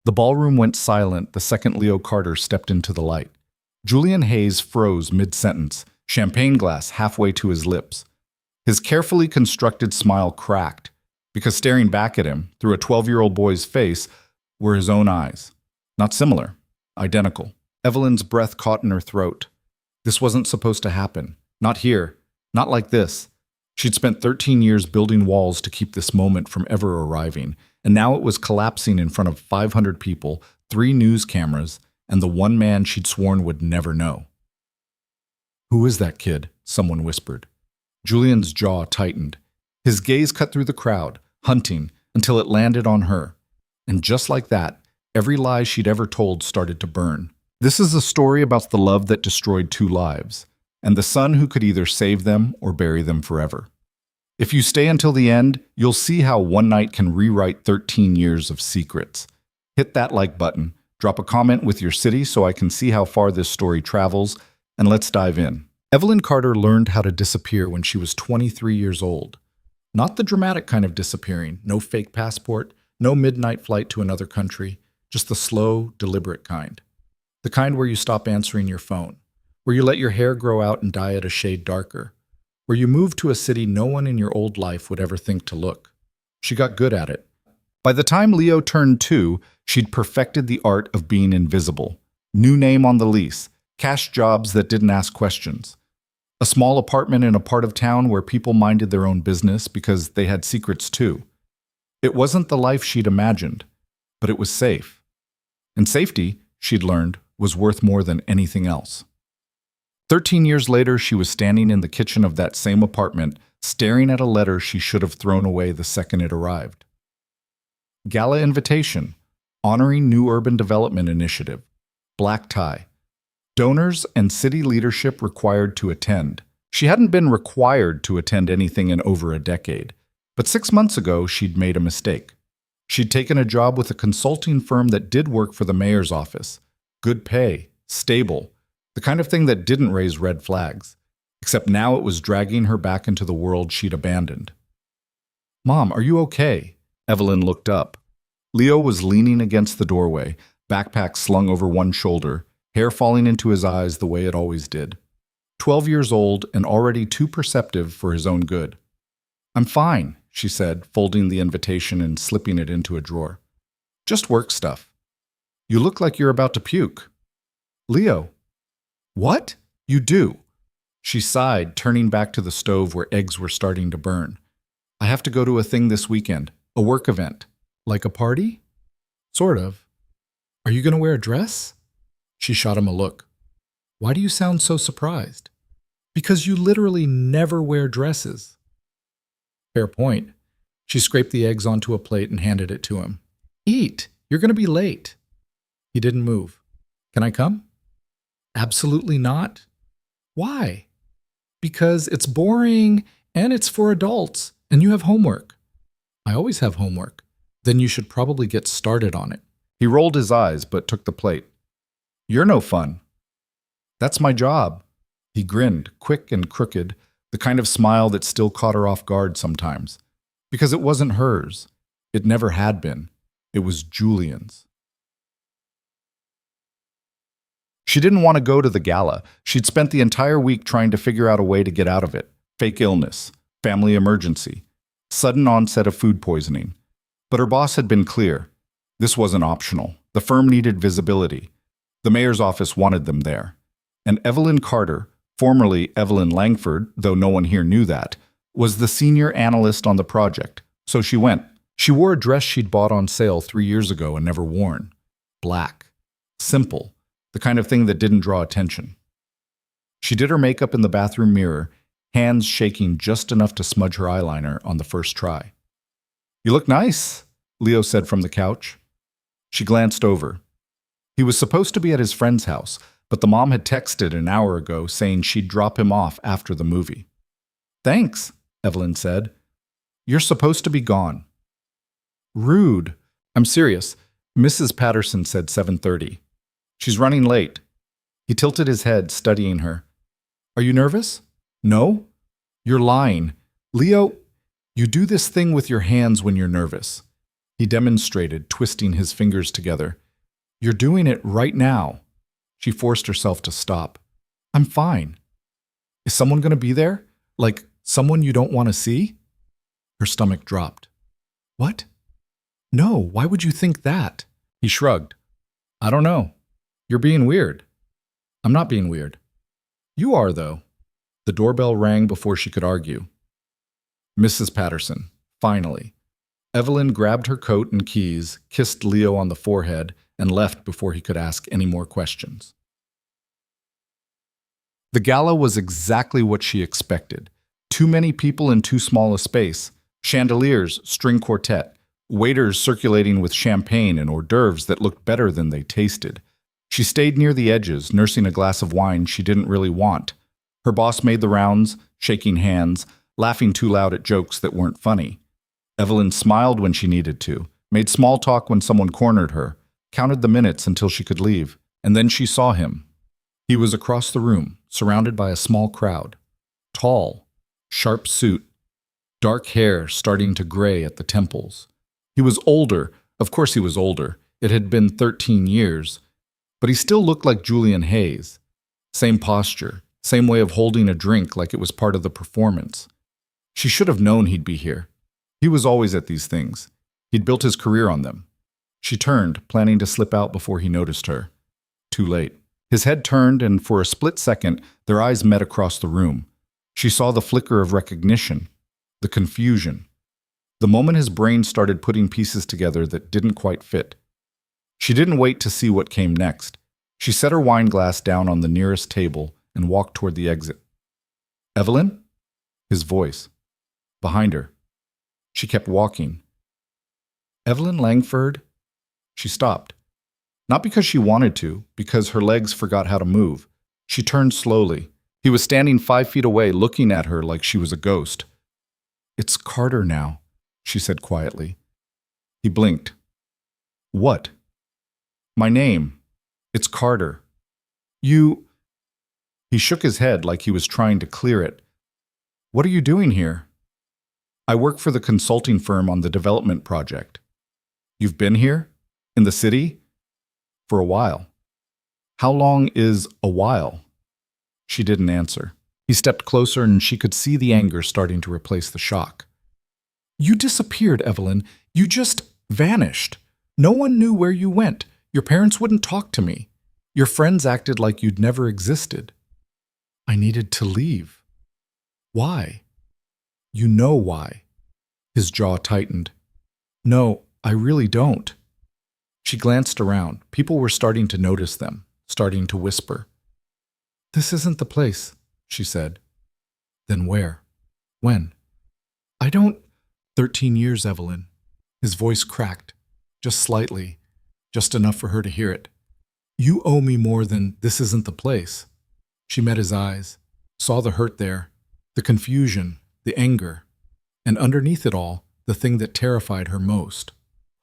The ballroom went silent the second Leo Carter stepped into the light. Julian Hayes froze mid-sentence, champagne glass halfway to his lips. His carefully constructed smile cracked, because staring back at him, through a 12-year-old boy's face, were his own eyes. Not similar, identical. Evelyn's breath caught in her throat. This wasn't supposed to happen. Not here. Not like this. She'd spent 13 years building walls to keep this moment from ever arriving, and now it was collapsing in front of 500 people, 3 news cameras, and the one man she'd sworn would never know. "Who is that kid?" someone whispered. Julian's jaw tightened. His gaze cut through the crowd, hunting, until it landed on her. And just like that, every lie she'd ever told started to burn. This is a story about the love that destroyed 2 lives, and the son who could either save them or bury them forever. If you stay until the end, you'll see how one night can rewrite 13 years of secrets. Hit that like button, drop a comment with your city so I can see how far this story travels, and let's dive in. Evelyn Carter learned how to disappear when she was 23 years old. Not the dramatic kind of disappearing, no fake passport, no midnight flight to another country, just the slow, deliberate kind. The kind where you stop answering your phone, where you let your hair grow out and dye it a shade darker, where you move to a city no one in your old life would ever think to look. She got good at it. By the time Leo turned 2, she'd perfected the art of being invisible. New name on the lease, cash jobs that didn't ask questions. A small apartment in a part of town where people minded their own business because they had secrets too. It wasn't the life she'd imagined, but it was safe. And safety, she'd learned, was worth more than anything else. 13 years later, she was standing in the kitchen of that same apartment, staring at a letter she should have thrown away the second it arrived. Gala invitation, honoring new urban development initiative, black tie. Donors and city leadership required to attend. She hadn't been required to attend anything in over a decade, but 6 months ago she'd made a mistake. She'd taken a job with a consulting firm that did work for the mayor's office. Good pay, stable, the kind of thing that didn't raise red flags. Except now it was dragging her back into the world she'd abandoned. "Mom, are you okay?" Evelyn looked up. Leo was leaning against the doorway, backpack slung over one shoulder, hair falling into his eyes the way it always did. 12 years old and already too perceptive for his own good. "I'm fine," she said, folding the invitation and slipping it into a drawer. "Just work stuff." "You look like you're about to puke." "Leo." "What?" "You do." She sighed, turning back to the stove where eggs were starting to burn. "I have to go to a thing this weekend, a work event." "Like a party?" "Sort of." "Are you going to wear a dress?" She shot him a look. "Why do you sound so surprised?" "Because you literally never wear dresses." "Fair point." She scraped the eggs onto a plate and handed it to him. "Eat. You're going to be late." He didn't move. "Can I come?" "Absolutely not." "Why?" "Because it's boring, and it's for adults, and you have homework." "I always have homework." "Then you should probably get started on it." He rolled his eyes, but took the plate. "You're no fun." "That's my job." He grinned, quick and crooked, the kind of smile that still caught her off guard sometimes. Because it wasn't hers. It never had been. It was Julian's. She didn't want to go to the gala. She'd spent the entire week trying to figure out a way to get out of it. Fake illness, family emergency, sudden onset of food poisoning. But her boss had been clear. This wasn't optional. The firm needed visibility. The mayor's office wanted them there. And Evelyn Carter, formerly Evelyn Langford, though no one here knew that, was the senior analyst on the project. So she went. She wore a dress she'd bought on sale 3 years ago and never worn. Black. Simple. The kind of thing that didn't draw attention. She did her makeup in the bathroom mirror, hands shaking just enough to smudge her eyeliner on the first try. "You look nice," Leo said from the couch. She glanced over. He was supposed to be at his friend's house, but the mom had texted an hour ago saying she'd drop him off after the movie. "Thanks," Evelyn said. "You're supposed to be gone." "Rude." "I'm serious. Mrs. Patterson said 7:30. She's running late." He tilted his head, studying her. "Are you nervous?" "No." "You're lying. Leo, you do this thing with your hands when you're nervous." He demonstrated, twisting his fingers together. You're doing it right now. She forced herself to stop. I'm fine. Is someone going to be there? Like someone you don't want to see? Her stomach dropped. What? No, why would you think that? He shrugged. I don't know. You're being weird. I'm not being weird. You are, though. The doorbell rang before she could argue. Mrs. Patterson, finally. Evelyn grabbed her coat and keys, kissed Leo on the forehead, and left before he could ask any more questions. The gala was exactly what she expected. Too many people in too small a space, chandeliers, string quartet, waiters circulating with champagne and hors d'oeuvres that looked better than they tasted. She stayed near the edges, nursing a glass of wine she didn't really want. Her boss made the rounds, shaking hands, laughing too loud at jokes that weren't funny. Evelyn smiled when she needed to, made small talk when someone cornered her, counted the minutes until she could leave, and then she saw him. He was across the room, surrounded by a small crowd. Tall, sharp suit, dark hair starting to gray at the temples. He was older. Of course he was older. It had been 13 years. But he still looked like Julian Hayes. Same posture, same way of holding a drink like it was part of the performance. She should have known he'd be here. He was always at these things. He'd built his career on them. She turned, planning to slip out before he noticed her. Too late. His head turned, and for a split second, their eyes met across the room. She saw the flicker of recognition, the confusion. The moment his brain started putting pieces together that didn't quite fit. She didn't wait to see what came next. She set her wine glass down on the nearest table and walked toward the exit. Evelyn? His voice. Behind her. She kept walking. Evelyn Langford? She stopped. Not because she wanted to, because her legs forgot how to move. She turned slowly. He was standing 5 feet away, looking at her like she was a ghost. It's Carter now, she said quietly. He blinked. What? My name. It's Carter. You... He shook his head like he was trying to clear it. What are you doing here? I work for the consulting firm on the development project. You've been here? In the city? For a while. How long is a while? She didn't answer. He stepped closer and she could see the anger starting to replace the shock. You disappeared, Evelyn. You just vanished. No one knew where you went. Your parents wouldn't talk to me. Your friends acted like you'd never existed. I needed to leave. Why? You know why. His jaw tightened. No, I really don't. She glanced around. People were starting to notice them, starting to whisper. This isn't the place, she said. Then where? When? I don't... 13 years, Evelyn. His voice cracked, just slightly, just enough for her to hear it. You owe me more than this isn't the place. She met his eyes, saw the hurt there, the confusion, the anger, and underneath it all, the thing that terrified her most,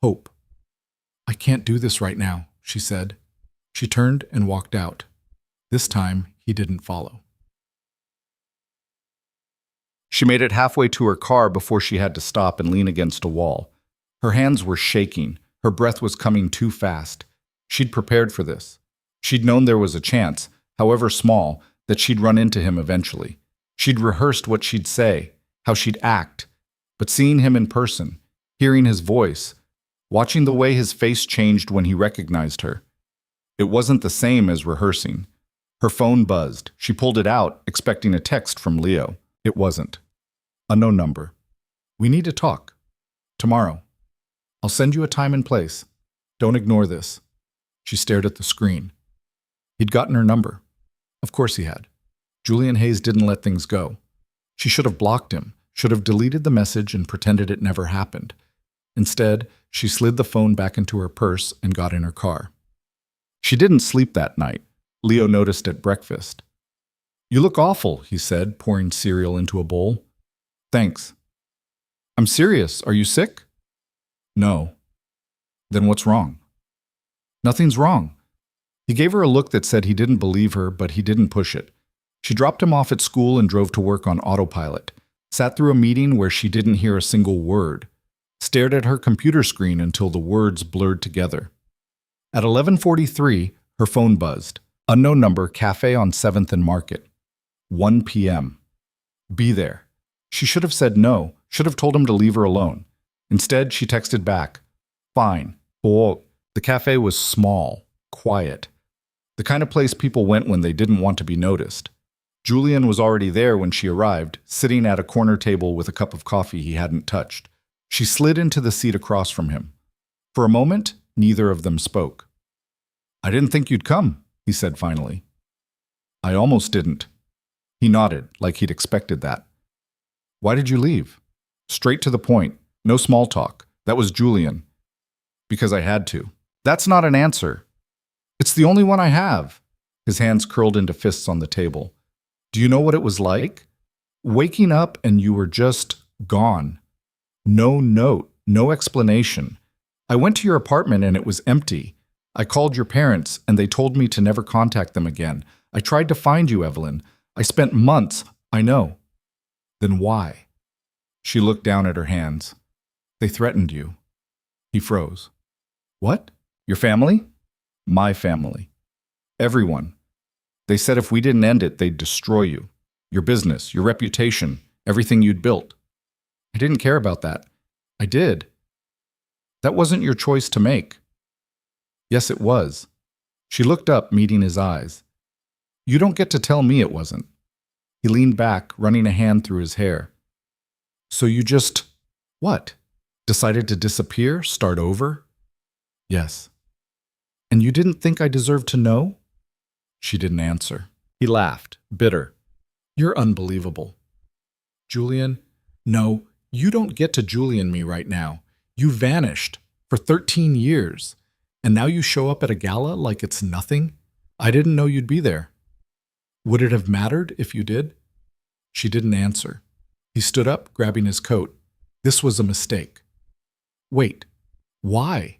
hope. I can't do this right now, she said. She turned and walked out. This time, he didn't follow. She made it halfway to her car before she had to stop and lean against a wall. Her hands were shaking. Her breath was coming too fast. She'd prepared for this. She'd known there was a chance, however small, that she'd run into him eventually. She'd rehearsed what she'd say, how she'd act. But seeing him in person, hearing his voice, watching the way his face changed when he recognized her, it wasn't the same as rehearsing. Her phone buzzed. She pulled it out, expecting a text from Leo. It wasn't. Unknown number. We need to talk. Tomorrow. I'll send you a time and place. Don't ignore this. She stared at the screen. He'd gotten her number. Of course he had. Julian Hayes didn't let things go. She should have blocked him, should have deleted the message and pretended it never happened. Instead, she slid the phone back into her purse and got in her car. She didn't sleep that night. Leo noticed at breakfast. You look awful, he said, pouring cereal into a bowl. Thanks. I'm serious. Are you sick? No. Then what's wrong? Nothing's wrong. He gave her a look that said he didn't believe her, but he didn't push it. She dropped him off at school and drove to work on autopilot, sat through a meeting where she didn't hear a single word. stared at her computer screen until the words blurred together. At 11:43, her phone buzzed. Unknown number, cafe on 7th and Market. 1 p.m. Be there. She should have said no, should have told him to leave her alone. Instead, she texted back, fine. Oh, the cafe was small, quiet. The kind of place people went when they didn't want to be noticed. Julian was already there when she arrived, sitting at a corner table with a cup of coffee he hadn't touched. She slid into the seat across from him. For a moment, neither of them spoke. I didn't think you'd come, he said finally. I almost didn't. He nodded, like he'd expected that. Why did you leave? Straight to the point. No small talk. That was Julian. Because I had to. That's not an answer. It's the only one I have. His hands curled into fists on the table. Do you know what it was like? Waking up and you were just gone. No note, no explanation. I went to your apartment and it was empty. I called your parents and they told me to never contact them again. I tried to find you, Evelyn. I spent months, I know. Then why? She looked down at her hands. They threatened you. He froze. What? Your family? My family. Everyone. They said if we didn't end it, they'd destroy you. Your business, your reputation, everything you'd built. I didn't care about that. I did. That wasn't your choice to make. Yes, it was. She looked up, meeting his eyes. You don't get to tell me it wasn't. He leaned back, running a hand through his hair. So you just, what? Decided to disappear, start over? Yes. And you didn't think I deserved to know? She didn't answer. He laughed, bitter. You're unbelievable. Julian, no, you don't get to Julian me right now. You vanished for 13 years, and now you show up at a gala like it's nothing? I didn't know you'd be there. Would it have mattered if you did? She didn't answer. He stood up, grabbing his coat. This was a mistake. Wait, why?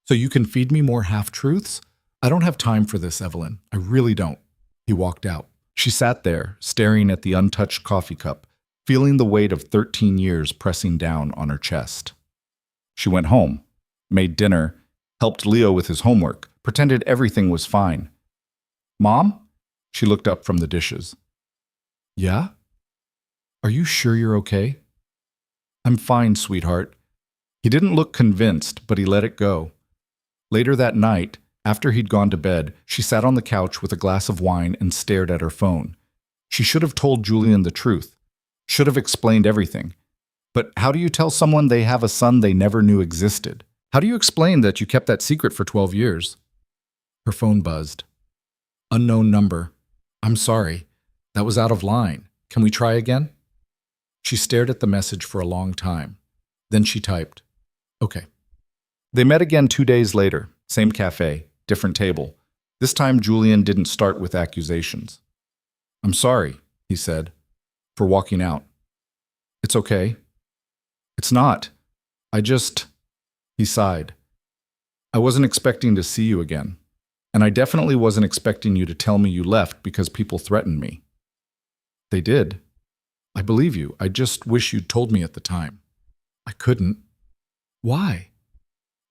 So you can feed me more half-truths? I don't have time for this, Evelyn. I really don't. He walked out. She sat there, staring at the untouched coffee cup, feeling the weight of 13 years pressing down on her chest. She went home, made dinner, helped Leo with his homework, pretended everything was fine. Mom? She looked up from the dishes. Yeah? Are you sure you're okay? I'm fine, sweetheart. He didn't look convinced, but he let it go. Later that night, after he'd gone to bed, she sat on the couch with a glass of wine and stared at her phone. She should have told Julian the truth, should have explained everything. But how do you tell someone they have a son they never knew existed? How do you explain that you kept that secret for 12 years? Her phone buzzed. Unknown number. I'm sorry. That was out of line. Can we try again? She stared at the message for a long time. Then she typed, Okay. They met again 2 days later. Same cafe, different table. This time Julian didn't start with accusations. I'm sorry, he said, for walking out. It's okay. It's not. He sighed. I wasn't expecting to see you again. And I definitely wasn't expecting you to tell me you left because people threatened me. They did. I believe you. I just wish you'd told me at the time. I couldn't. Why?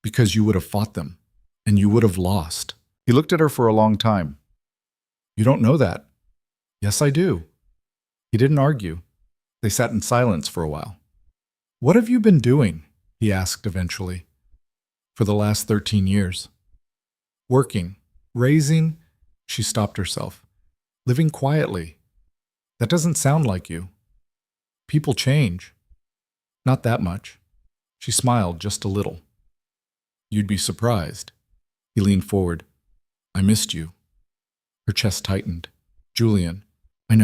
Because you would have fought them, and you would have lost. He looked at her for a long time. You don't know that. Yes, I do. He didn't argue. They sat in silence for a while. What have you been doing? He asked eventually. For the last 13 years. Working, raising, she stopped herself. Living quietly. That doesn't sound like you. People change. Not that much. She smiled just a little. You'd be surprised. He leaned forward. I missed you. Her chest tightened. Julian, I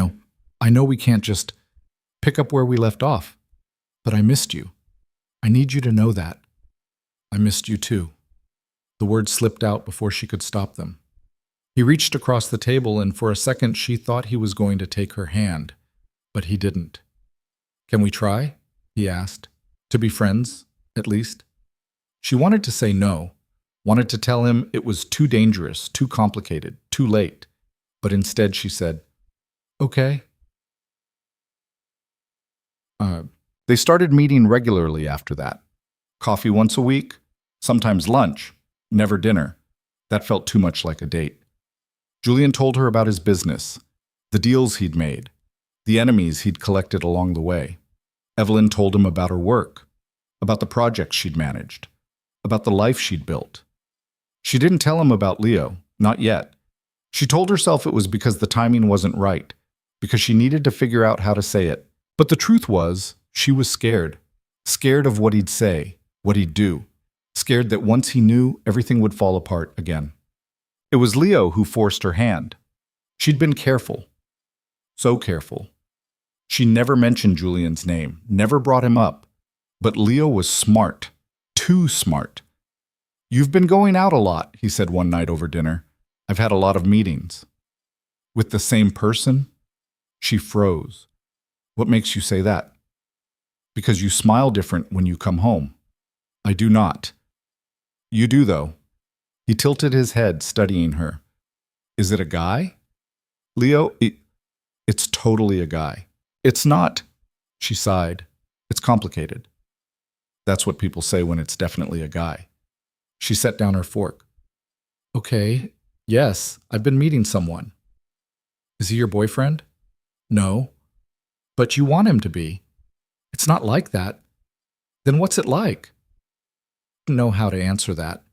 know we can't just pick up where we left off, but I missed you. I need you to know that. I missed you too. The words slipped out before she could stop them. He reached across the table, and for a second she thought he was going to take her hand, but he didn't. Can we try? He asked. To be friends, at least. She wanted to say no, wanted to tell him it was too dangerous, too complicated, too late. But instead she said, Okay. They started meeting regularly after that. Coffee once a week, sometimes lunch, never dinner. That felt too much like a date. Julian told her about his business, the deals he'd made, the enemies he'd collected along the way. Evelyn told him about her work, about the projects she'd managed, about the life she'd built. She didn't tell him about Leo, not yet. She told herself it was because the timing wasn't right, because she needed to figure out how to say it. But the truth was, she was scared. Scared of what he'd say, what he'd do. Scared that once he knew, everything would fall apart again. It was Leo who forced her hand. She'd been careful. So careful. She never mentioned Julian's name, never brought him up. But Leo was smart. Too smart. "You've been going out a lot," he said one night over dinner. "I've had a lot of meetings." "With the same person?" She froze. "What makes you say that?" "Because you smile different when you come home." "I do not." "You do, though." He tilted his head, studying her. "Is it a guy?" "Leo, it's totally a guy." "It's not." She sighed. "It's complicated." "That's what people say when it's definitely a guy." She set down her fork. "Okay, yes, I've been meeting someone." "Is he your boyfriend?" "No." "But you want him to be." "It's not like that." "Then what's it like?" Didn't know how to answer that.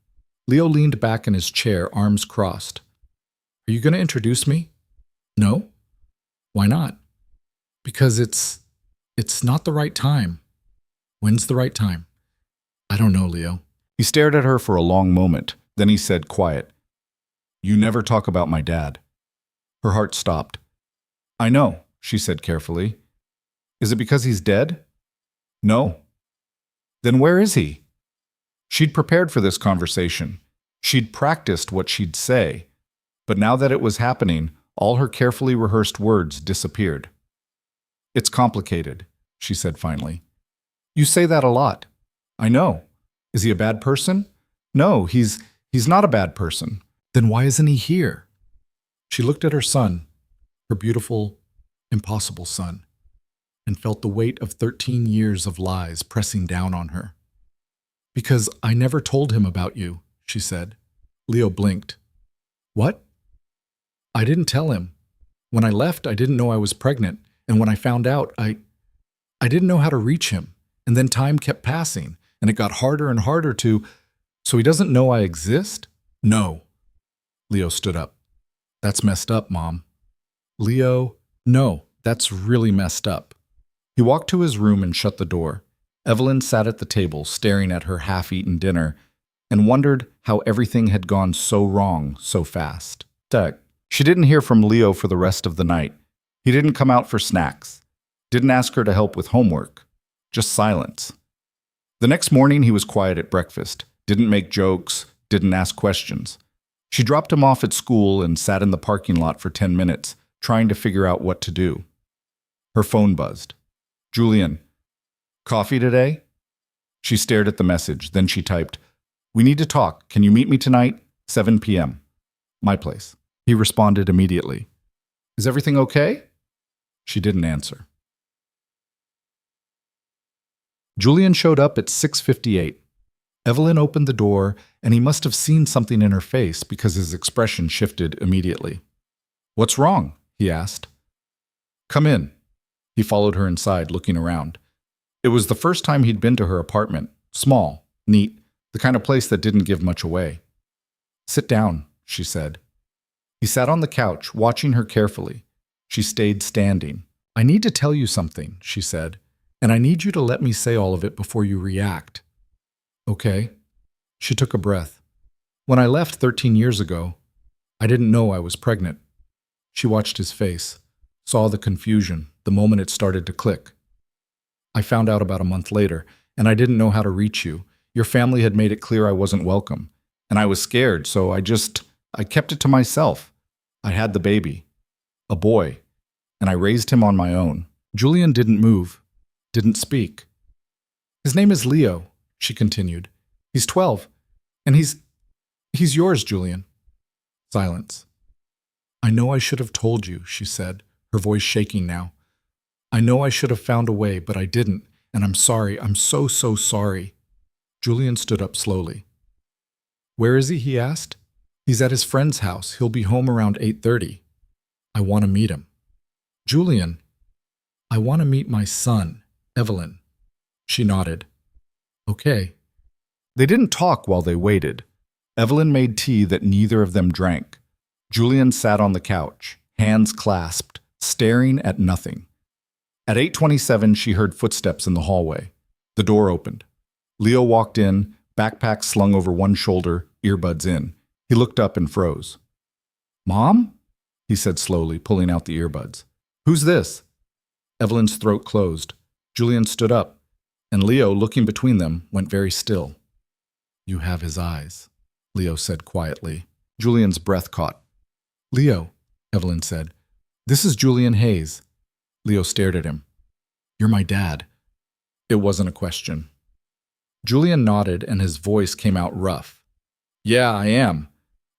Leo leaned back in his chair, arms crossed. "Are you going to introduce me?" "No." "Why not?" "Because it's not the right time." "When's the right time?" "I don't know, Leo." He stared at her for a long moment. Then he said, quiet, "You never talk about my dad." Her heart stopped. "I know," she said carefully. "Is it because he's dead?" "No." "Then where is he?" She'd prepared for this conversation. She'd practiced what she'd say. But now that it was happening, all her carefully rehearsed words disappeared. "It's complicated," she said finally. "You say that a lot." "I know. Is he a bad person?" "No, he's not a bad person." "Then why isn't he here?" She looked at her son, her beautiful, impossible son, and felt the weight of 13 years of lies pressing down on her. "Because I never told him about you," she said. Leo blinked. "What?" "I didn't tell him. When I left, I didn't know I was pregnant, and when I found out, I didn't know how to reach him, and then time kept passing, and it got harder and harder to... So he doesn't know I exist?" "No." Leo stood up. "That's messed up, Mom." "Leo, no, that's really messed up." He walked to his room and shut the door. Evelyn sat at the table, staring at her half-eaten dinner, and wondered how everything had gone so wrong so fast. She didn't hear from Leo for the rest of the night. He didn't come out for snacks. Didn't ask her to help with homework. Just silence. The next morning he was quiet at breakfast. Didn't make jokes. Didn't ask questions. She dropped him off at school and sat in the parking lot for 10 minutes, trying to figure out what to do. Her phone buzzed. "Julian, coffee today?" She stared at the message. Then she typed, "We need to talk. Can you meet me tonight? 7 p.m. My place." He responded immediately. "Is everything okay?" She didn't answer. Julian showed up at 6:58. Evelyn opened the door, and he must have seen something in her face because his expression shifted immediately. "What's wrong?" he asked. "Come in." He followed her inside, looking around. It was the first time he'd been to her apartment. Small, neat, the kind of place that didn't give much away. "Sit down," she said. He sat on the couch, watching her carefully. She stayed standing. "I need to tell you something," she said, "and I need you to let me say all of it before you react." "Okay." She took a breath. "When I left 13 years ago, I didn't know I was pregnant." She watched his face, saw the confusion, the moment it started to click. "I found out about a month later, and I didn't know how to reach you. Your family had made it clear I wasn't welcome, and I was scared, so I kept it to myself. I had the baby, a boy, and I raised him on my own." Julian didn't move, didn't speak. "His name is Leo," she continued. "He's 12, and he's yours, Julian." Silence. "I know I should have told you," she said, her voice shaking now. "I know I should have found a way, but I didn't, and I'm sorry. I'm so, so sorry." Julian stood up slowly. Where is he? He asked. He's at his friend's house. He'll be home around 8:30. I want to meet him. Julian, I want to meet my son, Evelyn. She nodded. Okay. They didn't talk while they waited. Evelyn made tea that neither of them drank. Julian sat on the couch, hands clasped, staring at nothing. At 8:27, she heard footsteps in the hallway. The door opened. Leo walked in, backpack slung over one shoulder, earbuds in. He looked up and froze. Mom? He said slowly, pulling out the earbuds. Who's this? Evelyn's throat closed. Julian stood up, and Leo, looking between them, went very still. You have his eyes, Leo said quietly. Julian's breath caught. Leo, Evelyn said, this is Julian Hayes. Leo stared at him. You're my dad. It wasn't a question. Julian nodded and his voice came out rough. Yeah, I am.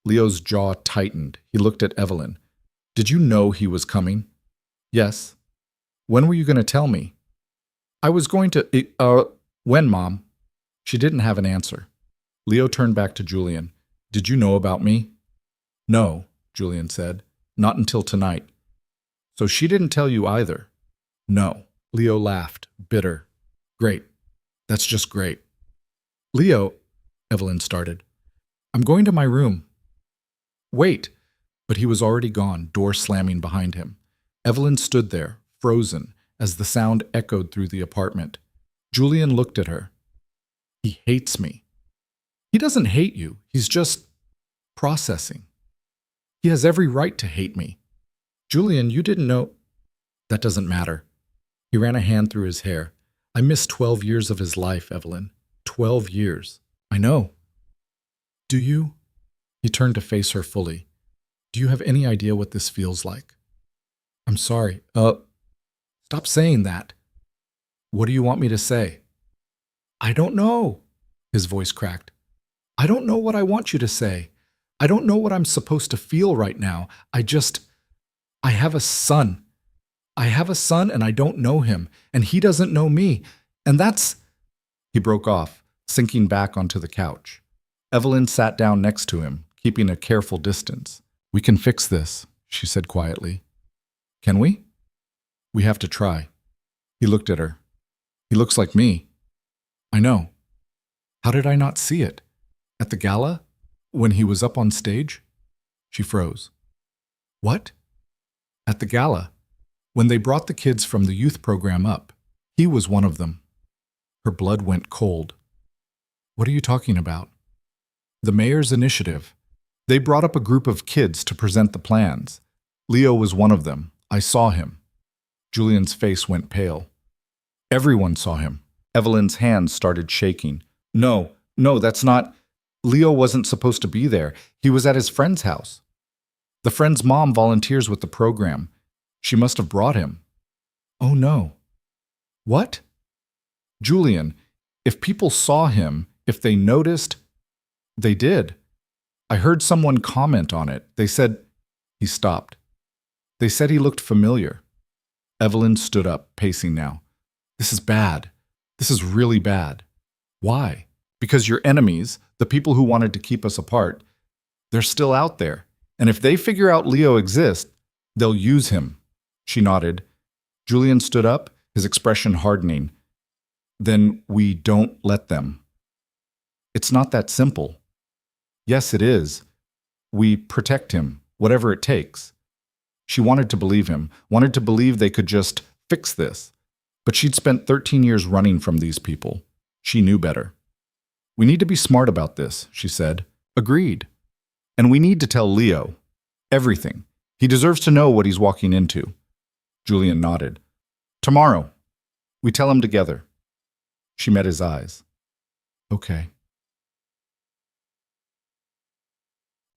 Leo's jaw tightened. He looked at Evelyn. Did you know he was coming? Yes. When were you going to tell me? I was going to, when, Mom? She didn't have an answer. Leo turned back to Julian. Did you know about me? No, Julian said. Not until tonight. So she didn't tell you either? No. Leo laughed, bitter. Great. That's just great. Leo, Evelyn started. I'm going to my room. Wait. But he was already gone, door slamming behind him. Evelyn stood there, frozen, as the sound echoed through the apartment. Julian looked at her. He hates me. He doesn't hate you. He's just processing. He has every right to hate me. Julian, you didn't know. That doesn't matter. He ran a hand through his hair. I missed 12 years of his life, Evelyn. 12 years. I know. Do you? He turned to face her fully. Do you have any idea what this feels like? I'm sorry. Stop saying that. What do you want me to say? I don't know. His voice cracked. I don't know what I want you to say. I don't know what I'm supposed to feel right now. I have a son. I have a son and I don't know him, and he doesn't know me. And that's... He broke off, sinking back onto the couch. Evelyn sat down next to him, keeping a careful distance. We can fix this, she said quietly. Can we? We have to try. He looked at her. He looks like me. I know. How did I not see it? At the gala? When he was up on stage? She froze. What? At the gala. When they brought the kids from the youth program up. He was one of them. Her blood went cold. What are you talking about? The mayor's initiative. They brought up a group of kids to present the plans. Leo was one of them. I saw him. Julian's face went pale. Everyone saw him. Evelyn's hands started shaking. No, that's not... Leo wasn't supposed to be there. He was at his friend's house. The friend's mom volunteers with the program. She must have brought him. Oh no. What? Julian, if people saw him, if they noticed, they did. I heard someone comment on it. They said... He stopped. They said he looked familiar. Evelyn stood up, pacing now. This is bad. This is really bad. Why? Because your enemies, the people who wanted to keep us apart, they're still out there. And if they figure out Leo exists, they'll use him. She nodded. Julian stood up, his expression hardening. Then we don't let them. It's not that simple. Yes, it is. We protect him, whatever it takes. She wanted to believe him, wanted to believe they could just fix this. But she'd spent 13 years running from these people. She knew better. We need to be smart about this, she said. Agreed. And we need to tell Leo everything. He deserves to know what he's walking into. Julian nodded. Tomorrow. We tell him together. She met his eyes. Okay.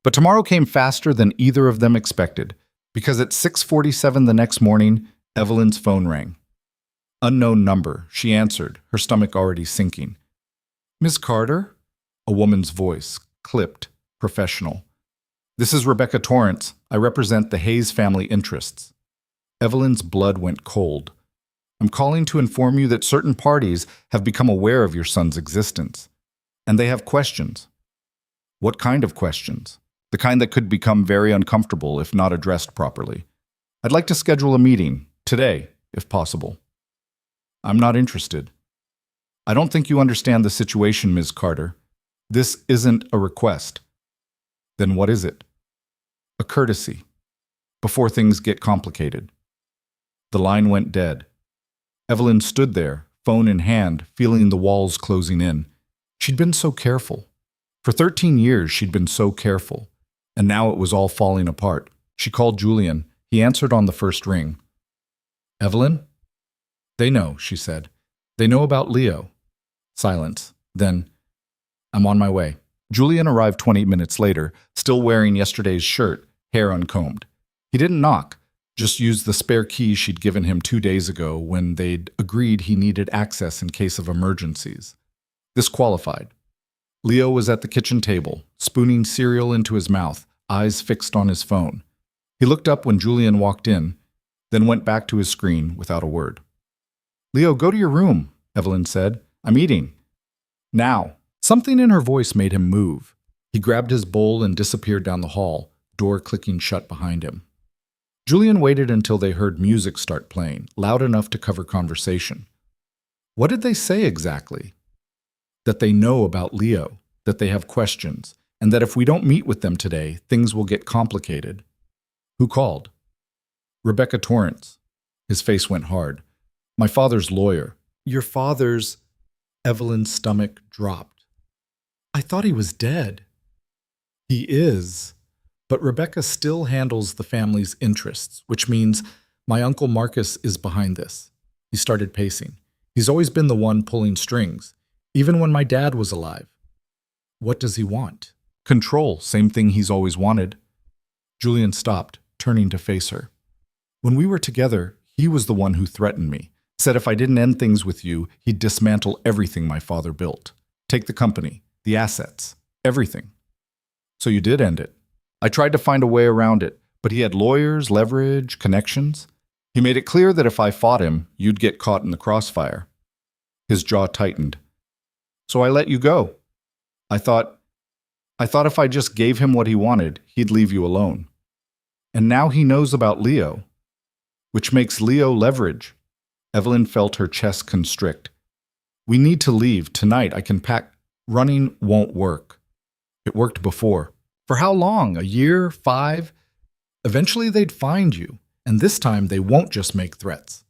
But tomorrow came faster than either of them expected, because at 6:47 the next morning, Evelyn's phone rang. Unknown number. She answered, her stomach already sinking. Miss Carter? A woman's voice, clipped, professional. This is Rebecca Torrance. I represent the Hayes family interests. Evelyn's blood went cold. I'm calling to inform you that certain parties have become aware of your son's existence. And they have questions. What kind of questions? The kind that could become very uncomfortable if not addressed properly. I'd like to schedule a meeting, today, if possible. I'm not interested. I don't think you understand the situation, Ms. Carter. This isn't a request. Then what is it? A courtesy. Before things get complicated. The line went dead. Evelyn stood there, phone in hand, feeling the walls closing in. She'd been so careful. For 13 years, she'd been so careful. And now it was all falling apart. She called Julian. He answered on the first ring. Evelyn? They know, she said. They know about Leo. Silence. Then, I'm on my way. Julian arrived 20 minutes later, still wearing yesterday's shirt, hair uncombed. He didn't knock, just used the spare key she'd given him 2 days ago when they'd agreed he needed access in case of emergencies. This qualified. Leo was at the kitchen table, spooning cereal into his mouth, eyes fixed on his phone. He looked up when Julian walked in, then went back to his screen without a word. Leo, go to your room, Evelyn said. I'm eating. Now. Something in her voice made him move. He grabbed his bowl and disappeared down the hall, door clicking shut behind him. Julian waited until they heard music start playing, loud enough to cover conversation. What did they say exactly? That they know about Leo, that they have questions, and that if we don't meet with them today, things will get complicated. Who called? Rebecca Torrance. His face went hard. My father's lawyer. Your father's... Evelyn's stomach dropped. I thought he was dead. He is. But Rebecca still handles the family's interests, which means my Uncle Marcus is behind this. He started pacing. He's always been the one pulling strings, even when my dad was alive. What does he want? Control, same thing he's always wanted. Julian stopped, turning to face her. When we were together, he was the one who threatened me. Said if I didn't end things with you, he'd dismantle everything my father built. Take the company, the assets, everything. So you did end it. I tried to find a way around it, but he had lawyers, leverage, connections. He made it clear that if I fought him, you'd get caught in the crossfire. His jaw tightened. So I let you go. I thought if I just gave him what he wanted, he'd leave you alone. And now he knows about Leo, which makes Leo leverage. Evelyn felt her chest constrict. We need to leave. Tonight I can pack. Running won't work. It worked before. For how long? A year? 5? Eventually they'd find you, and this time they won't just make threats.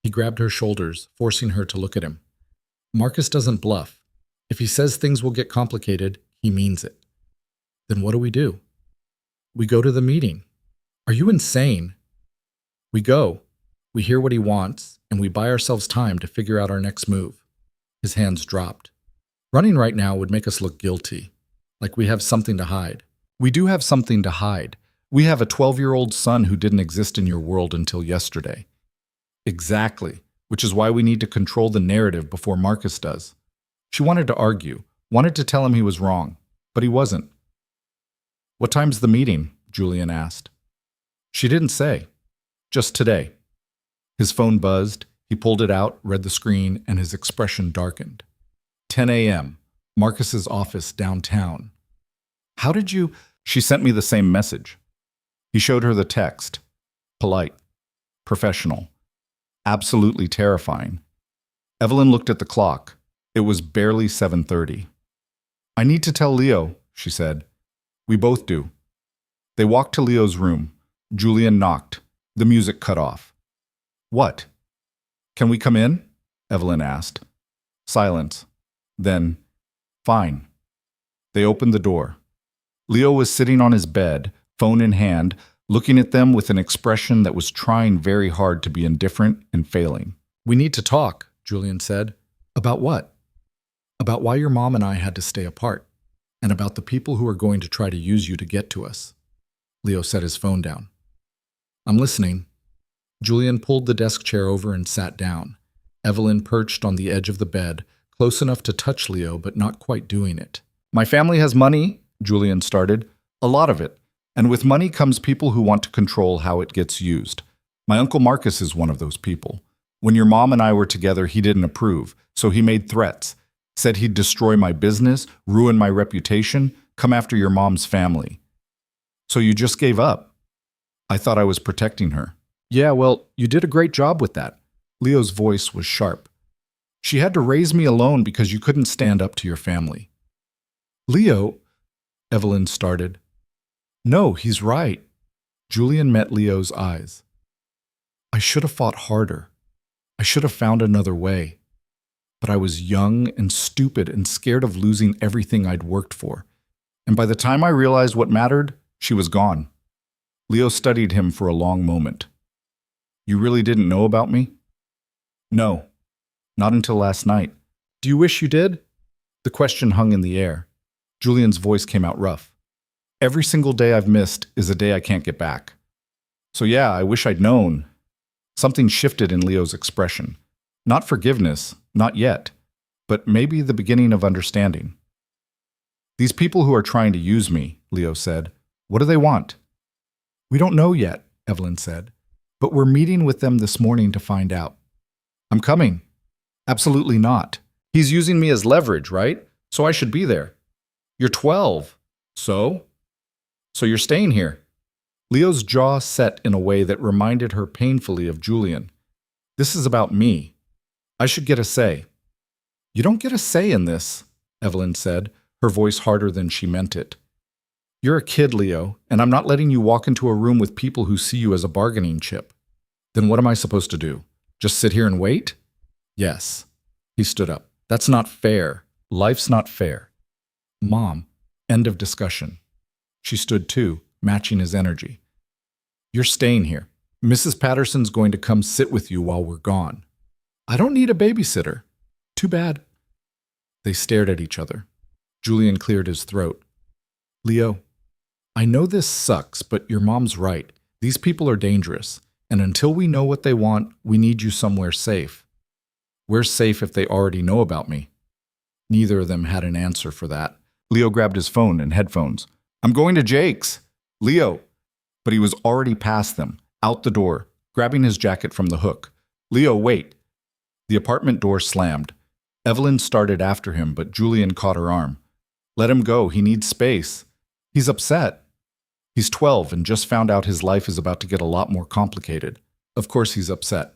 He grabbed her shoulders, forcing her to look at him. Marcus doesn't bluff. If he says things will get complicated, he means it. Then what do? We go to the meeting. Are you insane? We go. We hear what he wants, and we buy ourselves time to figure out our next move. His hands dropped. Running right now would make us look guilty, like we have something to hide. We do have something to hide. We have a 12-year-old son who didn't exist in your world until yesterday. Exactly, which is why we need to control the narrative before Marcus does. She wanted to argue, wanted to tell him he was wrong, but he wasn't. What time's the meeting? Julian asked. She didn't say. Just today. His phone buzzed. He pulled it out, read the screen, and his expression darkened. 10 a.m. Marcus's office downtown. How did you... She sent me the same message. He showed her the text. Polite. Professional. Absolutely terrifying. Evelyn looked at the clock. It was barely 7:30. I need to tell Leo, she said. We both do. They walked to Leo's room. Julian knocked. The music cut off. What? Can we come in? Evelyn asked. Silence. Then, fine. They opened the door. Leo was sitting on his bed, phone in hand, looking at them with an expression that was trying very hard to be indifferent and failing. We need to talk, Julian said. About what? About why your mom and I had to stay apart, and about the people who are going to try to use you to get to us. Leo set his phone down. I'm listening. Julian pulled the desk chair over and sat down. Evelyn perched on the edge of the bed, close enough to touch Leo, but not quite doing it. My family has money, Julian started. A lot of it. And with money comes people who want to control how it gets used. My Uncle Marcus is one of those people. When your mom and I were together, he didn't approve, so he made threats. Said he'd destroy my business, ruin my reputation, come after your mom's family. So you just gave up? I thought I was protecting her. Yeah, well, you did a great job with that. Leo's voice was sharp. She had to raise me alone because you couldn't stand up to your family. Leo, Evelyn started. No, he's right. Julian met Leo's eyes. I should have fought harder. I should have found another way. But I was young and stupid and scared of losing everything I'd worked for. And by the time I realized what mattered, she was gone. Leo studied him for a long moment. You really didn't know about me? No, not until last night. Do you wish you did? The question hung in the air. Julian's voice came out rough. Every single day I've missed is a day I can't get back. So yeah, I wish I'd known. Something shifted in Leo's expression. Not forgiveness, not yet, but maybe the beginning of understanding. These people who are trying to use me, Leo said, what do they want? We don't know yet, Evelyn said, but we're meeting with them this morning to find out. I'm coming. Absolutely not. He's using me as leverage, right? So I should be there. You're 12. So? So you're staying here. Leo's jaw set in a way that reminded her painfully of Julian. This is about me. I should get a say. You don't get a say in this, Evelyn said, her voice harder than she meant it. You're a kid, Leo, and I'm not letting you walk into a room with people who see you as a bargaining chip. Then what am I supposed to do? Just sit here and wait? Yes. He stood up. That's not fair. Life's not fair. Mom. End of discussion. She stood too, matching his energy. You're staying here. Mrs. Patterson's going to come sit with you while we're gone. I don't need a babysitter. Too bad. They stared at each other. Julian cleared his throat. Leo, I know this sucks, but your mom's right. These people are dangerous, and until we know what they want, we need you somewhere safe. Where's safe if they already know about me? Neither of them had an answer for that. Leo grabbed his phone and headphones. I'm going to Jake's. Leo. But he was already past them, out the door, grabbing his jacket from the hook. Leo, wait. The apartment door slammed. Evelyn started after him, but Julian caught her arm. Let him go. He needs space. He's upset. He's 12 and just found out his life is about to get a lot more complicated. Of course he's upset.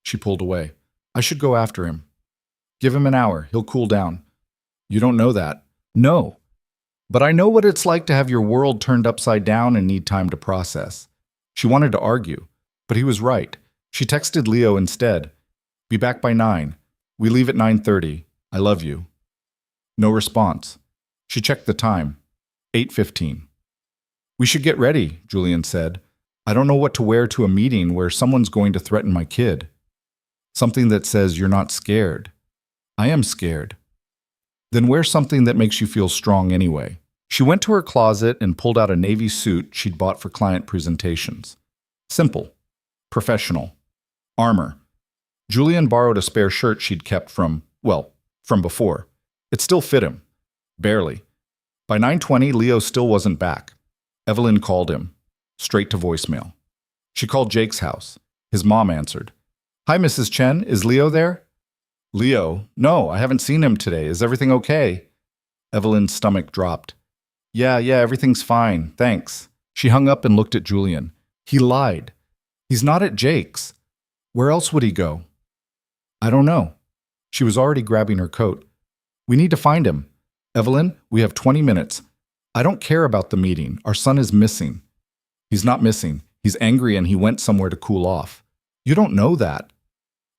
She pulled away. I should go after him. Give him an hour. He'll cool down. You don't know that. No. But I know what it's like to have your world turned upside down and need time to process. She wanted to argue, but he was right. She texted Leo instead. Be back by 9. We leave at 9:30. I love you. No response. She checked the time. 8:15. We should get ready, Julian said. I don't know what to wear to a meeting where someone's going to threaten my kid. Something that says you're not scared. I am scared. Then wear something that makes you feel strong anyway. She went to her closet and pulled out a navy suit she'd bought for client presentations. Simple. Professional. Armor. Julian borrowed a spare shirt she'd kept from before. It still fit him. Barely. By 9:20, Leo still wasn't back. Evelyn called him. Straight to voicemail. She called Jake's house. His mom answered. Hi, Mrs. Chen. Is Leo there? Leo? No, I haven't seen him today. Is everything okay? Evelyn's stomach dropped. Yeah, everything's fine. Thanks. She hung up and looked at Julian. He lied. He's not at Jake's. Where else would he go? I don't know. She was already grabbing her coat. We need to find him. Evelyn, we have 20 minutes. I don't care about the meeting. Our son is missing. He's not missing. He's angry and he went somewhere to cool off. You don't know that.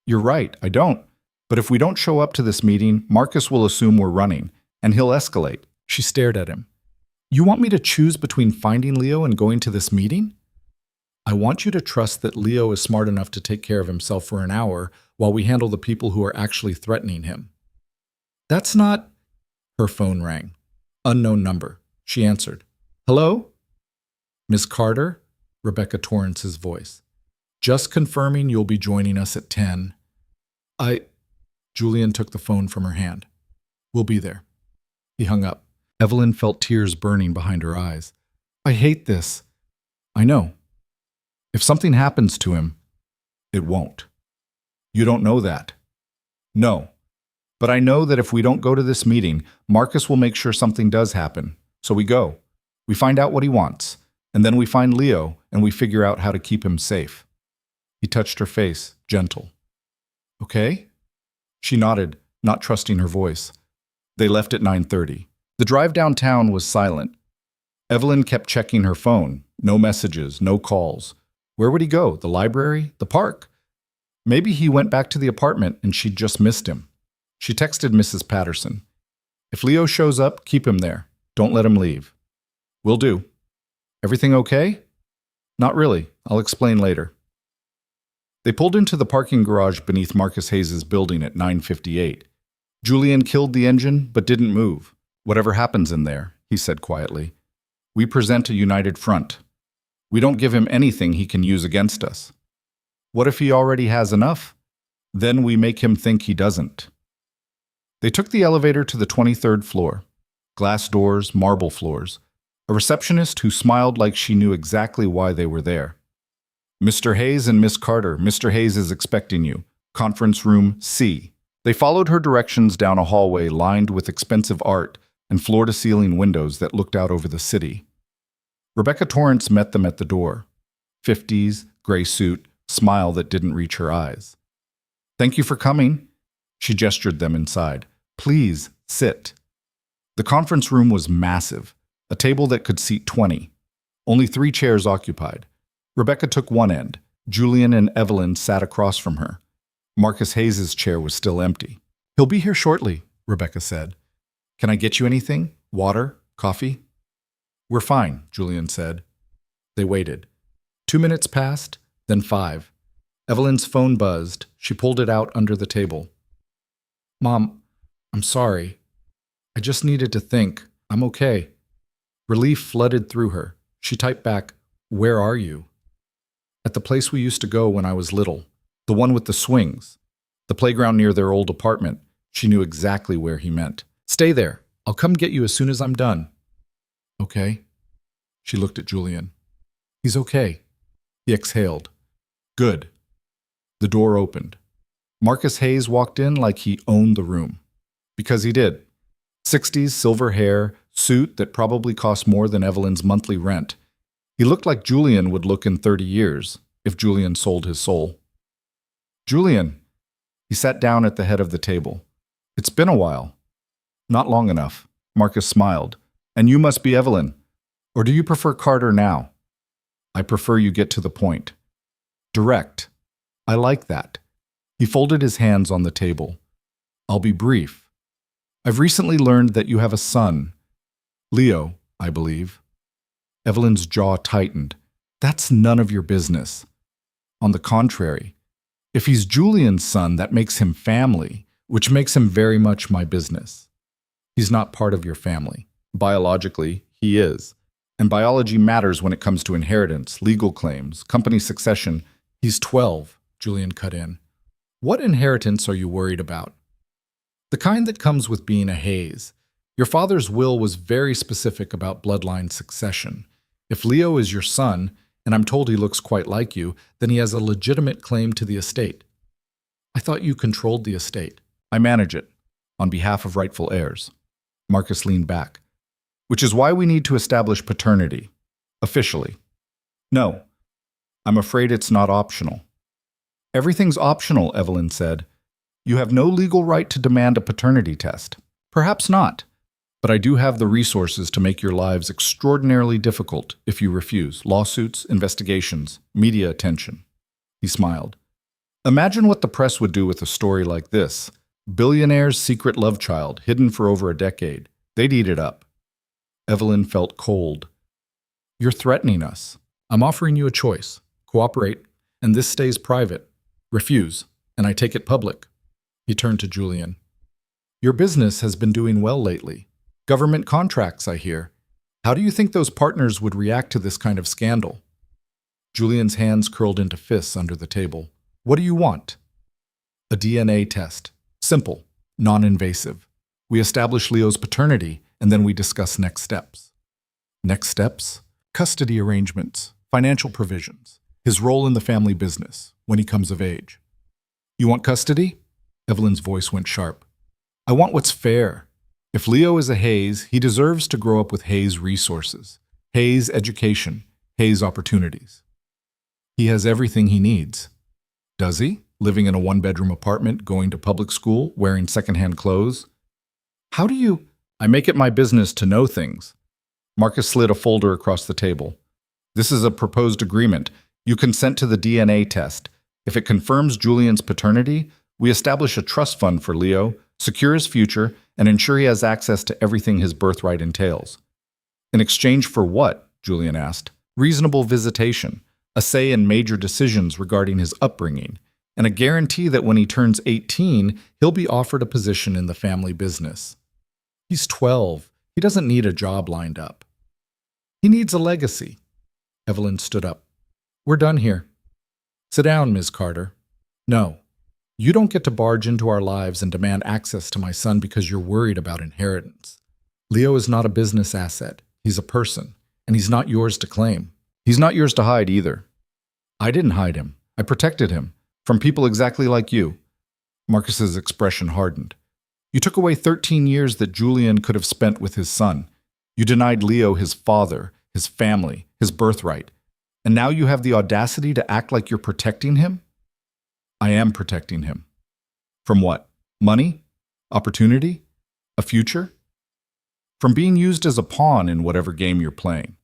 You're right, I don't. But if we don't show up to this meeting, Marcus will assume we're running, and he'll escalate. She stared at him. You want me to choose between finding Leo and going to this meeting? I want you to trust that Leo is smart enough to take care of himself for an hour while we handle the people who are actually threatening him. That's not... Her phone rang. Unknown number. She answered. Hello? Miss Carter? Rebecca Torrance's voice. Just confirming you'll be joining us at 10. Julian took the phone from her hand. We'll be there. He hung up. Evelyn felt tears burning behind her eyes. I hate this. I know. If something happens to him, it won't. You don't know that. No. But I know that if we don't go to this meeting, Marcus will make sure something does happen. So we go. We find out what he wants. And then we find Leo, and we figure out how to keep him safe. He touched her face, gentle. Okay? She nodded, not trusting her voice. They left at 9:30. The drive downtown was silent. Evelyn kept checking her phone. No messages, no calls. Where would he go? The library? The park? Maybe he went back to the apartment and she'd just missed him. She texted Mrs. Patterson. If Leo shows up, keep him there. Don't let him leave. Will do. Everything okay? Not really. I'll explain later. They pulled into the parking garage beneath Marcus Hayes' building at 9:58. Julian killed the engine, but didn't move. Whatever happens in there, he said quietly. We present a united front. We don't give him anything he can use against us. What if he already has enough? Then we make him think he doesn't. They took the elevator to the 23rd floor. Glass doors, marble floors. A receptionist who smiled like she knew exactly why they were there. Mr. Hayes and Miss Carter, Mr. Hayes is expecting you. Conference room C. They followed her directions down a hallway lined with expensive art and floor-to-ceiling windows that looked out over the city. Rebecca Torrance met them at the door. 50s, gray suit, smile that didn't reach her eyes. Thank you for coming. She gestured them inside. Please, sit. The conference room was massive, a table that could seat 20. Only 3 chairs occupied. Rebecca took one end. Julian and Evelyn sat across from her. Marcus Hayes' chair was still empty. He'll be here shortly, Rebecca said. Can I get you anything? Water? Coffee? We're fine, Julian said. They waited. 2 minutes passed, then 5. Evelyn's phone buzzed. She pulled it out under the table. Mom, I'm sorry. I just needed to think. I'm okay. Relief flooded through her. She typed back, Where are you? At the place we used to go when I was little. The one with the swings. The playground near their old apartment. She knew exactly where he meant. Stay there. I'll come get you as soon as I'm done. Okay. She looked at Julian. He's okay. He exhaled. Good. The door opened. Marcus Hayes walked in like he owned the room. Because he did. 60s, silver hair, suit that probably cost more than Evelyn's monthly rent. He looked like Julian would look in 30 years, if Julian sold his soul. Julian. He sat down at the head of the table. It's been a while. Not long enough. Marcus smiled. And you must be Evelyn. Or do you prefer Carter now? I prefer you get to the point. Direct. I like that. He folded his hands on the table. I'll be brief. I've recently learned that you have a son. Leo, I believe. Evelyn's jaw tightened. That's none of your business. On the contrary, if he's Julian's son, that makes him family, which makes him very much my business. He's not part of your family. Biologically, he is. And biology matters when it comes to inheritance, legal claims, company succession. He's 12, Julian cut in. What inheritance are you worried about? The kind that comes with being a Hayes. Your father's will was very specific about bloodline succession. If Leo is your son, and I'm told he looks quite like you, then he has a legitimate claim to the estate. I thought you controlled the estate. I manage it, on behalf of rightful heirs. Marcus leaned back. Which is why we need to establish paternity. Officially. No, I'm afraid it's not optional. Everything's optional, Evelyn said. You have no legal right to demand a paternity test. Perhaps not. But I do have the resources to make your lives extraordinarily difficult if you refuse. Lawsuits, investigations, media attention. He smiled. Imagine what the press would do with a story like this. Billionaire's secret love child, hidden for over a decade. They'd eat it up. Evelyn felt cold. You're threatening us. I'm offering you a choice. Cooperate, and this stays private. Refuse, and I take it public. He turned to Julian. Your business has been doing well lately. Government contracts, I hear. How do you think those partners would react to this kind of scandal? Julian's hands curled into fists under the table. What do you want? A DNA test. Simple, non-invasive. We establish Leo's paternity, and then we discuss next steps. Next steps? Custody arrangements, financial provisions, his role in the family business when he comes of age. You want custody? Evelyn's voice went sharp. I want what's fair. If Leo is a Hayes, he deserves to grow up with Hayes resources, Hayes education, Hayes opportunities. He has everything he needs. Does he? Living in a one-bedroom apartment, going to public school, wearing secondhand clothes? How do you? I make it my business to know things. Marcus slid a folder across the table. This is a proposed agreement. You consent to the DNA test. If it confirms Julian's paternity, we establish a trust fund for Leo, secure his future, and ensure he has access to everything his birthright entails. In exchange for what? Julian asked. Reasonable visitation, a say in major decisions regarding his upbringing, and a guarantee that when he turns 18, he'll be offered a position in the family business. He's 12. He doesn't need a job lined up. He needs a legacy. Evelyn stood up. We're done here. Sit down, Ms. Carter. No, you don't get to barge into our lives and demand access to my son because you're worried about inheritance. Leo is not a business asset. He's a person, and he's not yours to claim. He's not yours to hide either. I didn't hide him. I protected him from people exactly like you. Marcus's expression hardened. You took away 13 years that Julian could have spent with his son. You denied Leo his father, his family, his birthright. And now you have the audacity to act like you're protecting him? I am protecting him. From what? Money? Opportunity? A future? From being used as a pawn in whatever game you're playing.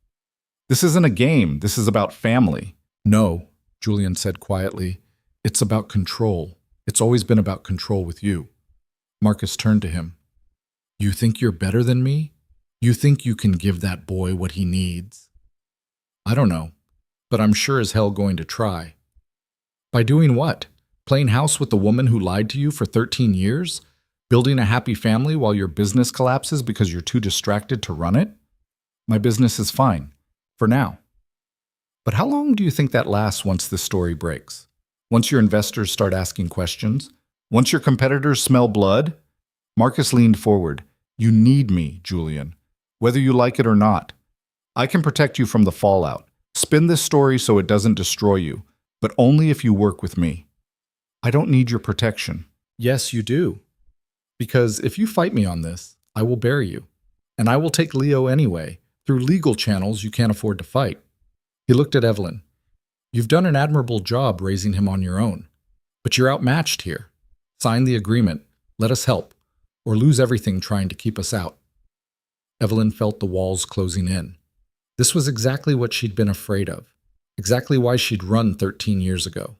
This isn't a game. This is about family. No, Julian said quietly. It's about control. It's always been about control with you. Marcus turned to him. You think you're better than me? You think you can give that boy what he needs? I don't know, but I'm sure as hell going to try. By doing what? Playing house with the woman who lied to you for 13 years? Building a happy family while your business collapses because you're too distracted to run it? My business is fine, for now. But how long do you think that lasts once this story breaks? Once your investors start asking questions? Once your competitors smell blood? Marcus leaned forward. You need me, Julian, whether you like it or not. I can protect you from the fallout. Spin this story so it doesn't destroy you, but only if you work with me. I don't need your protection. Yes, you do. Because if you fight me on this, I will bury you. And I will take Leo anyway, through legal channels you can't afford to fight. He looked at Evelyn. You've done an admirable job raising him on your own. But you're outmatched here. Sign the agreement. Let us help. Or lose everything trying to keep us out. Evelyn felt the walls closing in. This was exactly what she'd been afraid of. Exactly why she'd run 13 years ago.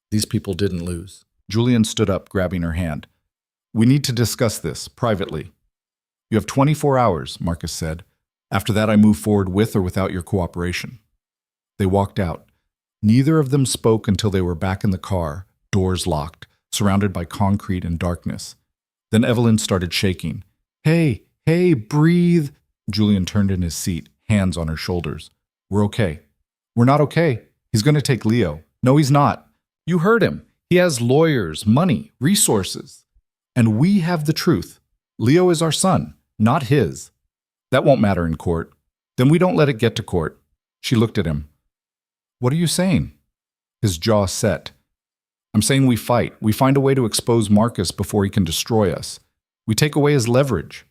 These people didn't lose. Julian stood up, grabbing her hand. We need to discuss this, privately. You have 24 hours, Marcus said. After that, I move forward with or without your cooperation. They walked out. Neither of them spoke until they were back in the car, doors locked, surrounded by concrete and darkness. Then Evelyn started shaking. Hey, breathe. Julian turned in his seat, hands on her shoulders. We're okay. We're not okay. He's going to take Leo. No, he's not. You heard him. He has lawyers, money, resources. And we have the truth. Leo is our son, not his. That won't matter in court. Then we don't let it get to court. She looked at him. What are you saying? His jaw set. I'm saying we fight. We find a way to expose Marcus before he can destroy us. We take away his leverage.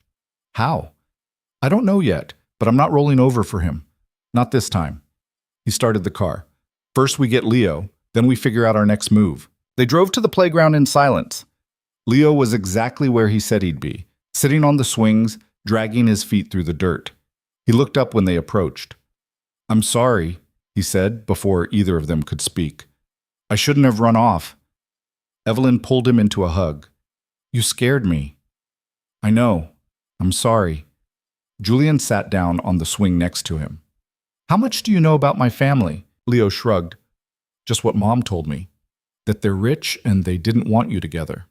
How? I don't know yet, but I'm not rolling over for him. Not this time. He started the car. First we get Leo, then we figure out our next move. They drove to the playground in silence. Leo was exactly where he said he'd be, sitting on the swings, dragging his feet through the dirt. He looked up when they approached. I'm sorry, he said before either of them could speak. I shouldn't have run off. Evelyn pulled him into a hug. You scared me. I know. I'm sorry. Julian sat down on the swing next to him. How much do you know about my family? Leo shrugged. Just what Mom told me. That they're rich and they didn't want you together.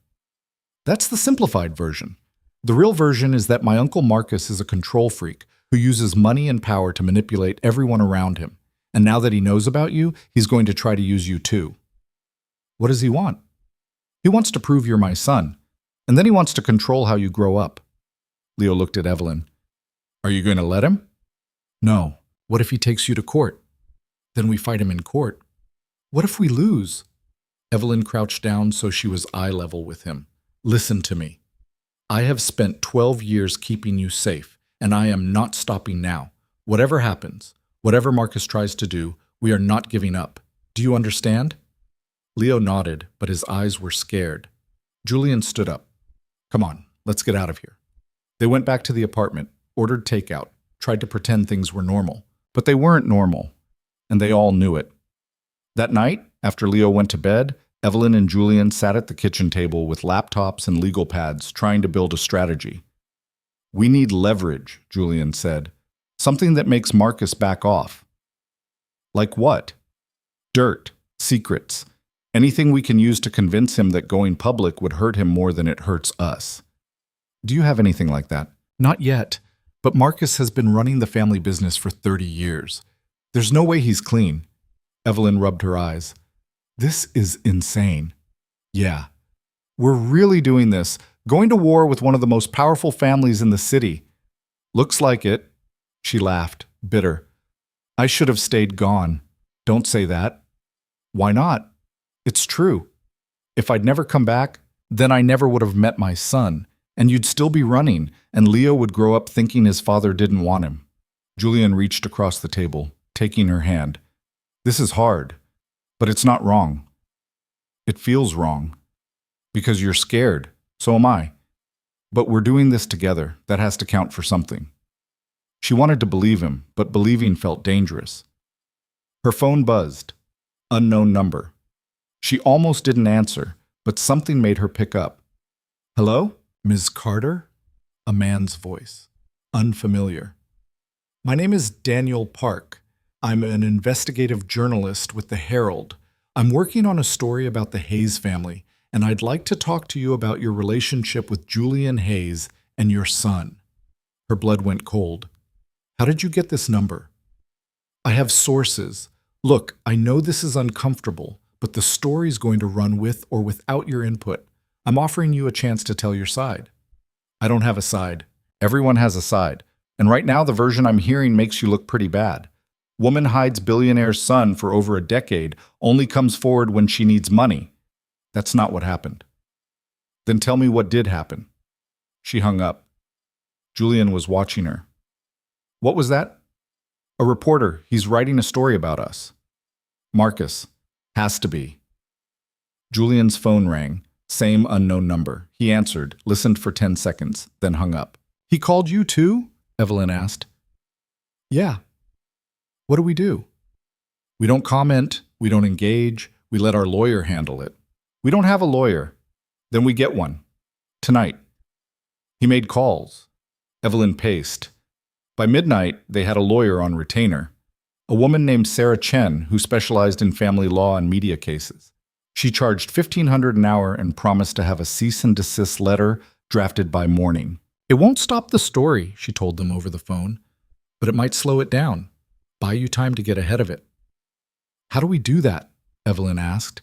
That's the simplified version. The real version is that my Uncle Marcus is a control freak who uses money and power to manipulate everyone around him. And now that he knows about you, he's going to try to use you too. What does he want? He wants to prove you're my son, and then he wants to control how you grow up. Leo looked at Evelyn. Are you going to let him? No. What if he takes you to court? Then we fight him in court. What if we lose? Evelyn crouched down so she was eye level with him. Listen to me. I have spent 12 years keeping you safe, and I am not stopping now. Whatever happens, whatever Marcus tries to do, we are not giving up. Do you understand?" Leo nodded, but his eyes were scared. Julian stood up. "Come on, let's get out of here." They went back to the apartment, ordered takeout, tried to pretend things were normal. But they weren't normal, and they all knew it. That night, after Leo went to bed, Evelyn and Julian sat at the kitchen table with laptops and legal pads trying to build a strategy. "We need leverage," Julian said. "Something that makes Marcus back off." "Like what?" "Dirt, secrets, anything we can use to convince him that going public would hurt him more than it hurts us." "Do you have anything like that?" "Not yet, but Marcus has been running the family business for 30 years. There's no way he's clean." Evelyn rubbed her eyes. "This is insane." "Yeah, we're really doing this, going to war with one of the most powerful families in the city." "Looks like it." She laughed, bitter. "I should have stayed gone." "Don't say that." "Why not?" "It's true. If I'd never come back, then I never would have met my son, and you'd still be running, and Leo would grow up thinking his father didn't want him." Julian reached across the table, taking her hand. "This is hard, but it's not wrong. It feels wrong. Because you're scared, so am I. But we're doing this together. That has to count for something." She wanted to believe him, but believing felt dangerous. Her phone buzzed. Unknown number. She almost didn't answer, but something made her pick up. "Hello? Ms. Carter?" A man's voice. Unfamiliar. "My name is Daniel Park. I'm an investigative journalist with the Herald. I'm working on a story about the Hayes family, and I'd like to talk to you about your relationship with Julian Hayes and your son." Her blood went cold. "How did you get this number?" "I have sources. Look, I know this is uncomfortable, but the story's going to run with or without your input. I'm offering you a chance to tell your side." "I don't have a side. Everyone has a side. And right now the version I'm hearing makes you look pretty bad. Woman hides billionaire's son for over a decade, only comes forward when she needs money. That's not what happened." "Then tell me what did happen." She hung up. Julian was watching her. "What was that?" "A reporter. He's writing a story about us." "Marcus. Has to be." Julian's phone rang. Same unknown number. He answered, listened for 10 seconds, then hung up. "He called you too?" Evelyn asked. "Yeah." "What do we do?" "We don't comment. We don't engage. We let our lawyer handle it." "We don't have a lawyer." "Then we get one. Tonight." He made calls. Evelyn paced. By midnight, they had a lawyer on retainer. A woman named Sarah Chen, who specialized in family law and media cases. She charged $1,500 an hour and promised to have a cease and desist letter drafted by morning. "It won't stop the story," she told them over the phone, "but it might slow it down, buy you time to get ahead of it." "How do we do that?" Evelyn asked.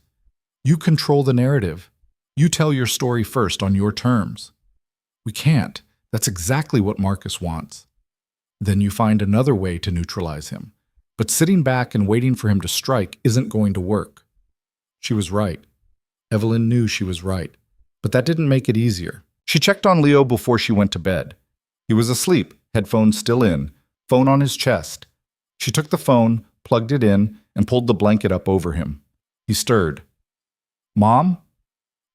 "You control the narrative. You tell your story first on your terms." "We can't. That's exactly what Marcus wants." "Then you find another way to neutralize him. But sitting back and waiting for him to strike isn't going to work." She was right. Evelyn knew she was right. But that didn't make it easier. She checked on Leo before she went to bed. He was asleep, headphones still in, phone on his chest. She took the phone, plugged it in, and pulled the blanket up over him. He stirred. "Mom?"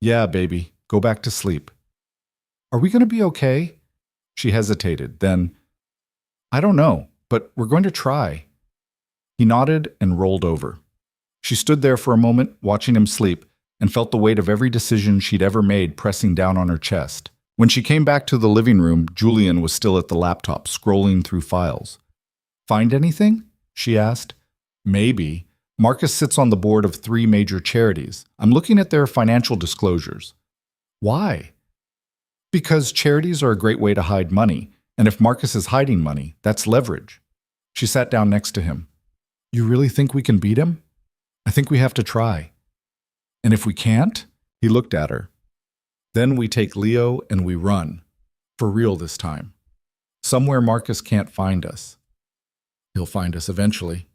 "Yeah, baby. Go back to sleep." "Are we going to be okay?" She hesitated, then, "I don't know, but we're going to try." He nodded and rolled over. She stood there for a moment, watching him sleep, and felt the weight of every decision she'd ever made pressing down on her chest. When she came back to the living room, Julian was still at the laptop, scrolling through files. "Find anything?" she asked. "Maybe. Marcus sits on the board of 3 major charities. I'm looking at their financial disclosures." "Why?" "Because charities are a great way to hide money, and if Marcus is hiding money, that's leverage." She sat down next to him. "You really think we can beat him?" "I think we have to try." "And if we can't?" He looked at her. "Then we take Leo and we run. For real this time. Somewhere Marcus can't find us." "He'll find us eventually."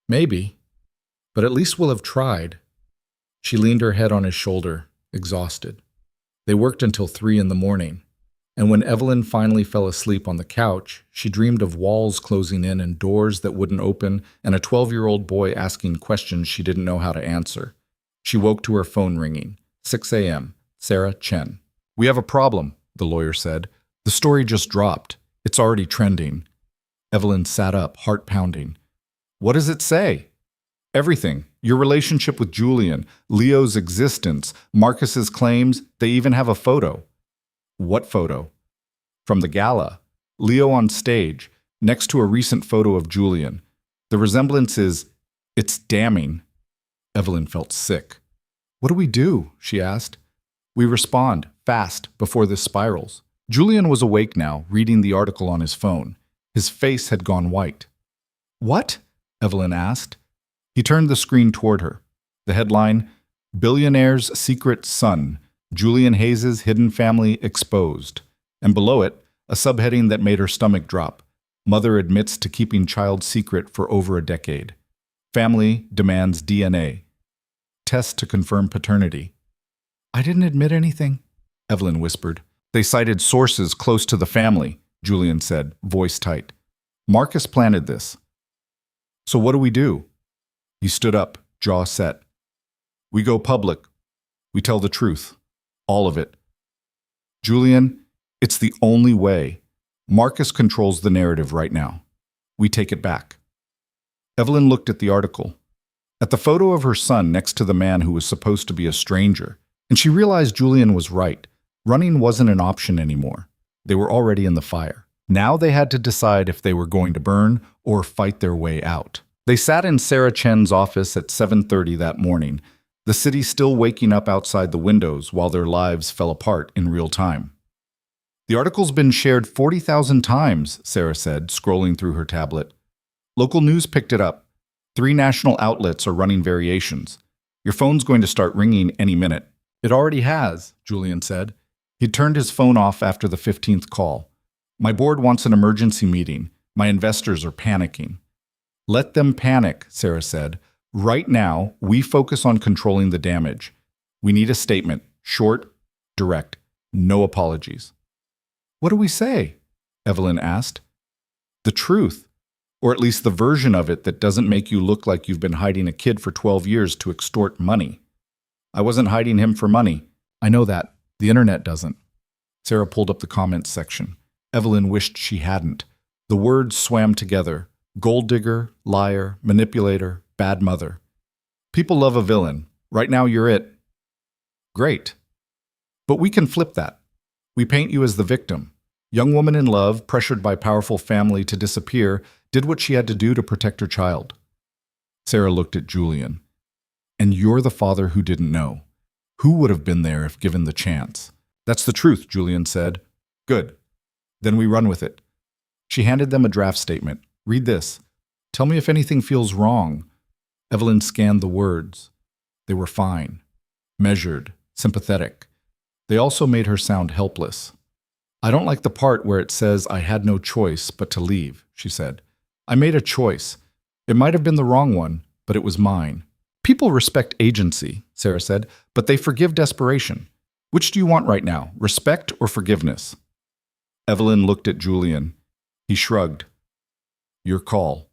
"Maybe. But at least we'll have tried." She leaned her head on his shoulder, exhausted. They worked until 3 in the morning. And when Evelyn finally fell asleep on the couch, she dreamed of walls closing in and doors that wouldn't open and a 12-year-old boy asking questions she didn't know how to answer. She woke to her phone ringing. 6 a.m. Sarah Chen. "We have a problem," the lawyer said. "The story just dropped. It's already trending." Evelyn sat up, heart pounding. "What does it say?" "Everything. Your relationship with Julian, Leo's existence, Marcus's claims, they even have a photo." "What photo?" "From the gala. Leo on stage, next to a recent photo of Julian. The resemblance it's damning." Evelyn felt sick. "What do we do?" she asked. "We respond, fast, before this spirals." Julian was awake now, reading the article on his phone. His face had gone white. "What?" Evelyn asked. He turned the screen toward her. The headline, "Billionaire's Secret Son, Julian Hayes' Hidden Family Exposed." And below it, a subheading that made her stomach drop. "Mother admits to keeping child secret for over a decade. Family demands DNA. Test to confirm paternity." "I didn't admit anything," Evelyn whispered. "They cited sources close to the family," Julian said, voice tight. "Marcus planted this." "So what do we do?" He stood up, jaw set. "We go public. We tell the truth. All of it. Julian, it's the only way. Marcus controls the narrative right now. We take it back." Evelyn looked at the article, at the photo of her son next to the man who was supposed to be a stranger, and she realized Julian was right. Running wasn't an option anymore. They were already in the fire. Now they had to decide if they were going to burn or fight their way out. They sat in Sarah Chen's office at 7:30 that morning, the city still waking up outside the windows while their lives fell apart in real time. "The article's been shared 40,000 times, Sarah said, scrolling through her tablet. "Local news picked it up. 3 national outlets are running variations. Your phone's going to start ringing any minute." "It already has," Julian said. He turned his phone off after the 15th call. "My board wants an emergency meeting. My investors are panicking." "Let them panic," Sarah said. "Right now, we focus on controlling the damage. We need a statement, short, direct, no apologies." "What do we say?" Evelyn asked. "The truth, or at least the version of it that doesn't make you look like you've been hiding a kid for 12 years to extort money." "I wasn't hiding him for money." "I know that. The internet doesn't." Sarah pulled up the comments section. Evelyn wished she hadn't. The words swam together. Gold digger, liar, manipulator, bad mother. "People love a villain. Right now you're it." "Great. But we can flip that. We paint you as the victim. Young woman in love, pressured by powerful family to disappear, did what she had to do to protect her child." Sarah looked at Julian. "And you're the father who didn't know. Who would have been there if given the chance?" "That's the truth," Julian said. "Good. Then we run with it." She handed them a draft statement. "Read this. Tell me if anything feels wrong." Evelyn scanned the words. They were fine, measured, sympathetic. They also made her sound helpless. "I don't like the part where it says I had no choice but to leave," she said. "I made a choice. It might have been the wrong one, but it was mine." "People respect agency," Sarah said, "but they forgive desperation. Which do you want right now, respect or forgiveness?" Evelyn looked at Julian. He shrugged. "Your call."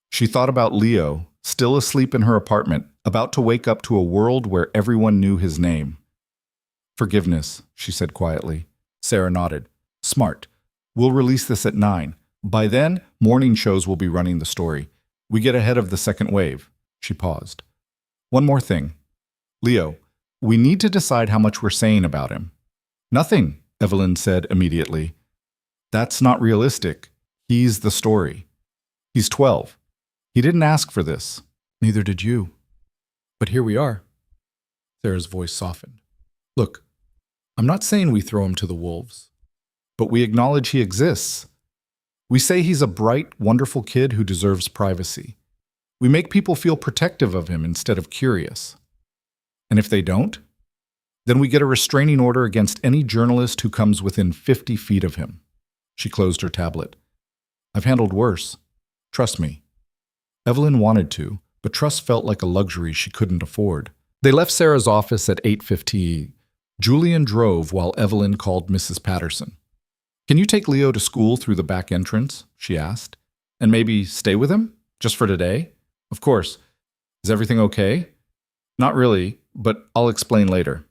She thought about Leo, still asleep in her apartment, about to wake up to a world where everyone knew his name. "Forgiveness," she said quietly. Sarah nodded. "Smart. We'll release this at 9. By then, morning shows will be running the story. We get ahead of the second wave." She paused. "One more thing. Leo, we need to decide how much we're saying about him." "Nothing," Evelyn said immediately. "That's not realistic. He's the story. He's 12. He didn't ask for this. Neither did you. But here we are." Sarah's voice softened. "Look, I'm not saying we throw him to the wolves, but we acknowledge he exists. We say he's a bright, wonderful kid who deserves privacy. We make people feel protective of him instead of curious. And if they don't, then we get a restraining order against any journalist who comes within 50 feet of him." She closed her tablet. "I've handled worse. Trust me." Evelyn wanted to, but trust felt like a luxury she couldn't afford. They left Sarah's office at 8:50. Julian drove while Evelyn called Mrs. Patterson. "Can you take Leo to school through the back entrance?" she asked. "And maybe stay with him? Just for today? Of course. Is everything okay?" "Not really, but I'll explain later."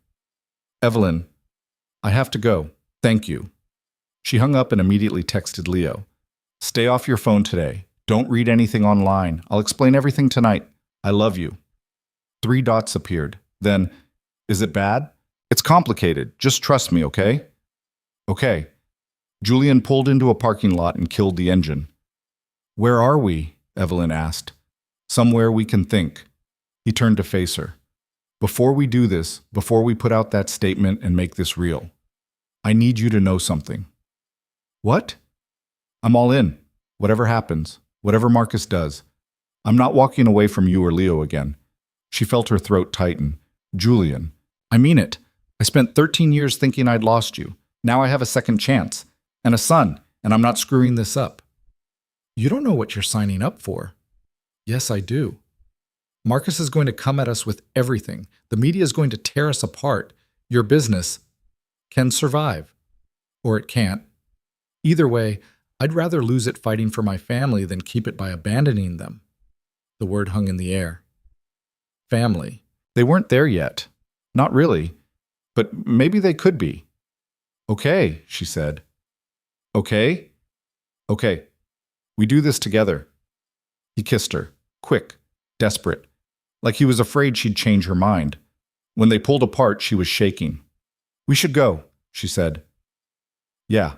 "Evelyn, I have to go. Thank you." She hung up and immediately texted Leo. "Stay off your phone today. Don't read anything online. I'll explain everything tonight. I love you." 3 dots appeared. Then, "Is it bad?" "It's complicated. Just trust me, okay?" "Okay." Julian pulled into a parking lot and killed the engine. "Where are we?" Evelyn asked. "Somewhere we can think." He turned to face her. "Before we do this, before we put out that statement and make this real, I need you to know something." "What?" "I'm all in. Whatever happens, whatever Marcus does. I'm not walking away from you or Leo again." She felt her throat tighten. "Julian, I mean it. I spent 13 years thinking I'd lost you. Now I have a second chance. And a son, and I'm not screwing this up." "You don't know what you're signing up for." "Yes, I do. Marcus is going to come at us with everything. The media is going to tear us apart. Your business can survive. Or it can't. Either way, I'd rather lose it fighting for my family than keep it by abandoning them." The word hung in the air. Family. They weren't there yet. Not really. But maybe they could be. "Okay," she said. "Okay? Okay. We do this together." He kissed her, quick, desperate, like he was afraid she'd change her mind. When they pulled apart, she was shaking. "We should go," she said. "Yeah."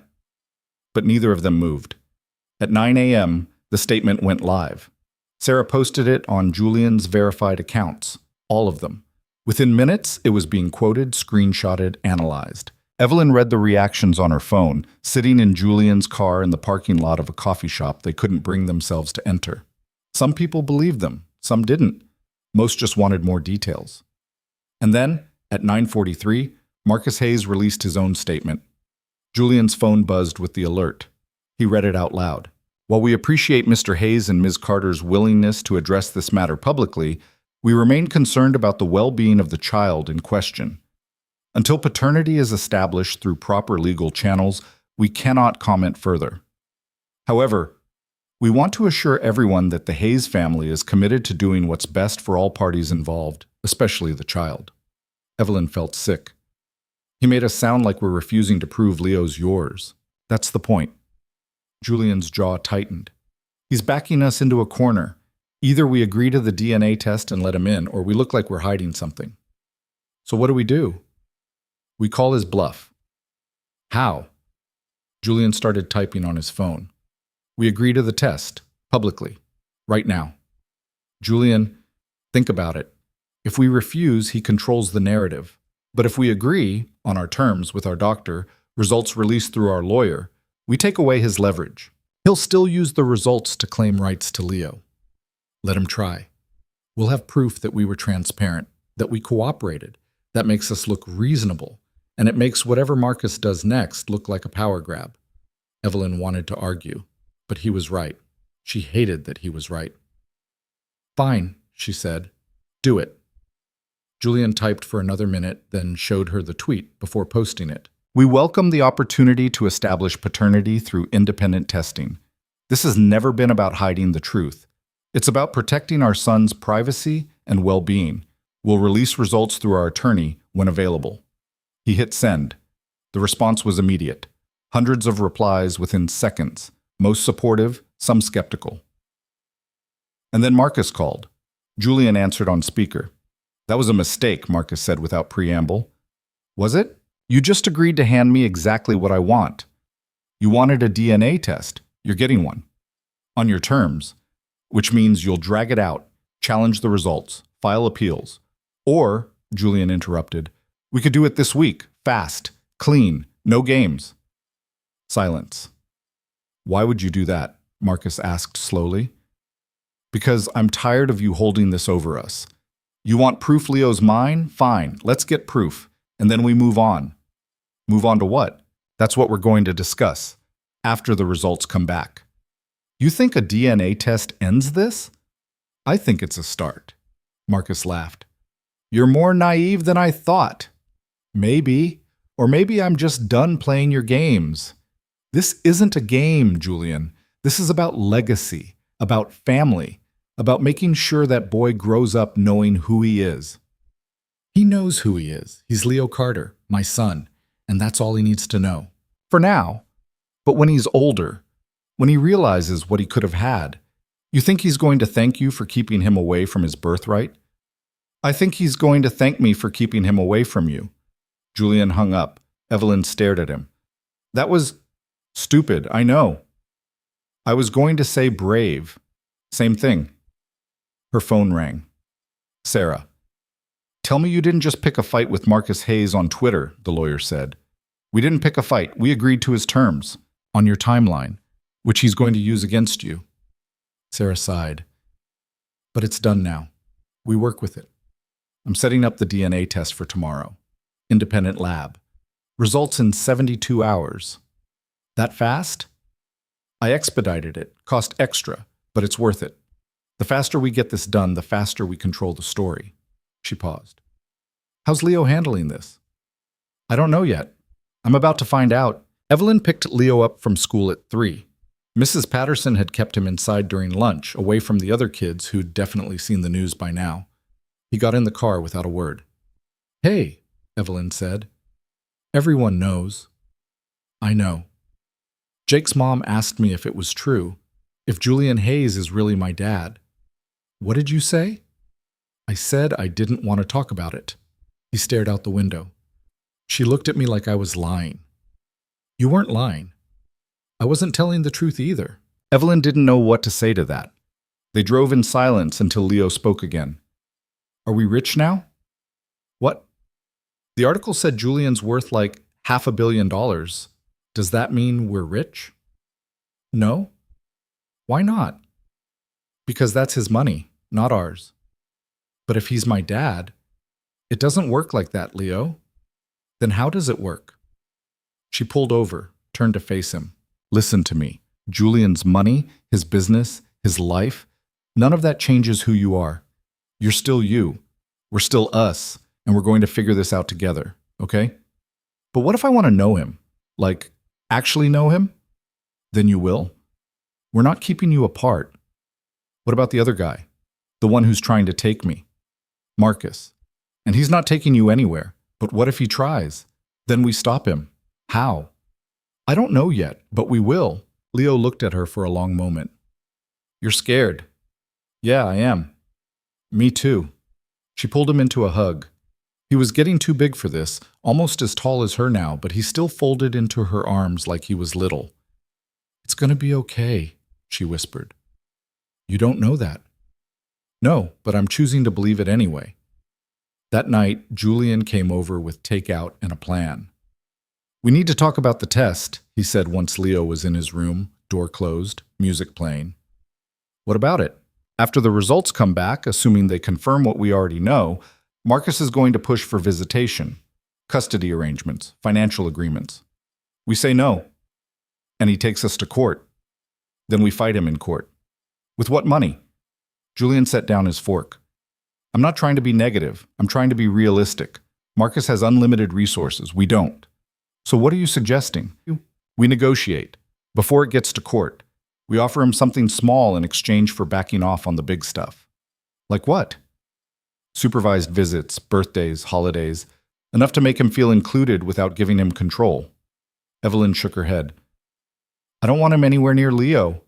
But neither of them moved. At 9 a.m., the statement went live. Sarah posted it on Julian's verified accounts, all of them. Within minutes, it was being quoted, screenshotted, analyzed. Evelyn read the reactions on her phone, sitting in Julian's car in the parking lot of a coffee shop they couldn't bring themselves to enter. Some people believed them, some didn't. Most just wanted more details. And then, at 9:43, Marcus Hayes released his own statement. Julian's phone buzzed with the alert. He read it out loud. "While we appreciate Mr. Hayes and Ms. Carter's willingness to address this matter publicly, we remain concerned about the well-being of the child in question. Until paternity is established through proper legal channels, we cannot comment further. However, we want to assure everyone that the Hayes family is committed to doing what's best for all parties involved, especially the child." Evelyn felt sick. "He made us sound like we're refusing to prove Leo's yours. That's the point." Julian's jaw tightened. "He's backing us into a corner. Either we agree to the DNA test and let him in, or we look like we're hiding something. So what do we do?" "We call his bluff." "How?" Julian started typing on his phone. "We agree to the test, publicly, right now." "Julian, think about it. If we refuse, he controls the narrative. But if we agree, on our terms with our doctor, results released through our lawyer, we take away his leverage. He'll still use the results to claim rights to Leo. Let him try. We'll have proof that we were transparent, that we cooperated. That makes us look reasonable, and it makes whatever Marcus does next look like a power grab." Evelyn wanted to argue, but he was right. She hated that he was right. "Fine," she said. "Do it." Julian typed for another minute, then showed her the tweet before posting it. "We welcome the opportunity to establish paternity through independent testing. This has never been about hiding the truth. It's about protecting our son's privacy and well-being. We'll release results through our attorney when available." He hit send. The response was immediate. Hundreds of replies within seconds, most supportive, some skeptical. And then Marcus called. Julian answered on speaker. "That was a mistake," Marcus said without preamble. "Was it? You just agreed to hand me exactly what I want. You wanted a DNA test. You're getting one. On your terms, which means you'll drag it out, challenge the results, file appeals. Or," Julian interrupted, "we could do it this week, fast, clean, no games." Silence. "Why would you do that?" Marcus asked slowly. "Because I'm tired of you holding this over us. You want proof Leo's mine? Fine, let's get proof, and then we move on." "Move on to what?" "That's what we're going to discuss, after the results come back." "You think a DNA test ends this?" "I think it's a start." Marcus laughed. "You're more naive than I thought." Maybe. Or maybe I'm just done playing your games. This isn't a game, Julian. This is about legacy, about family, about making sure that boy grows up knowing who he is. He knows who he is. He's Leo Carter, my son, and that's all he needs to know. For now. But when he's older, when he realizes what he could have had, you think he's going to thank you for keeping him away from his birthright? I think he's going to thank me for keeping him away from you. Julian hung up. Evelyn stared at him. That was stupid, I know. I was going to say brave. Same thing. Her phone rang. Sarah. Tell me you didn't just pick a fight with Marcus Hayes on Twitter, the lawyer said. We didn't pick a fight. We agreed to his terms on your timeline, which he's going to use against you. Sarah sighed. But it's done now. We work with it. I'm setting up the DNA test for tomorrow. Independent lab. Results in 72 hours. That fast? I expedited it. Cost extra, but it's worth it. The faster we get this done, the faster we control the story. She paused. How's Leo handling this? I don't know yet. I'm about to find out. Evelyn picked Leo up from school at 3. Mrs. Patterson had kept him inside during lunch, away from the other kids who'd definitely seen the news by now. He got in the car without a word. Hey, Evelyn said. Everyone knows. I know. Jake's mom asked me if it was true, if Julian Hayes is really my dad. What did you say? I said I didn't want to talk about it. He stared out the window. She looked at me like I was lying. You weren't lying. I wasn't telling the truth either. Evelyn didn't know what to say to that. They drove in silence until Leo spoke again. Are we rich now? What? The article said Julian's worth like $500 million. Does that mean we're rich? No. Why not? Because that's his money, not ours. But if he's my dad, it doesn't work like that, Leo. Then how does it work? She pulled over, turned to face him. Listen to me. Julian's money, his business, his life, none of that changes who you are. You're still you. We're still us, and we're going to figure this out together, okay? But what if I want to know him? Like, actually know him? Then you will. We're not keeping you apart. What about the other guy? The one who's trying to take me? Marcus. And he's not taking you anywhere. But what if he tries? Then we stop him. How? I don't know yet, but we will. Leo looked at her for a long moment. You're scared. Yeah, I am. Me too. She pulled him into a hug. He was getting too big for this, almost as tall as her now, but he still folded into her arms like he was little. It's going to be okay, she whispered. You don't know that. No, but I'm choosing to believe it anyway. That night, Julian came over with takeout and a plan. We need to talk about the test, he said once Leo was in his room, door closed, music playing. What about it? After the results come back, assuming they confirm what we already know, Marcus is going to push for visitation, custody arrangements, financial agreements. We say no, and he takes us to court. Then we fight him in court. With what money? Julian set down his fork. I'm not trying to be negative. I'm trying to be realistic. Marcus has unlimited resources. We don't. So what are you suggesting? We negotiate. Before it gets to court, we offer him something small in exchange for backing off on the big stuff. Like what? Supervised visits, birthdays, holidays, enough to make him feel included without giving him control. Evelyn shook her head. I don't want him anywhere near Leo.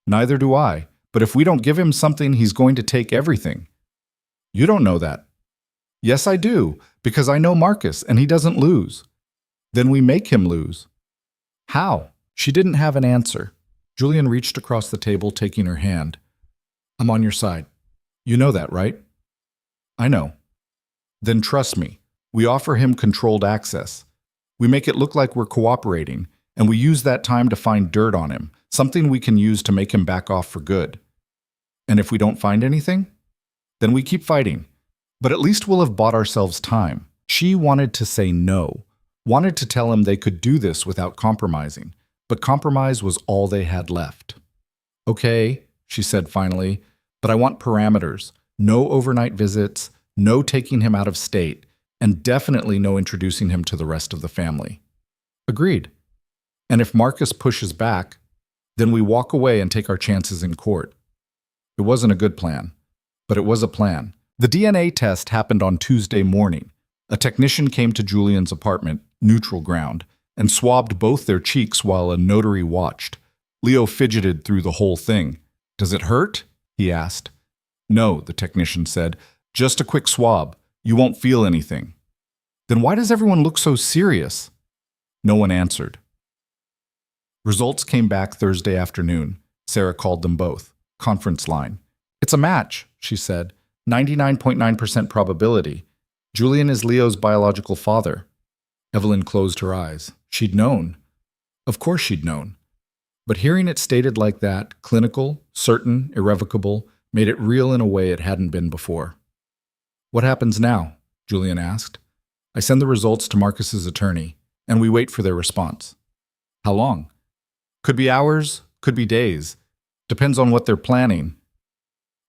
Neither do I. But if we don't give him something, he's going to take everything. You don't know that. Yes, I do, because I know Marcus, and he doesn't lose. Then we make him lose. How? She didn't have an answer. Julian reached across the table, taking her hand. I'm on your side. You know that, right? I know. Then trust me. We offer him controlled access. We make it look like we're cooperating, and we use that time to find dirt on him, something we can use to make him back off for good. And if we don't find anything, then we keep fighting. But at least we'll have bought ourselves time. She wanted to say no, wanted to tell him they could do this without compromising, but compromise was all they had left. Okay, she said finally, but I want parameters. No overnight visits, no taking him out of state, and definitely no introducing him to the rest of the family. Agreed. And if Marcus pushes back, then we walk away and take our chances in court. It wasn't a good plan, but it was a plan. The DNA test happened on Tuesday morning. A technician came to Julian's apartment, neutral ground, and swabbed both their cheeks while a notary watched. Leo fidgeted through the whole thing. "Does it hurt?" he asked. "No," the technician said. "Just a quick swab. You won't feel anything." "Then why does everyone look so serious?" No one answered. Results came back Thursday afternoon. Sarah called them both. Conference line. "It's a match," she said. 99.9% probability. Julian is Leo's biological father. Evelyn closed her eyes. She'd known. Of course she'd known. But hearing it stated like that, clinical, certain, irrevocable, made it real in a way it hadn't been before. "What happens now?" Julian asked. "I send the results to Marcus's attorney, and we wait for their response." "How long?" "Could be hours, could be days. Depends on what they're planning."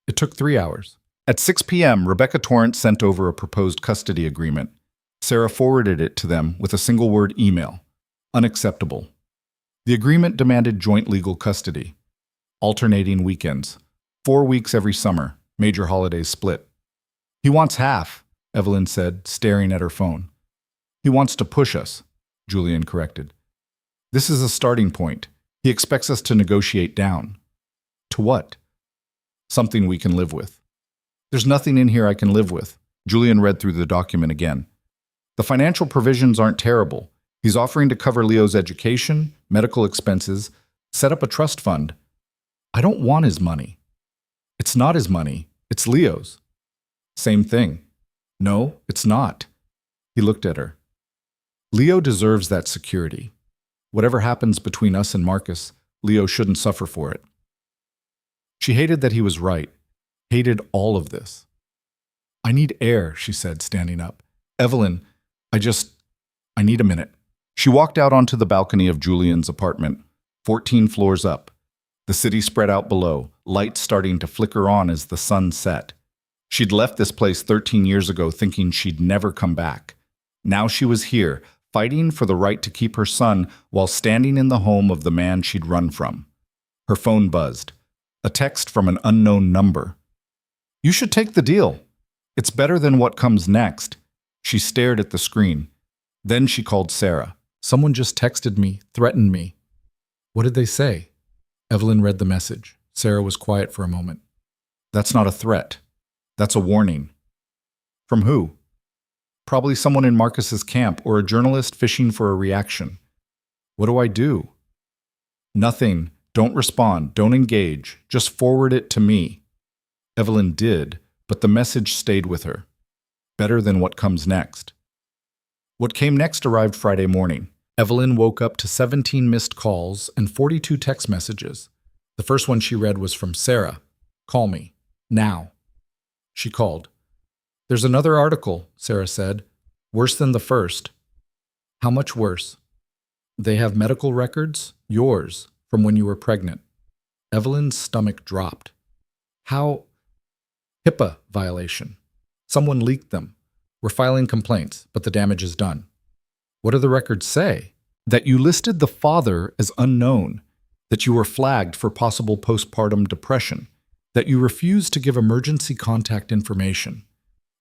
It took 3 hours. At 6 p.m., Rebecca Torrance sent over a proposed custody agreement. Sarah forwarded it to them with a single-word email. Unacceptable. The agreement demanded joint legal custody. Alternating weekends. 4 weeks every summer. Major holidays split. "He wants half," Evelyn said, staring at her phone. "He wants to push us," Julian corrected. "This is a starting point. He expects us to negotiate down." "To what?" "Something we can live with." "There's nothing in here I can live with." Julian read through the document again. "The financial provisions aren't terrible. He's offering to cover Leo's education, medical expenses, set up a trust fund. I don't want his money." "It's not his money. It's Leo's." "Same thing." "No, it's not." He looked at her. "Leo deserves that security. Whatever happens between us and Marcus, Leo shouldn't suffer for it." She hated that he was right. Hated all of this. "I need air," she said, standing up. "Evelyn, I need a minute." She walked out onto the balcony of Julian's apartment, 14 floors up. The city spread out below, lights starting to flicker on as the sun set. She'd left this place 13 years ago thinking she'd never come back. Now she was here, fighting for the right to keep her son while standing in the home of the man she'd run from. Her phone buzzed. A text from an unknown number. "You should take the deal. It's better than what comes next." She stared at the screen. Then she called Sarah. "Someone just texted me, threatened me." "What did they say?" Evelyn read the message. Sarah was quiet for a moment. "That's not a threat. That's a warning." "From who?" "Probably someone in Marcus's camp or a journalist fishing for a reaction." "What do I do?" "Nothing. Don't respond. Don't engage. Just forward it to me." Evelyn did, but the message stayed with her. Better than what comes next. What came next arrived Friday morning. Evelyn woke up to 17 missed calls and 42 text messages. The first one she read was from Sarah. "Call me. Now." She called. "There's another article," Sarah said. "Worse than the first." "How much worse?" "They have medical records, yours, from when you were pregnant." Evelyn's stomach dropped. "How?" "HIPAA violation. Someone leaked them. We're filing complaints, but the damage is done." "What do the records say?" "That you listed the father as unknown, that you were flagged for possible postpartum depression, that you refused to give emergency contact information."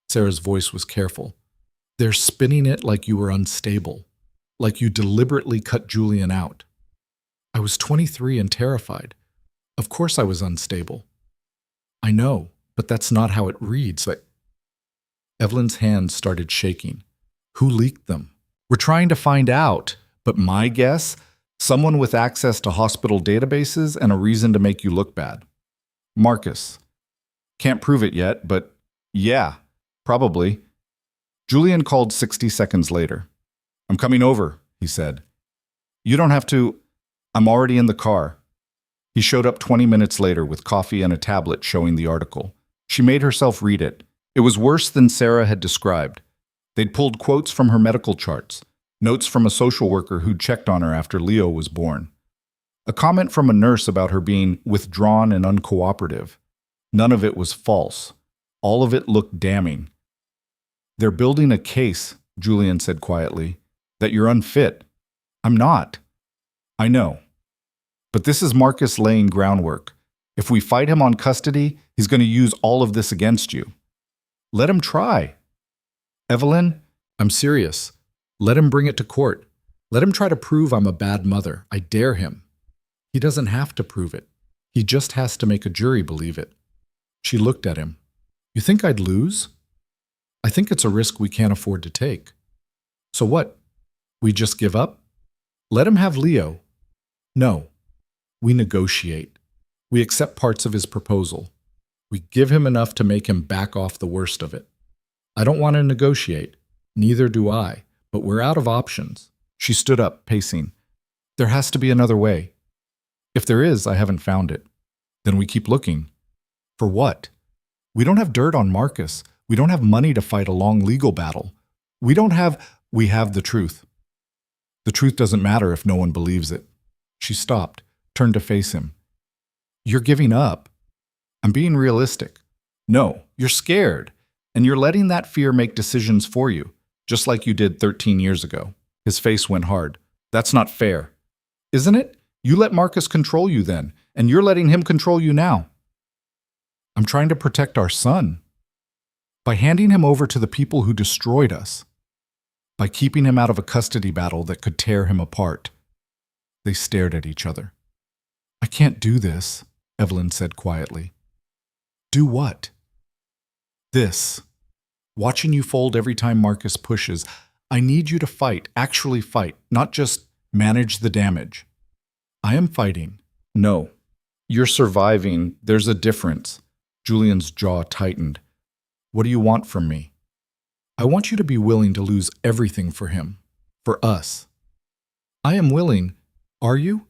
Sarah's voice was careful. "They're spinning it like you were unstable, like you deliberately cut Julian out." "I was 23 and terrified. Of course I was unstable." "I know, but that's not how it reads." Evelyn's hands started shaking. "Who leaked them?" "We're trying to find out, but my guess, someone with access to hospital databases and a reason to make you look bad." "Marcus." "Can't prove it yet, but yeah, probably." Julian called 60 seconds later. "I'm coming over," he said. "You don't have to. I'm already in the car." He showed up 20 minutes later with coffee and a tablet showing the article. She made herself read it. It was worse than Sarah had described. They'd pulled quotes from her medical charts, notes from a social worker who'd checked on her after Leo was born, a comment from a nurse about her being withdrawn and uncooperative. None of it was false. All of it looked damning. They're building a case, Julian said quietly, that you're unfit. I'm not. I know. But this is Marcus laying groundwork. If we fight him on custody, he's going to use all of this against you. Let him try. Evelyn, I'm serious. Let him bring it to court. Let him try to prove I'm a bad mother. I dare him. He doesn't have to prove it. He just has to make a jury believe it. She looked at him. You think I'd lose? I think it's a risk we can't afford to take. So what? We just give up? Let him have Leo. No. We negotiate. We accept parts of his proposal. We give him enough to make him back off the worst of it. I don't want to negotiate. Neither do I. But we're out of options. She stood up, pacing. There has to be another way. If there is, I haven't found it. Then we keep looking. For what? We don't have dirt on Marcus. We don't have money to fight a long legal battle. We have the truth. The truth doesn't matter if no one believes it. She stopped, turned to face him. You're giving up. I'm being realistic. No, you're scared. And you're letting that fear make decisions for you, just like you did 13 years ago. His face went hard. That's not fair. Isn't it? You let Marcus control you then, and you're letting him control you now. I'm trying to protect our son. By handing him over to the people who destroyed us. By keeping him out of a custody battle that could tear him apart. They stared at each other. I can't do this, Evelyn said quietly. Do what? This. Watching you fold every time Marcus pushes. I need you to fight, actually fight, not just manage the damage. I am fighting. No. You're surviving. There's a difference. Julian's jaw tightened. What do you want from me? I want you to be willing to lose everything for him. For us. I am willing. Are you?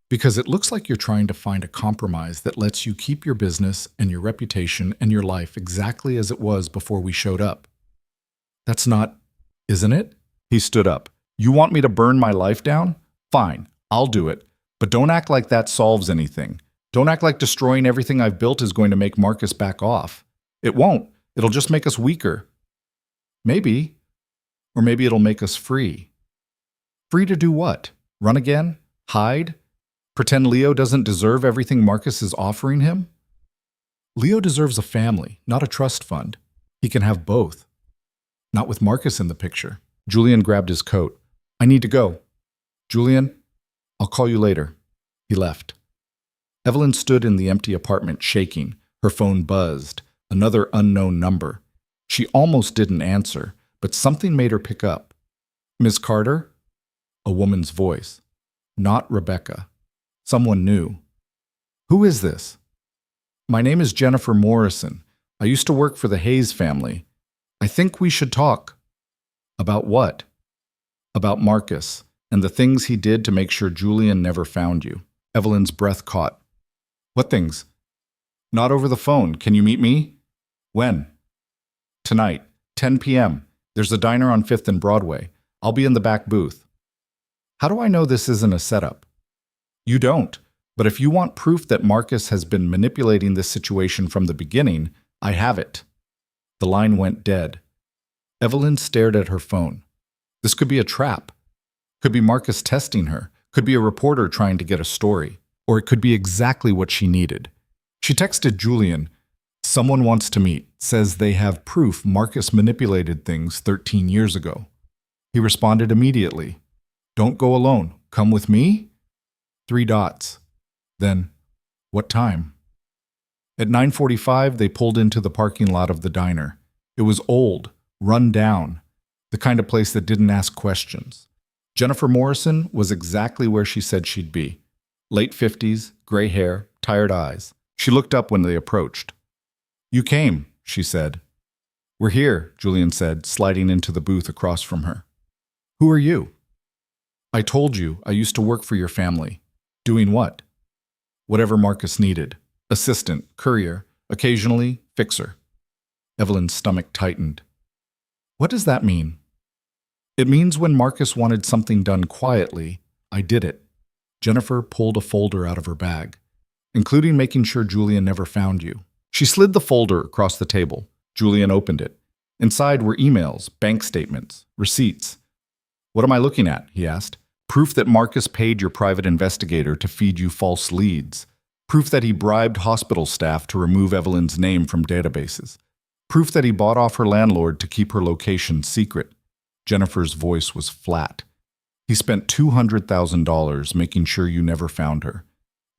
Because it looks like you're trying to find a compromise that lets you keep your business and your reputation and your life exactly as it was before we showed up. That's not, isn't it? He stood up. You want me to burn my life down? Fine, I'll do it. But don't act like that solves anything. Don't act like destroying everything I've built is going to make Marcus back off. It won't. It'll just make us weaker. Maybe. Or maybe it'll make us free. Free to do what? Run again? Hide? Pretend Leo doesn't deserve everything Marcus is offering him? Leo deserves a family, not a trust fund. He can have both. Not with Marcus in the picture. Julian grabbed his coat. I need to go. Julian, I'll call you later. He left. Evelyn stood in the empty apartment shaking. Her phone buzzed. Another unknown number. She almost didn't answer, but something made her pick up. Miss Carter? A woman's voice. Not Rebecca. Someone new. Who is this? My name is Jennifer Morrison. I used to work for the Hayes family. I think we should talk. About what? About Marcus and the things he did to make sure Julian never found you. Evelyn's breath caught. What things? Not over the phone. Can you meet me? When? Tonight, 10 p.m. There's a diner on 5th and Broadway. I'll be in the back booth. How do I know this isn't a setup? You don't. But if you want proof that Marcus has been manipulating this situation from the beginning, I have it. The line went dead. Evelyn stared at her phone. This could be a trap. Could be Marcus testing her. Could be a reporter trying to get a story. Or it could be exactly what she needed. She texted Julian. Someone wants to meet. Says they have proof Marcus manipulated things 13 years ago. He responded immediately. Don't go alone. Come with me? 3 dots. Then, what time? At 9:45, they pulled into the parking lot of the diner. It was old, run down, the kind of place that didn't ask questions. Jennifer Morrison was exactly where she said she'd be. Late 50s, gray hair, tired eyes. She looked up when they approached. You came, she said. We're here, Julian said, sliding into the booth across from her. Who are you? I told you I used to work for your family. Doing what? Whatever Marcus needed. Assistant, courier, occasionally fixer. Evelyn's stomach tightened. What does that mean? It means when Marcus wanted something done quietly, I did it. Jennifer pulled a folder out of her bag, including making sure Julian never found you. She slid the folder across the table. Julian opened it. Inside were emails, bank statements, receipts. What am I looking at? He asked. Proof that Marcus paid your private investigator to feed you false leads. Proof that he bribed hospital staff to remove Evelyn's name from databases. Proof that he bought off her landlord to keep her location secret. Jennifer's voice was flat. He spent $200,000 making sure you never found her.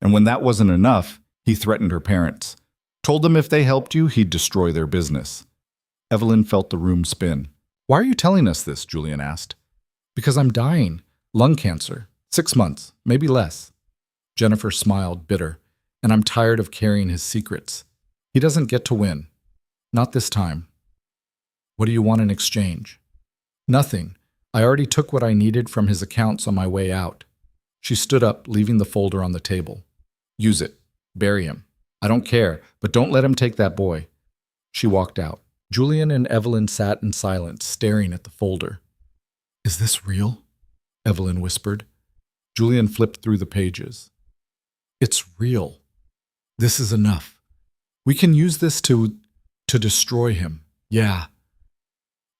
And when that wasn't enough, he threatened her parents. Told them if they helped you, he'd destroy their business. Evelyn felt the room spin. Why are you telling us this? Julian asked. Because I'm dying. Lung cancer. 6 months, maybe less. Jennifer smiled, bitter. And I'm tired of carrying his secrets. He doesn't get to win. Not this time. What do you want in exchange? Nothing. I already took what I needed from his accounts on my way out. She stood up, leaving the folder on the table. Use it. Bury him. I don't care, but don't let him take that boy. She walked out. Julian and Evelyn sat in silence, staring at the folder. Is this real? Evelyn whispered. Julian flipped through the pages. It's real. This is enough. We can use this to destroy him. Yeah.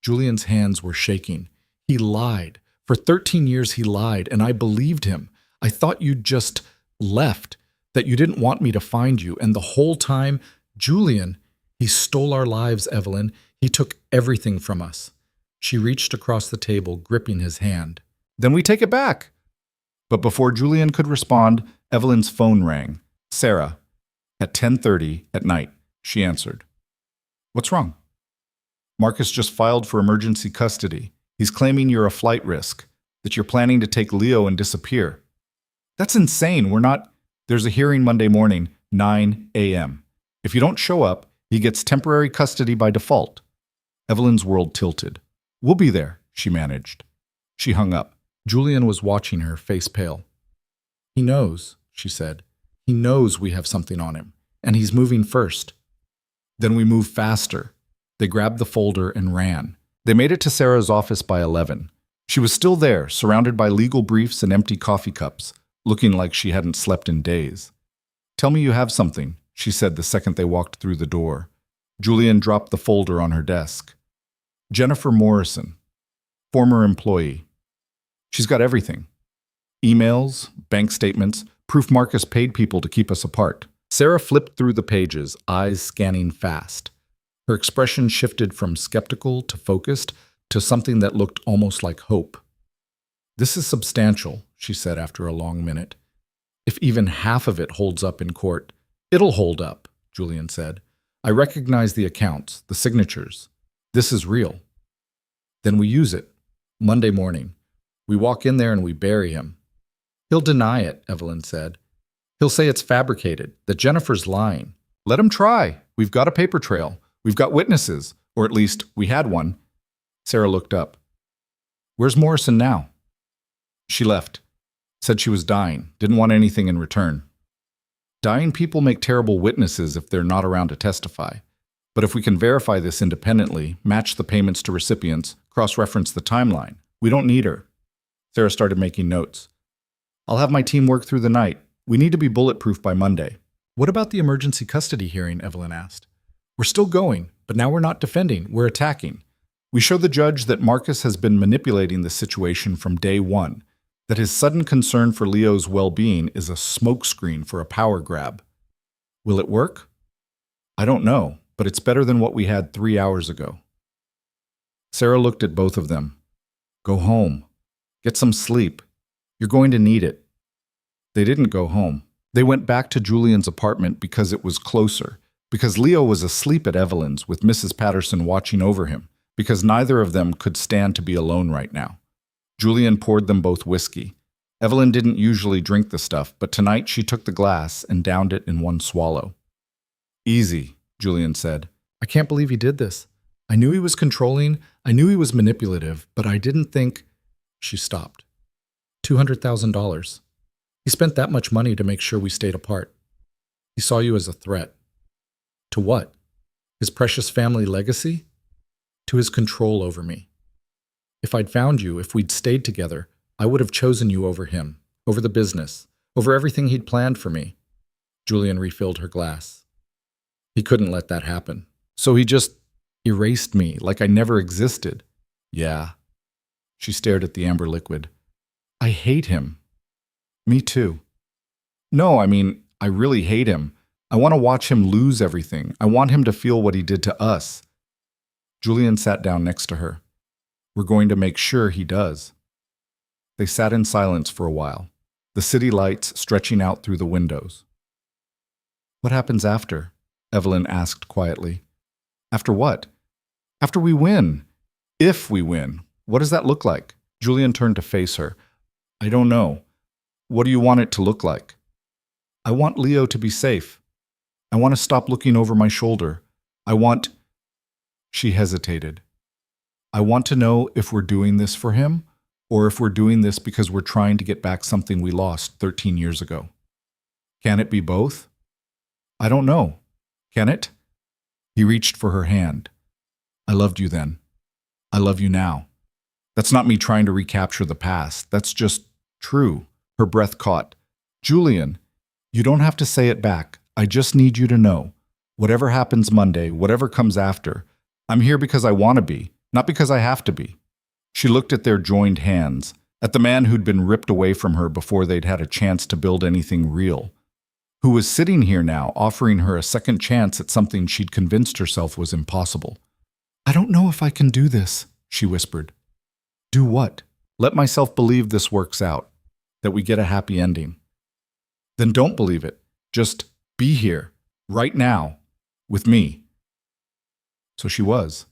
Julian's hands were shaking. He lied. For 13 years he lied, and I believed him. I thought you'd just left, that you didn't want me to find you, and the whole time, Julian, he stole our lives, Evelyn. He took everything from us. She reached across the table, gripping his hand. Then we take it back. But before Julian could respond, Evelyn's phone rang. Sarah. At 10:30 at night, she answered. What's wrong? Marcus just filed for emergency custody. He's claiming you're a flight risk, that you're planning to take Leo and disappear. That's insane. There's a hearing Monday morning, 9 a.m. If you don't show up, he gets temporary custody by default. Evelyn's world tilted. We'll be there, she managed. She hung up. Julian was watching her, face pale. He knows, she said. He knows we have something on him, and he's moving first. Then we move faster. They grabbed the folder and ran. They made it to Sarah's office by 11. She was still there, surrounded by legal briefs and empty coffee cups, looking like she hadn't slept in days. Tell me you have something, she said the second they walked through the door. Julian dropped the folder on her desk. Jennifer Morrison, former employee. She's got everything. Emails, bank statements, proof Marcus paid people to keep us apart. Sarah flipped through the pages, eyes scanning fast. Her expression shifted from skeptical to focused to something that looked almost like hope. This is substantial, she said after a long minute. If even half of it holds up in court, it'll hold up, Julian said. I recognize the accounts, the signatures. This is real. Then we use it. Monday morning. We walk in there and we bury him. He'll deny it, Evelyn said. He'll say it's fabricated, that Jennifer's lying. Let him try. We've got a paper trail. We've got witnesses, or at least we had one. Sarah looked up. Where's Morrison now? She left. Said she was dying, didn't want anything in return. Dying people make terrible witnesses if they're not around to testify. But if we can verify this independently, match the payments to recipients, cross-reference the timeline, we don't need her. Sarah started making notes. I'll have my team work through the night. We need to be bulletproof by Monday. What about the emergency custody hearing? Evelyn asked. We're still going, but now we're not defending, we're attacking. We show the judge that Marcus has been manipulating the situation from day one, that his sudden concern for Leo's well-being is a smokescreen for a power grab. Will it work? I don't know, but it's better than what we had 3 hours ago. Sarah looked at both of them. Go home. Get some sleep. You're going to need it. They didn't go home. They went back to Julian's apartment because it was closer, because Leo was asleep at Evelyn's with Mrs. Patterson watching over him, because neither of them could stand to be alone right now. Julian poured them both whiskey. Evelyn didn't usually drink the stuff, but tonight she took the glass and downed it in one swallow. Easy, Julian said. I can't believe he did this. I knew he was controlling, I knew he was manipulative, but I didn't think... She stopped. $200,000. He spent that much money to make sure we stayed apart. He saw you as a threat. To what? His precious family legacy? To his control over me. If I'd found you, if we'd stayed together, I would have chosen you over him, over the business, over everything he'd planned for me. Julian refilled her glass. He couldn't let that happen. So he Erased me like I never existed. Yeah. She stared at the amber liquid. I hate him. Me too. No, I mean, I really hate him. I want to watch him lose everything. I want him to feel what he did to us. Julian sat down next to her. We're going to make sure he does. They sat in silence for a while, the city lights stretching out through the windows. What happens after? Evelyn asked quietly. After what? After we win. If we win. What does that look like? Julian turned to face her. I don't know. What do you want it to look like? I want Leo to be safe. I want to stop looking over my shoulder. I want... She hesitated. I want to know if we're doing this for him, or if we're doing this because we're trying to get back something we lost 13 years ago. Can it be both? I don't know. Can it? He reached for her hand. I loved you then. I love you now. That's not me trying to recapture the past. That's just true. Her breath caught. Julian, you don't have to say it back. I just need you to know. Whatever happens Monday, whatever comes after, I'm here because I want to be, not because I have to be. She looked at their joined hands, at the man who'd been ripped away from her before they'd had a chance to build anything real, who was sitting here now offering her a second chance at something she'd convinced herself was impossible. I don't know if I can do this, she whispered. Do what? Let myself believe this works out, that we get a happy ending. Then don't believe it. Just be here, right now, with me. So she was.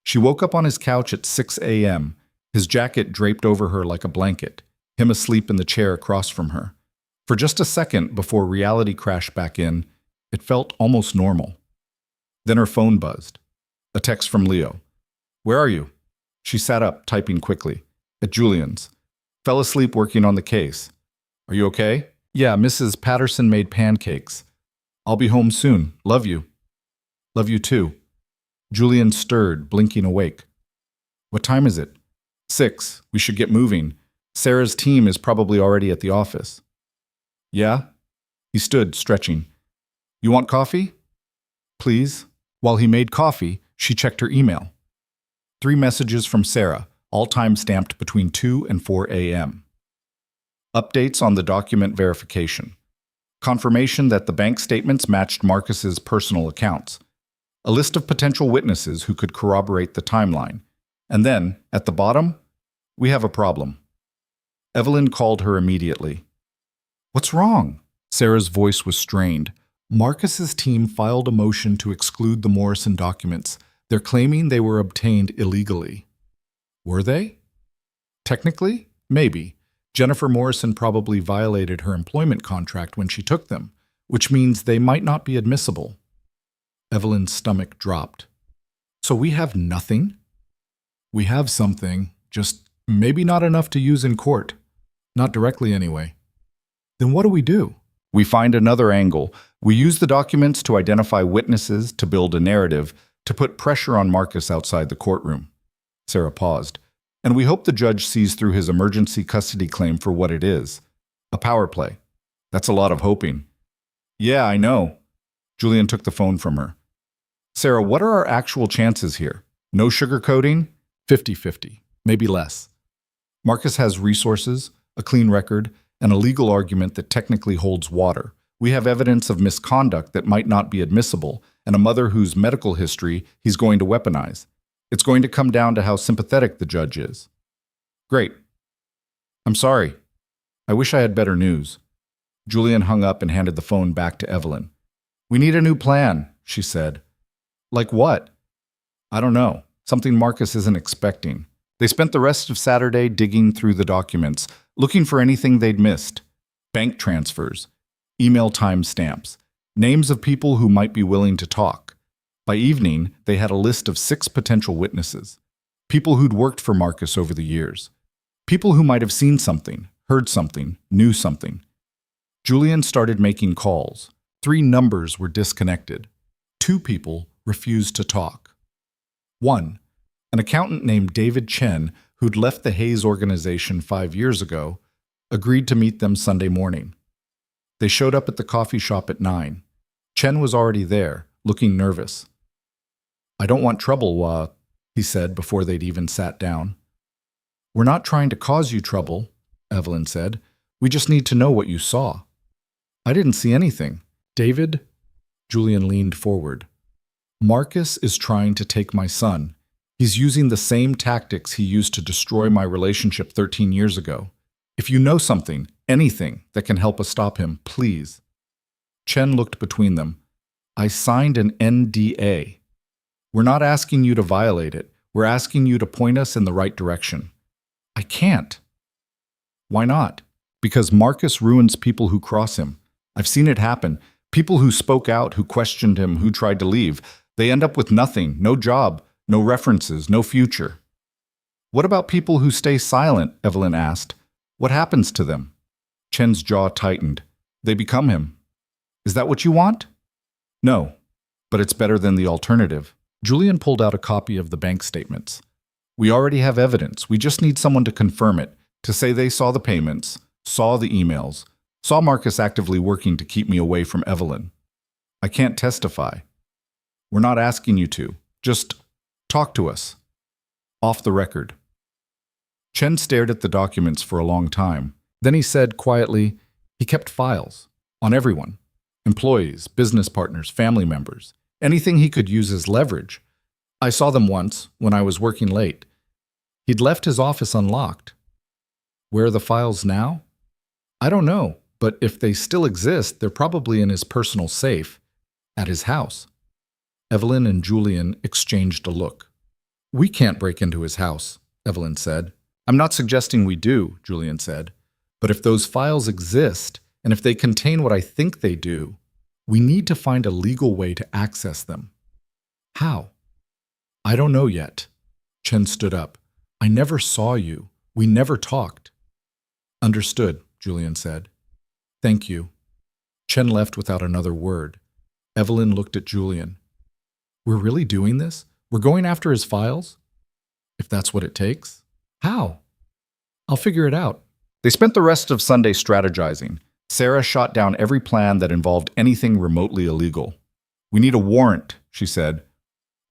She woke up on his couch at 6 a.m., his jacket draped over her like a blanket, him asleep in the chair across from her. For just a second before reality crashed back in, it felt almost normal. Then her phone buzzed. A text from Leo. Where are you? She sat up, typing quickly. At Julian's. Fell asleep working on the case. Are you okay? Yeah, Mrs. Patterson made pancakes. I'll be home soon. Love you. Love you too. Julian stirred, blinking awake. What time is it? 6. We should get moving. Sarah's team is probably already at the office. Yeah? He stood, stretching. You want coffee? Please. While he made coffee, she checked her email. 3 messages from Sarah, all time-stamped between 2 and 4 a.m. Updates on the document verification. Confirmation that the bank statements matched Marcus's personal accounts. A list of potential witnesses who could corroborate the timeline. And then, at the bottom, we have a problem. Evelyn called her immediately. What's wrong? Sarah's voice was strained. Marcus's team filed a motion to exclude the Morrison documents. They're claiming they were obtained illegally. Were they? Technically, maybe. Jennifer Morrison probably violated her employment contract when she took them, which means they might not be admissible. Evelyn's stomach dropped. So we have nothing? We have something, just maybe not enough to use in court. Not directly anyway. Then what do? We find another angle. We use the documents to identify witnesses, to build a narrative, to put pressure on Marcus outside the courtroom. Sarah paused. And we hope the judge sees through his emergency custody claim for what it is. A power play. That's a lot of hoping. Yeah, I know. Julian took the phone from her. Sarah, what are our actual chances here? No sugarcoating? 50-50, maybe less. Marcus has resources, a clean record, and a legal argument that technically holds water. We have evidence of misconduct that might not be admissible, and a mother whose medical history he's going to weaponize. It's going to come down to how sympathetic the judge is. Great. I'm sorry. I wish I had better news. Julian hung up and handed the phone back to Evelyn. We need a new plan, she said. Like what? I don't know. Something Marcus isn't expecting. They spent the rest of Saturday digging through the documents, looking for anything they'd missed. Bank transfers, email timestamps, names of people who might be willing to talk. By evening, they had a list of 6 potential witnesses. People who'd worked for Marcus over the years. People who might have seen something, heard something, knew something. Julian started making calls. 3 numbers were disconnected. 2 people refused to talk. 1. An accountant named David Chen, who'd left the Hayes organization 5 years ago, agreed to meet them Sunday morning. They showed up at the coffee shop at 9. Chen was already there, looking nervous. I don't want trouble, he said before they'd even sat down. We're not trying to cause you trouble, Evelyn said. We just need to know what you saw. I didn't see anything. David? Julian leaned forward. Marcus is trying to take my son. He's using the same tactics he used to destroy my relationship 13 years ago. If you know something, anything, that can help us stop him, please. Chen looked between them. I signed an NDA. We're not asking you to violate it. We're asking you to point us in the right direction. I can't. Why not? Because Marcus ruins people who cross him. I've seen it happen. People who spoke out, who questioned him, who tried to leave. They end up with nothing, no job, no references, no future. What about people who stay silent? Evelyn asked. What happens to them? Chen's jaw tightened. They become him. Is that what you want? No, but it's better than the alternative. Julian pulled out a copy of the bank statements. We already have evidence. We just need someone to confirm it, to say they saw the payments, saw the emails, saw Marcus actively working to keep me away from Evelyn. I can't testify. We're not asking you to. Just talk to us. Off the record. Chen stared at the documents for a long time. Then he said quietly, he kept files on everyone. Employees, business partners, family members. Anything he could use as leverage. I saw them once when I was working late. He'd left his office unlocked. Where are the files now? I don't know, but if they still exist, they're probably in his personal safe at his house. Evelyn and Julian exchanged a look. We can't break into his house, Evelyn said. I'm not suggesting we do, Julian said. But if those files exist, and if they contain what I think they do, we need to find a legal way to access them. How? I don't know yet. Chen stood up. I never saw you. We never talked. Understood, Julian said. Thank you. Chen left without another word. Evelyn looked at Julian. We're really doing this? We're going after his files? If that's what it takes? How? I'll figure it out. They spent the rest of Sunday strategizing. Sarah shot down every plan that involved anything remotely illegal. We need a warrant, she said,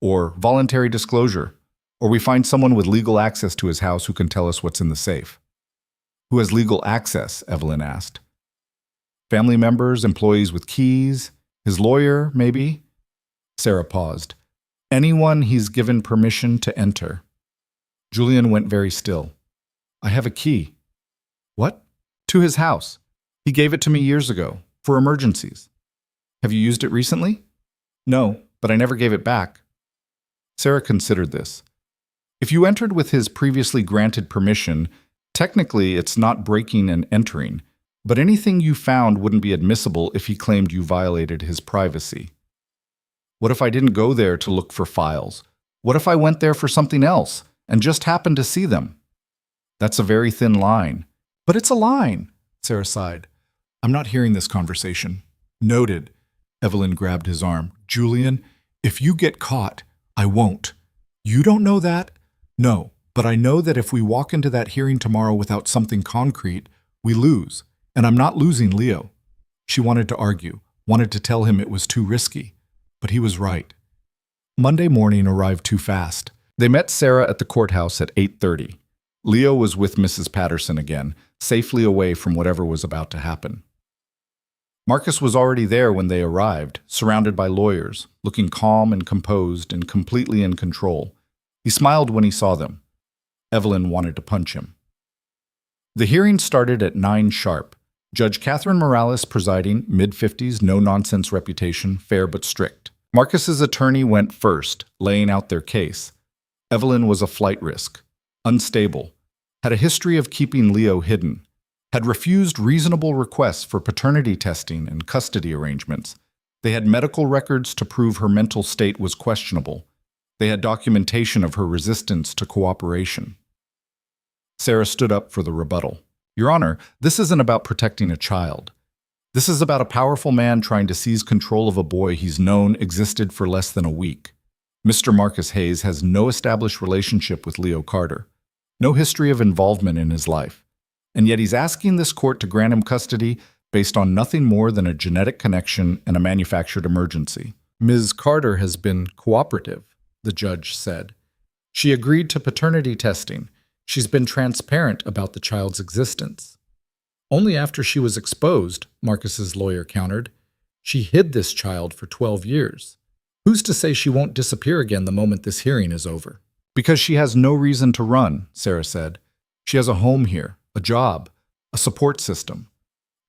or voluntary disclosure, or we find someone with legal access to his house who can tell us what's in the safe. Who has legal access? Evelyn asked. Family members, employees with keys, his lawyer, maybe? Sarah paused. Anyone he's given permission to enter. Julian went very still. I have a key. What? To his house. He gave it to me years ago, for emergencies. Have you used it recently? No, but I never gave it back. Sarah considered this. If you entered with his previously granted permission, technically it's not breaking and entering, but anything you found wouldn't be admissible if he claimed you violated his privacy. What if I didn't go there to look for files? What if I went there for something else and just happened to see them? That's a very thin line. But it's a line, Sarah sighed. I'm not hearing this conversation. Noted. Evelyn grabbed his arm. Julian, if you get caught, I won't. You don't know that? No, but I know that if we walk into that hearing tomorrow without something concrete, we lose. And I'm not losing Leo. She wanted to argue, wanted to tell him it was too risky. But he was right. Monday morning arrived too fast. They met Sarah at the courthouse at 8:30. Leo was with Mrs. Patterson again, safely away from whatever was about to happen. Marcus was already there when they arrived, surrounded by lawyers, looking calm and composed and completely in control. He smiled when he saw them. Evelyn wanted to punch him. The hearing started at 9 sharp. Judge Catherine Morales presiding, mid-50s, no-nonsense reputation, fair but strict. Marcus's attorney went first, laying out their case. Evelyn was a flight risk, unstable, had a history of keeping Leo hidden, had refused reasonable requests for paternity testing and custody arrangements. They had medical records to prove her mental state was questionable. They had documentation of her resistance to cooperation. Sarah stood up for the rebuttal. Your Honor, this isn't about protecting a child. This is about a powerful man trying to seize control of a boy he's known existed for less than a week. Mr. Marcus Hayes has no established relationship with Leo Carter, no history of involvement in his life, and yet he's asking this court to grant him custody based on nothing more than a genetic connection and a manufactured emergency. Ms. Carter has been cooperative. the judge said. She agreed to paternity testing. She's been transparent about the child's existence. Only after she was exposed, Marcus's lawyer countered. She hid this child for 12 years. Who's to say she won't disappear again the moment this hearing is over? Because she has no reason to run, Sarah said. She has a home here, a job, a support system.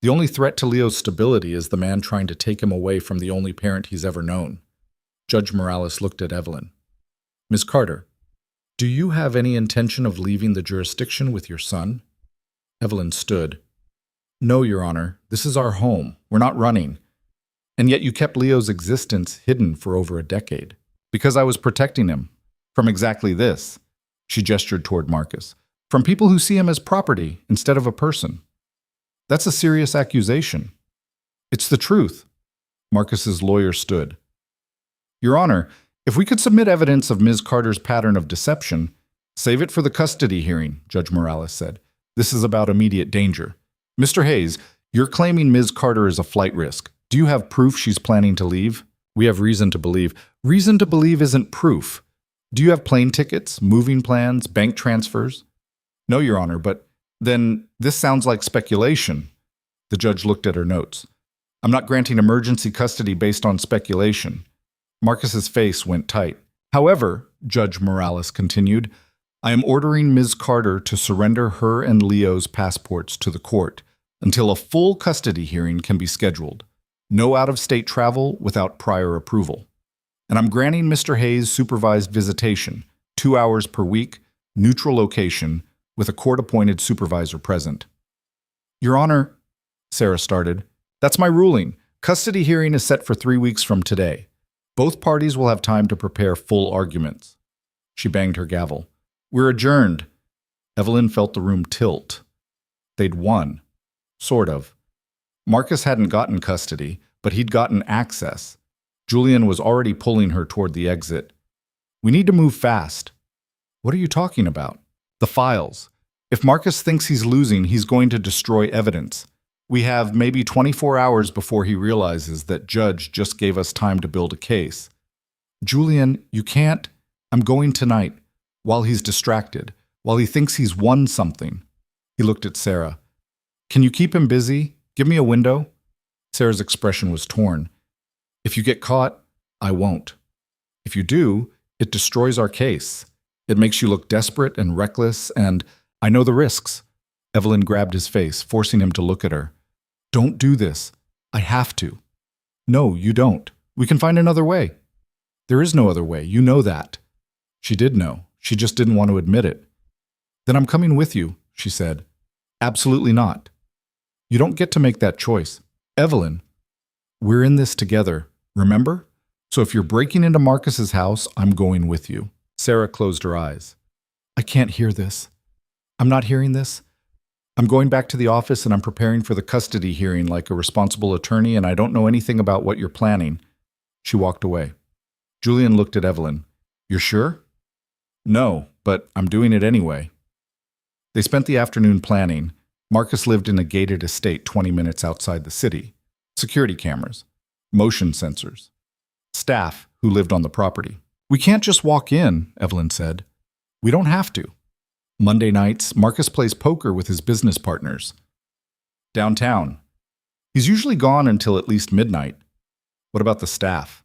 The only threat to Leo's stability is the man trying to take him away from the only parent he's ever known. Judge Morales looked at Evelyn. Ms. Carter, do you have any intention of leaving the jurisdiction with your son? Evelyn stood. No, Your Honor, this is our home. We're not running. And yet you kept Leo's existence hidden for over a decade. Because I was protecting him. From exactly this. She gestured toward Marcus. From people who see him as property instead of a person. That's a serious accusation. It's the truth. Marcus's lawyer stood. Your Honor, if we could submit evidence of Ms. Carter's pattern of deception, save it for the custody hearing, Judge Morales said. This is about immediate danger. Mr. Hayes, you're claiming Ms. Carter is a flight risk. Do you have proof she's planning to leave? We have reason to believe. Reason to believe isn't proof. Do you have plane tickets, moving plans, bank transfers? No, Your Honor, but then this sounds like speculation. The judge looked at her notes. I'm not granting emergency custody based on speculation. Marcus's face went tight. However, Judge Morales continued, I am ordering Ms. Carter to surrender her and Leo's passports to the court until a full custody hearing can be scheduled. No out-of-state travel without prior approval. And I'm granting Mr. Hayes supervised visitation, 2 hours per week, neutral location, with a court-appointed supervisor present. Your Honor, Sarah started, that's my ruling. Custody hearing is set for 3 weeks from today. Both parties will have time to prepare full arguments. She banged her gavel. We're adjourned. Evelyn felt the room tilt. They'd won. Sort of. Marcus hadn't gotten custody, but he'd gotten access. Julian was already pulling her toward the exit. We need to move fast. What are you talking about? The files. If Marcus thinks he's losing, he's going to destroy evidence. We have maybe 24 hours before he realizes that Judge just gave us time to build a case. Julian, you can't. I'm going tonight, while he's distracted, while he thinks he's won something. He looked at Sarah. Can you keep him busy? Give me a window? Sarah's expression was torn. If you get caught, I won't. If you do, it destroys our case. It makes you look desperate and reckless, and I know the risks. Evelyn grabbed his face, forcing him to look at her. Don't do this. I have to. No, you don't. We can find another way. There is no other way. You know that. She did know. She just didn't want to admit it. Then I'm coming with you, she said. Absolutely not. You don't get to make that choice. Evelyn, we're in this together, remember? So if you're breaking into Marcus's house, I'm going with you. Sarah closed her eyes. I can't hear this. I'm not hearing this. I'm going back to the office and I'm preparing for the custody hearing like a responsible attorney, and I don't know anything about what you're planning. She walked away. Julian looked at Evelyn. You're sure? No, but I'm doing it anyway. They spent the afternoon planning. Marcus lived in a gated estate 20 minutes outside the city. Security cameras. Motion sensors. Staff who lived on the property. We can't just walk in, Evelyn said. We don't have to. Monday nights, Marcus plays poker with his business partners. Downtown. He's usually gone until at least midnight. What about the staff?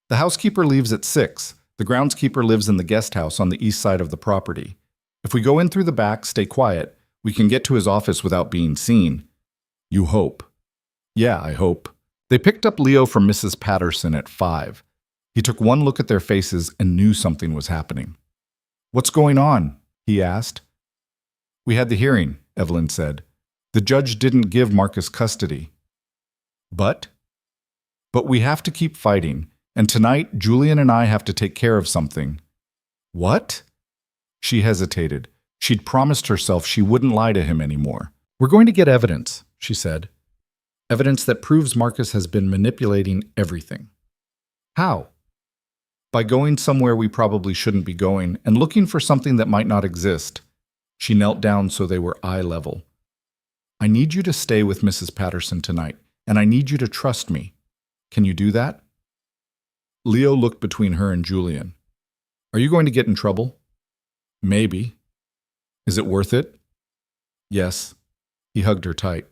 The housekeeper leaves at 6. The groundskeeper lives in the guest house on the east side of the property. If we go in through the back, stay quiet, we can get to his office without being seen. You hope. Yeah, I hope. They picked up Leo from Mrs. Patterson at 5. He took one look at their faces and knew something was happening. What's going on? He asked. We had the hearing, Evelyn said. The judge didn't give Marcus custody. But we have to keep fighting, and tonight Julian and I have to take care of something. What? She hesitated. She'd promised herself she wouldn't lie to him anymore. We're going to get evidence, she said. Evidence that proves Marcus has been manipulating everything. How? By going somewhere we probably shouldn't be going and looking for something that might not exist. She knelt down so they were eye level. I need you to stay with Mrs. Patterson tonight, and I need you to trust me. Can you do that? Leo looked between her and Julian. Are you going to get in trouble? Maybe. Is it worth it? Yes. He hugged her tight.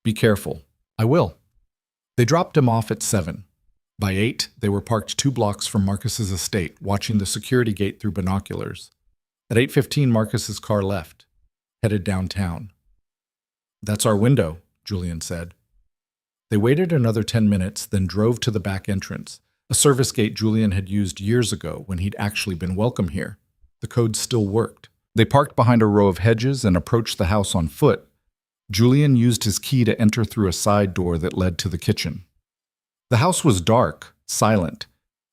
Be careful. I will. They dropped him off at 7. By 8, they were parked 2 blocks from Marcus's estate, watching the security gate through binoculars. At 8:15, Marcus's car left, headed downtown. That's our window, Julian said. They waited another 10 minutes, then drove to the back entrance, a service gate Julian had used years ago when he'd actually been welcome here. The code still worked. They parked behind a row of hedges and approached the house on foot. Julian used his key to enter through a side door that led to the kitchen. The house was dark, silent.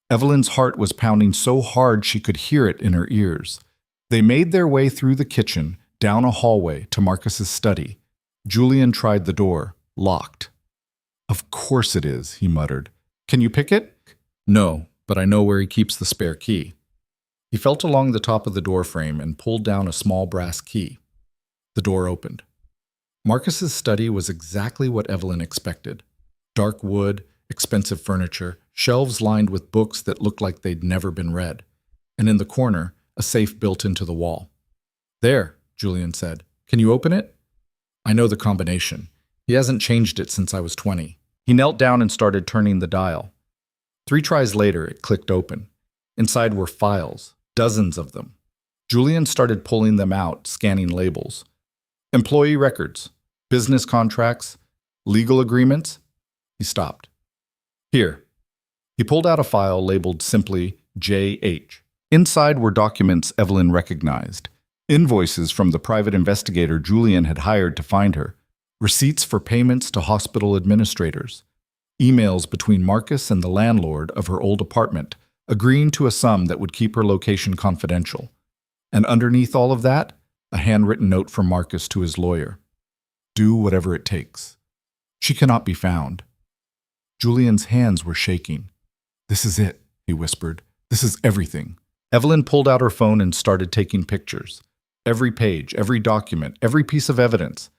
Evelyn's heart was pounding so hard she could hear it in her ears. They made their way through the kitchen, down a hallway to Marcus's study. Julian tried the door, locked. Of course it is, he muttered. Can you pick it? No, but I know where he keeps the spare key. He felt along the top of the door frame and pulled down a small brass key. The door opened. Marcus's study was exactly what Evelyn expected. Dark wood, expensive furniture, shelves lined with books that looked like they'd never been read, and in the corner, a safe built into the wall. There, Julian said. Can you open it? I know the combination. He hasn't changed it since I was 20. He knelt down and started turning the dial. 3 tries later, it clicked open. Inside were files, dozens of them. Julian started pulling them out, scanning labels. Employee records, business contracts, legal agreements. He stopped. Here. He pulled out a file labeled simply J.H. Inside were documents Evelyn recognized, invoices from the private investigator Julian had hired to find her, receipts for payments to hospital administrators, emails between Marcus and the landlord of her old apartment, agreeing to a sum that would keep her location confidential. And underneath all of that, a handwritten note from Marcus to his lawyer. Do whatever it takes. She cannot be found. Julian's hands were shaking. This is it, he whispered. This is everything. Evelyn pulled out her phone and started taking pictures. Every page, every document, every piece of evidence.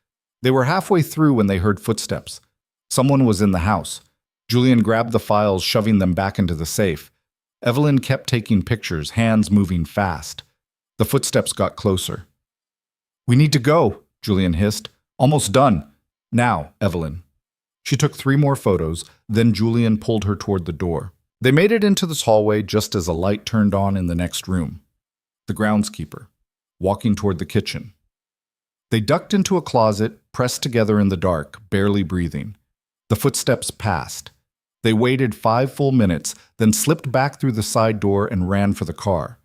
They were halfway through when they heard footsteps. Someone was in the house. Julian grabbed the files, shoving them back into the safe. Evelyn kept taking pictures, hands moving fast. The footsteps got closer. We need to go, Julian hissed. Almost done. Now, Evelyn. She took 3 more photos, then Julian pulled her toward the door. They made it into this hallway just as a light turned on in the next room. The groundskeeper, walking toward the kitchen. They ducked into a closet, pressed together in the dark, barely breathing. The footsteps passed. They waited 5 full minutes, then slipped back through the side door and ran for the car.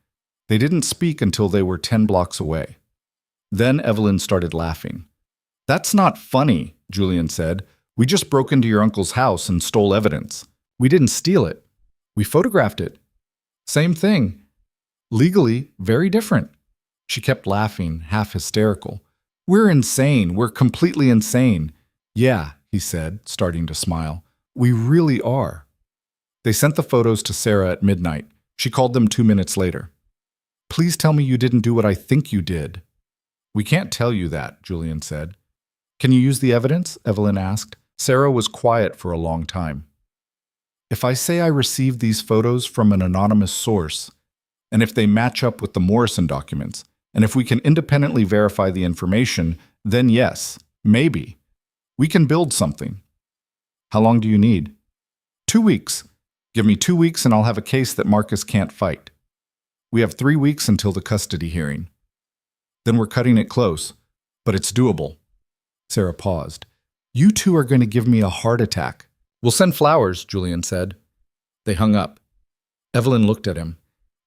They didn't speak until they were 10 blocks away. Then Evelyn started laughing. That's not funny, Julian said. We just broke into your uncle's house and stole evidence. We didn't steal it. We photographed it. Same thing. Legally, very different. She kept laughing, half hysterical. We're insane. We're completely insane. Yeah, he said, starting to smile. We really are. They sent the photos to Sarah at midnight. She called them 2 minutes later. Please tell me you didn't do what I think you did. We can't tell you that, Julian said. Can you use the evidence? Evelyn asked. Sarah was quiet for a long time. If I say I received these photos from an anonymous source, and if they match up with the Morrison documents, and if we can independently verify the information, then yes, maybe. We can build something. How long do you need? 2 weeks. Give me 2 weeks and I'll have a case that Marcus can't fight. We have 3 weeks until the custody hearing. Then we're cutting it close, but it's doable. Sarah paused. You 2 are going to give me a heart attack. We'll send flowers, Julian said. They hung up. Evelyn looked at him.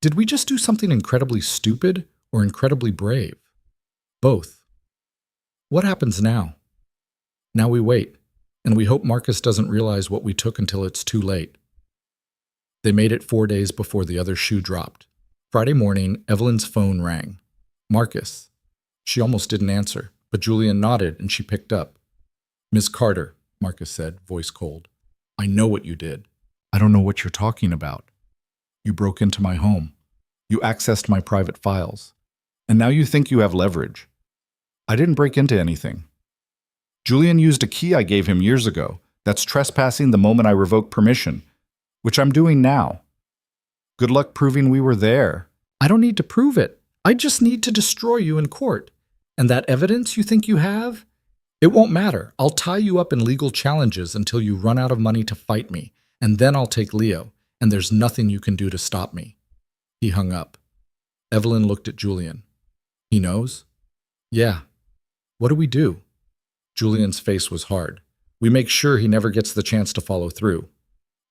Did we just do something incredibly stupid or incredibly brave? Both. What happens now? Now we wait, and we hope Marcus doesn't realize what we took until it's too late. They made it 4 days before the other shoe dropped. Friday morning, Evelyn's phone rang. Marcus. She almost didn't answer, but Julian nodded and she picked up. Miss Carter, Marcus said, voice cold. I know what you did. I don't know what you're talking about. You broke into my home. You accessed my private files. And now you think you have leverage. I didn't break into anything. Julian used a key I gave him years ago. That's trespassing the moment I revoke permission, which I'm doing now. Good luck proving we were there. I don't need to prove it. I just need to destroy you in court. And that evidence you think you have? It won't matter. I'll tie you up in legal challenges until you run out of money to fight me, and then I'll take Leo, and there's nothing you can do to stop me. He hung up. Evelyn looked at Julian. He knows? Yeah. What do we do? Julian's face was hard. We make sure he never gets the chance to follow through.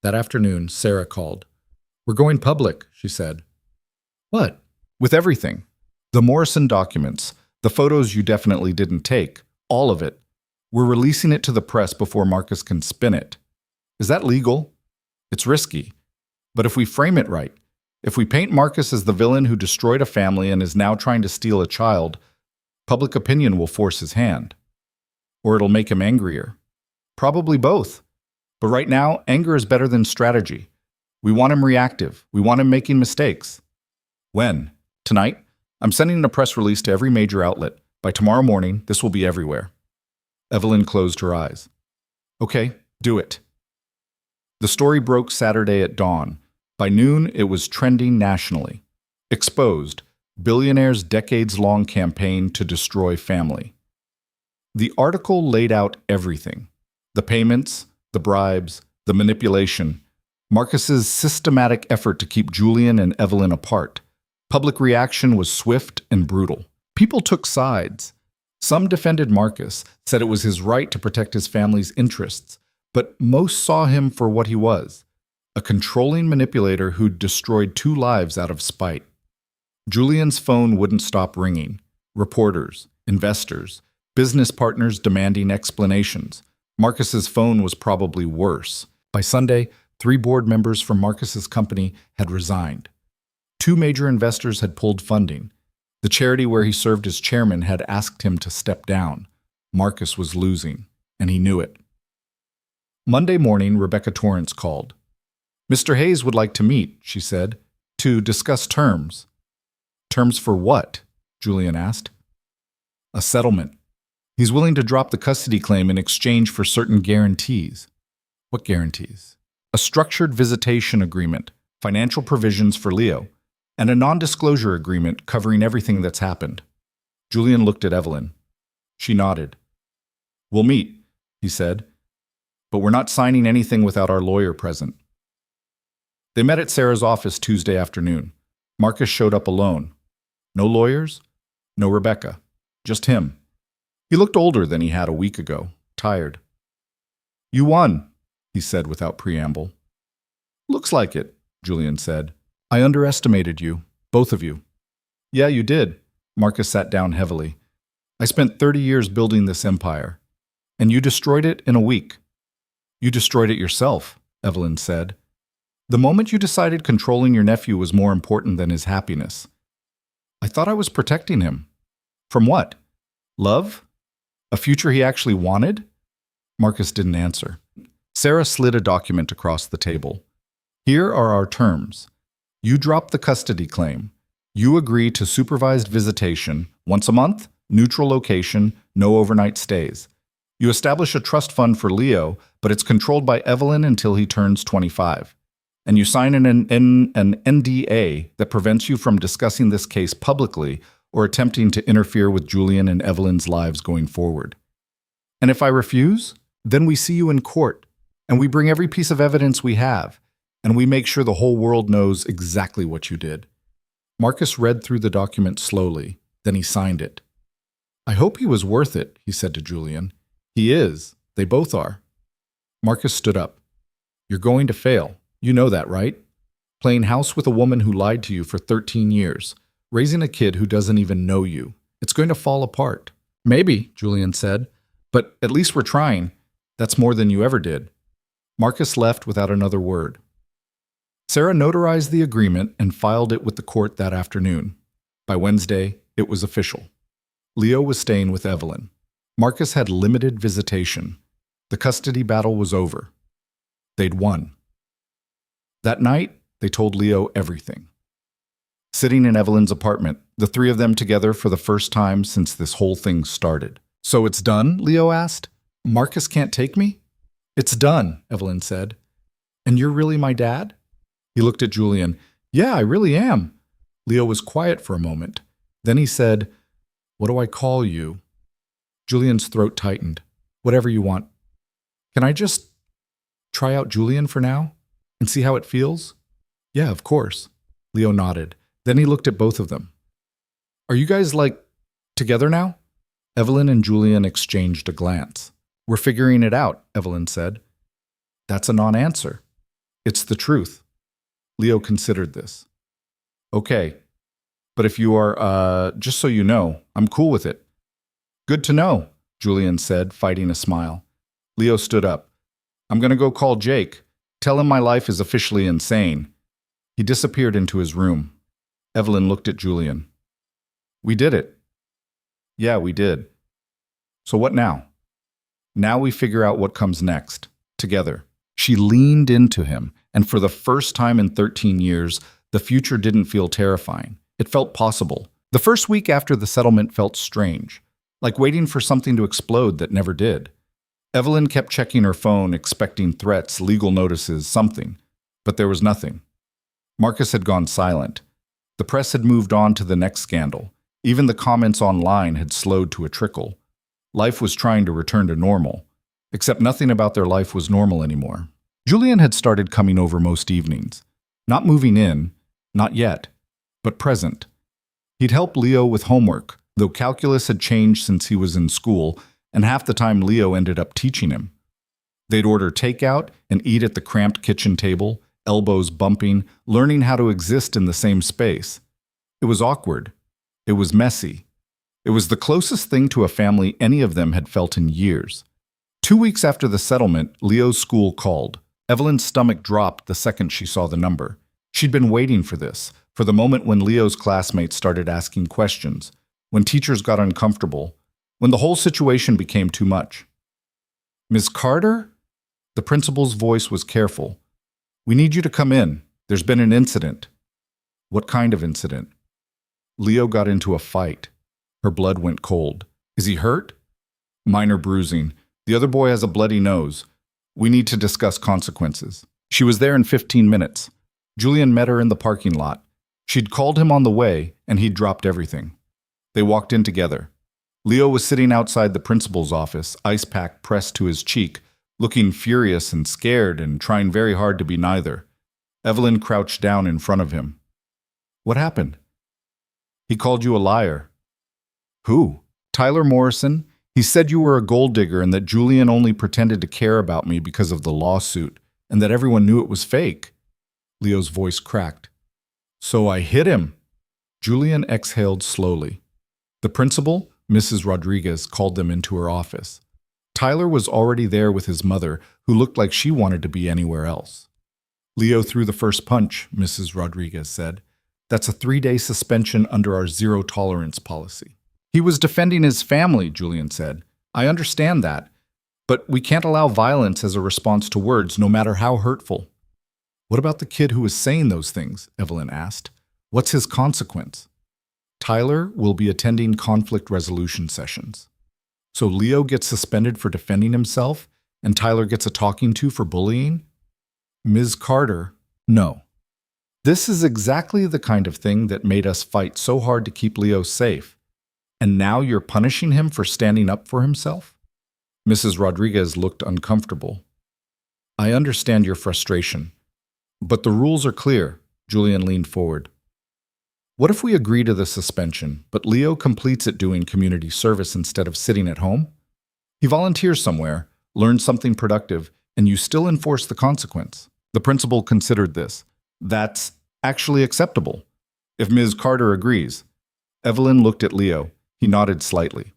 That afternoon, Sarah called. We're going public, she said. What? With everything. The Morrison documents, the photos you definitely didn't take, all of it. We're releasing it to the press before Marcus can spin it. Is that legal? It's risky. But if we frame it right, if we paint Marcus as the villain who destroyed a family and is now trying to steal a child, public opinion will force his hand. Or it'll make him angrier. Probably both. But right now, anger is better than strategy. We want him reactive. We want him making mistakes. When? Tonight? I'm sending a press release to every major outlet. By tomorrow morning, this will be everywhere. Evelyn closed her eyes. Okay, do it. The story broke Saturday at dawn. By noon, it was trending nationally. Exposed, billionaire's decades-long campaign to destroy family. The article laid out everything. The payments, the bribes, the manipulation. Marcus's systematic effort to keep Julian and Evelyn apart. Public reaction was swift and brutal. People took sides. Some defended Marcus, said it was his right to protect his family's interests, but most saw him for what he was, a controlling manipulator who'd destroyed 2 lives out of spite. Julian's phone wouldn't stop ringing. Reporters, investors, business partners demanding explanations. Marcus's phone was probably worse. By Sunday, 3 board members from Marcus's company had resigned. 2 major investors had pulled funding. The charity where he served as chairman had asked him to step down. Marcus was losing, and he knew it. Monday morning, Rebecca Torrance called. Mr. Hayes would like to meet, she said, to discuss terms. Terms for what? Julian asked. A settlement. He's willing to drop the custody claim in exchange for certain guarantees. What guarantees? A structured visitation agreement, financial provisions for Leo, and a non-disclosure agreement covering everything that's happened. Julian looked at Evelyn. She nodded. We'll meet, he said, but we're not signing anything without our lawyer present. They met at Sarah's office Tuesday afternoon. Marcus showed up alone. No lawyers, no Rebecca, just him. He looked older than he had a week ago, tired. You won, he said without preamble. Looks like it, Julian said. I underestimated you, both of you. Yeah, you did. Marcus sat down heavily. I spent 30 years building this empire, and you destroyed it in a week. You destroyed it yourself, Evelyn said. The moment you decided controlling your nephew was more important than his happiness. I thought I was protecting him. From what? Love? A future he actually wanted? Marcus didn't answer. Sarah slid a document across the table. Here are our terms. You drop the custody claim. You agree to supervised visitation, once a month, neutral location, no overnight stays. You establish a trust fund for Leo, but it's controlled by Evelyn until he turns 25. And you sign an NDA that prevents you from discussing this case publicly or attempting to interfere with Julian and Evelyn's lives going forward. And if I refuse, then we see you in court, and we bring every piece of evidence we have, and we make sure the whole world knows exactly what you did. Marcus read through the document slowly, then he signed it. I hope he was worth it, he said to Julian. He is. They both are. Marcus stood up. You're going to fail. You know that, right? Playing house with a woman who lied to you for 13 years. Raising a kid who doesn't even know you. It's going to fall apart. Maybe, Julian said. But at least we're trying. That's more than you ever did. Marcus left without another word. Sarah notarized the agreement and filed it with the court that afternoon. By Wednesday, it was official. Leo was staying with Evelyn. Marcus had limited visitation. The custody battle was over. They'd won. That night, they told Leo everything. Sitting in Evelyn's apartment, the 3 of them together for the first time since this whole thing started. So it's done? Leo asked. Marcus can't take me? It's done, Evelyn said. And you're really my dad? He looked at Julian. Yeah, I really am. Leo was quiet for a moment. Then he said, "What do I call you?" Julian's throat tightened. "Whatever you want." "Can I just try out Julian for now and see how it feels?" "Yeah, of course." Leo nodded. Then he looked at both of them. "Are you guys, together now?" Evelyn and Julian exchanged a glance. "We're figuring it out," Evelyn said. "That's a non-answer." "It's the truth." Leo considered this. "Okay, but if you are, just so you know, I'm cool with it." "Good to know," Julian said, fighting a smile. Leo stood up. "I'm going to go call Jake. Tell him my life is officially insane." He disappeared into his room. Evelyn looked at Julian. "We did it." "Yeah, we did." "So what now?" "Now we figure out what comes next, together." She leaned into him, and for the first time in 13 years, the future didn't feel terrifying. It felt possible. The first week after the settlement felt strange, like waiting for something to explode that never did. Evelyn kept checking her phone, expecting threats, legal notices, something. But there was nothing. Marcus had gone silent. The press had moved on to the next scandal. Even the comments online had slowed to a trickle. Life was trying to return to normal, except nothing about their life was normal anymore. Julian had started coming over most evenings. Not moving in, not yet, but present. He'd help Leo with homework, though calculus had changed since he was in school, and half the time Leo ended up teaching him. They'd order takeout and eat at the cramped kitchen table, elbows bumping, learning how to exist in the same space. It was awkward. It was messy. It was the closest thing to a family any of them had felt in years. 2 weeks after the settlement, Leo's school called. Evelyn's stomach dropped the second she saw the number. She'd been waiting for this, for the moment when Leo's classmates started asking questions, when teachers got uncomfortable, when the whole situation became too much. "Ms. Carter?" The principal's voice was careful. "We need you to come in. There's been an incident." "What kind of incident?" "Leo got into a fight." Her blood went cold. "Is he hurt?" "Minor bruising. The other boy has a bloody nose. We need to discuss consequences." She was there in 15 minutes. Julian met her in the parking lot. She'd called him on the way, and he'd dropped everything. They walked in together. Leo was sitting outside the principal's office, ice pack pressed to his cheek, looking furious and scared and trying very hard to be neither. Evelyn crouched down in front of him. "What happened?" "He called you a liar." "Who?" "Tyler Morrison. He said you were a gold digger and that Julian only pretended to care about me because of the lawsuit, and that everyone knew it was fake." Leo's voice cracked. "So I hit him." Julian exhaled slowly. The principal, Mrs. Rodriguez, called them into her office. Tyler was already there with his mother, who looked like she wanted to be anywhere else. "Leo threw the first punch," Mrs. Rodriguez said. "That's a 3-day suspension under our zero-tolerance policy." "He was defending his family," Julian said. "I understand that. But we can't allow violence as a response to words, no matter how hurtful." "What about the kid who was saying those things?" Evelyn asked. "What's his consequence?" "Tyler will be attending conflict resolution sessions." "So Leo gets suspended for defending himself, and Tyler gets a talking to for bullying?" "Ms. Carter, no. This is exactly the kind of thing that made us fight so hard to keep Leo safe. And now you're punishing him for standing up for himself?" Mrs. Rodriguez looked uncomfortable. "I understand your frustration. But the rules are clear." Julian leaned forward. "What if we agree to the suspension, but Leo completes it doing community service instead of sitting at home? He volunteers somewhere, learns something productive, and you still enforce the consequence." The principal considered this. "That's actually acceptable, if Ms. Carter agrees." Evelyn looked at Leo. He nodded slightly.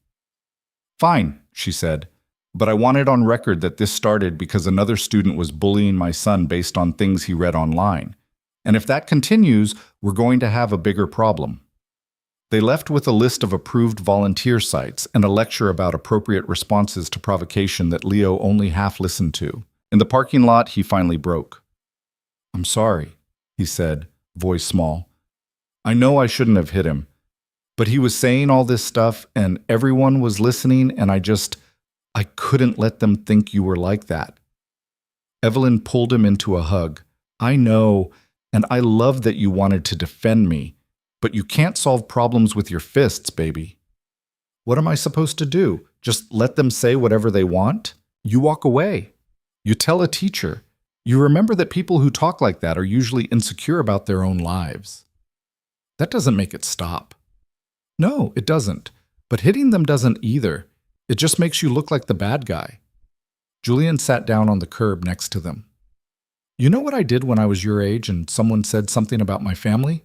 "Fine," she said, "but I want it on record that this started because another student was bullying my son based on things he read online. And if that continues, we're going to have a bigger problem." They left with a list of approved volunteer sites and a lecture about appropriate responses to provocation that Leo only half listened to. In the parking lot, he finally broke. "I'm sorry," he said, voice small. "I know I shouldn't have hit him. But he was saying all this stuff, and everyone was listening, and I couldn't let them think you were like that." Evelyn pulled him into a hug. "I know, and I love that you wanted to defend me. But you can't solve problems with your fists, baby. What am I supposed to do? Just let them say whatever they want? You walk away. You tell a teacher. You remember that people who talk like that are usually insecure about their own lives. That doesn't make it stop. No, it doesn't. But hitting them doesn't either. It just makes you look like the bad guy. Julian sat down on the curb next to them. You know what I did when I was your age and someone said something about my family?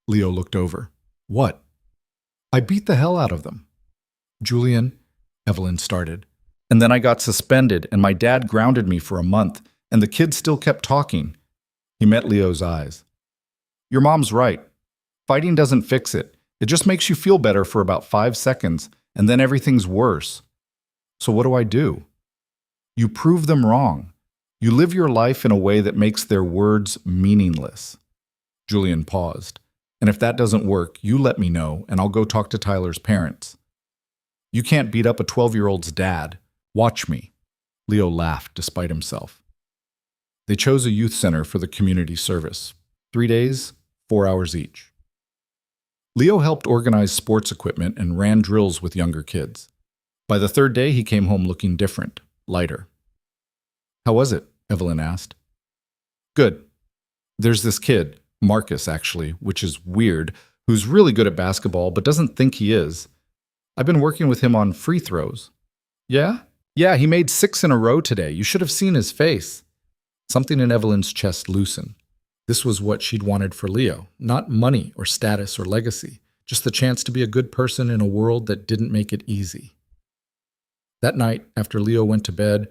Leo looked over. What? I beat the hell out of them. Julian, Evelyn started. And then I got suspended and my dad grounded me for a month and the kids still kept talking. He met Leo's eyes. Your mom's right. Fighting doesn't fix it. It just makes you feel better for about 5 seconds and then everything's worse. So what do? You prove them wrong. You live your life in a way that makes their words meaningless. Julian paused. And if that doesn't work, you let me know and I'll go talk to Tyler's parents. You can't beat up a 12-year-old's dad. Watch me. Leo laughed despite himself. They chose a youth center for the community service. 3 days, 4 hours each. Leo helped organize sports equipment and ran drills with younger kids. By the 3rd day, he came home looking different, lighter. How was it? Evelyn asked. Good. There's this kid, Marcus actually, which is weird, who's really good at basketball but doesn't think he is. I've been working with him on free throws. Yeah? Yeah, he made 6 in a row today. You should have seen his face. Something in Evelyn's chest loosened. This was what she'd wanted for Leo. Not money or status or legacy. Just the chance to be a good person in a world that didn't make it easy. That night, after Leo went to bed,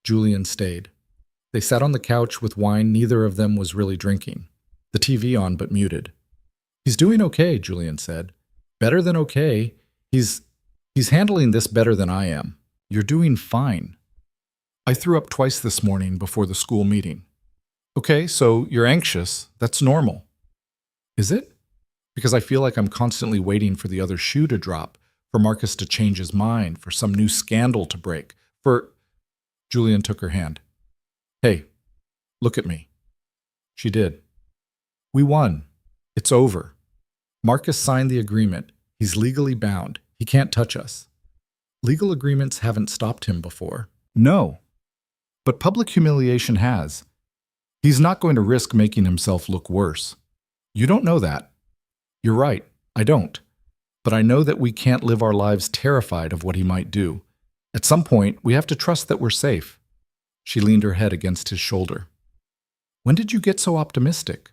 Julian stayed. They sat on the couch with wine neither of them was really drinking. The TV on but muted. He's doing okay, Julian said. Better than okay. He's handling this better than I am. You're doing fine. I threw up twice this morning before the school meeting. Okay, so you're anxious. That's normal. Is it? Because I feel like I'm constantly waiting for the other shoe to drop, for Marcus to change his mind, for some new scandal to break, for... Julian took her hand. Hey, look at me. She did. We won. It's over. Marcus signed the agreement. He's legally bound. He can't touch us. Legal agreements haven't stopped him before. No. But public humiliation has. He's not going to risk making himself look worse. You don't know that. You're right, I don't. But I know that we can't live our lives terrified of what he might do. At some point, we have to trust that we're safe. She leaned her head against his shoulder. When did you get so optimistic?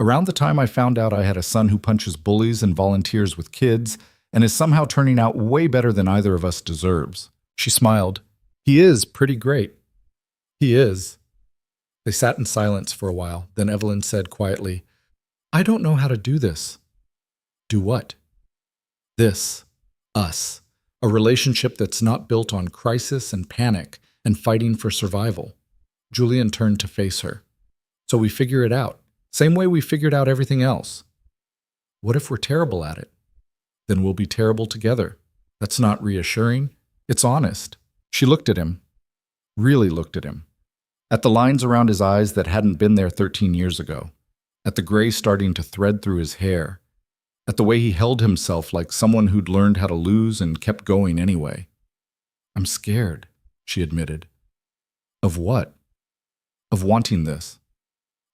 Around the time I found out I had a son who punches bullies and volunteers with kids and is somehow turning out way better than either of us deserves. She smiled. He is pretty great. He is. They sat in silence for a while. Then Evelyn said quietly, I don't know how to do this. Do what? This. Us. A relationship that's not built on crisis and panic and fighting for survival. Julian turned to face her. So we figure it out. Same way we figured out everything else. What if we're terrible at it? Then we'll be terrible together. That's not reassuring. It's honest. She looked at him. Really looked at him. At the lines around his eyes that hadn't been there 13 years ago. At the gray starting to thread through his hair. At the way he held himself like someone who'd learned how to lose and kept going anyway. I'm scared, she admitted. Of what? Of wanting this.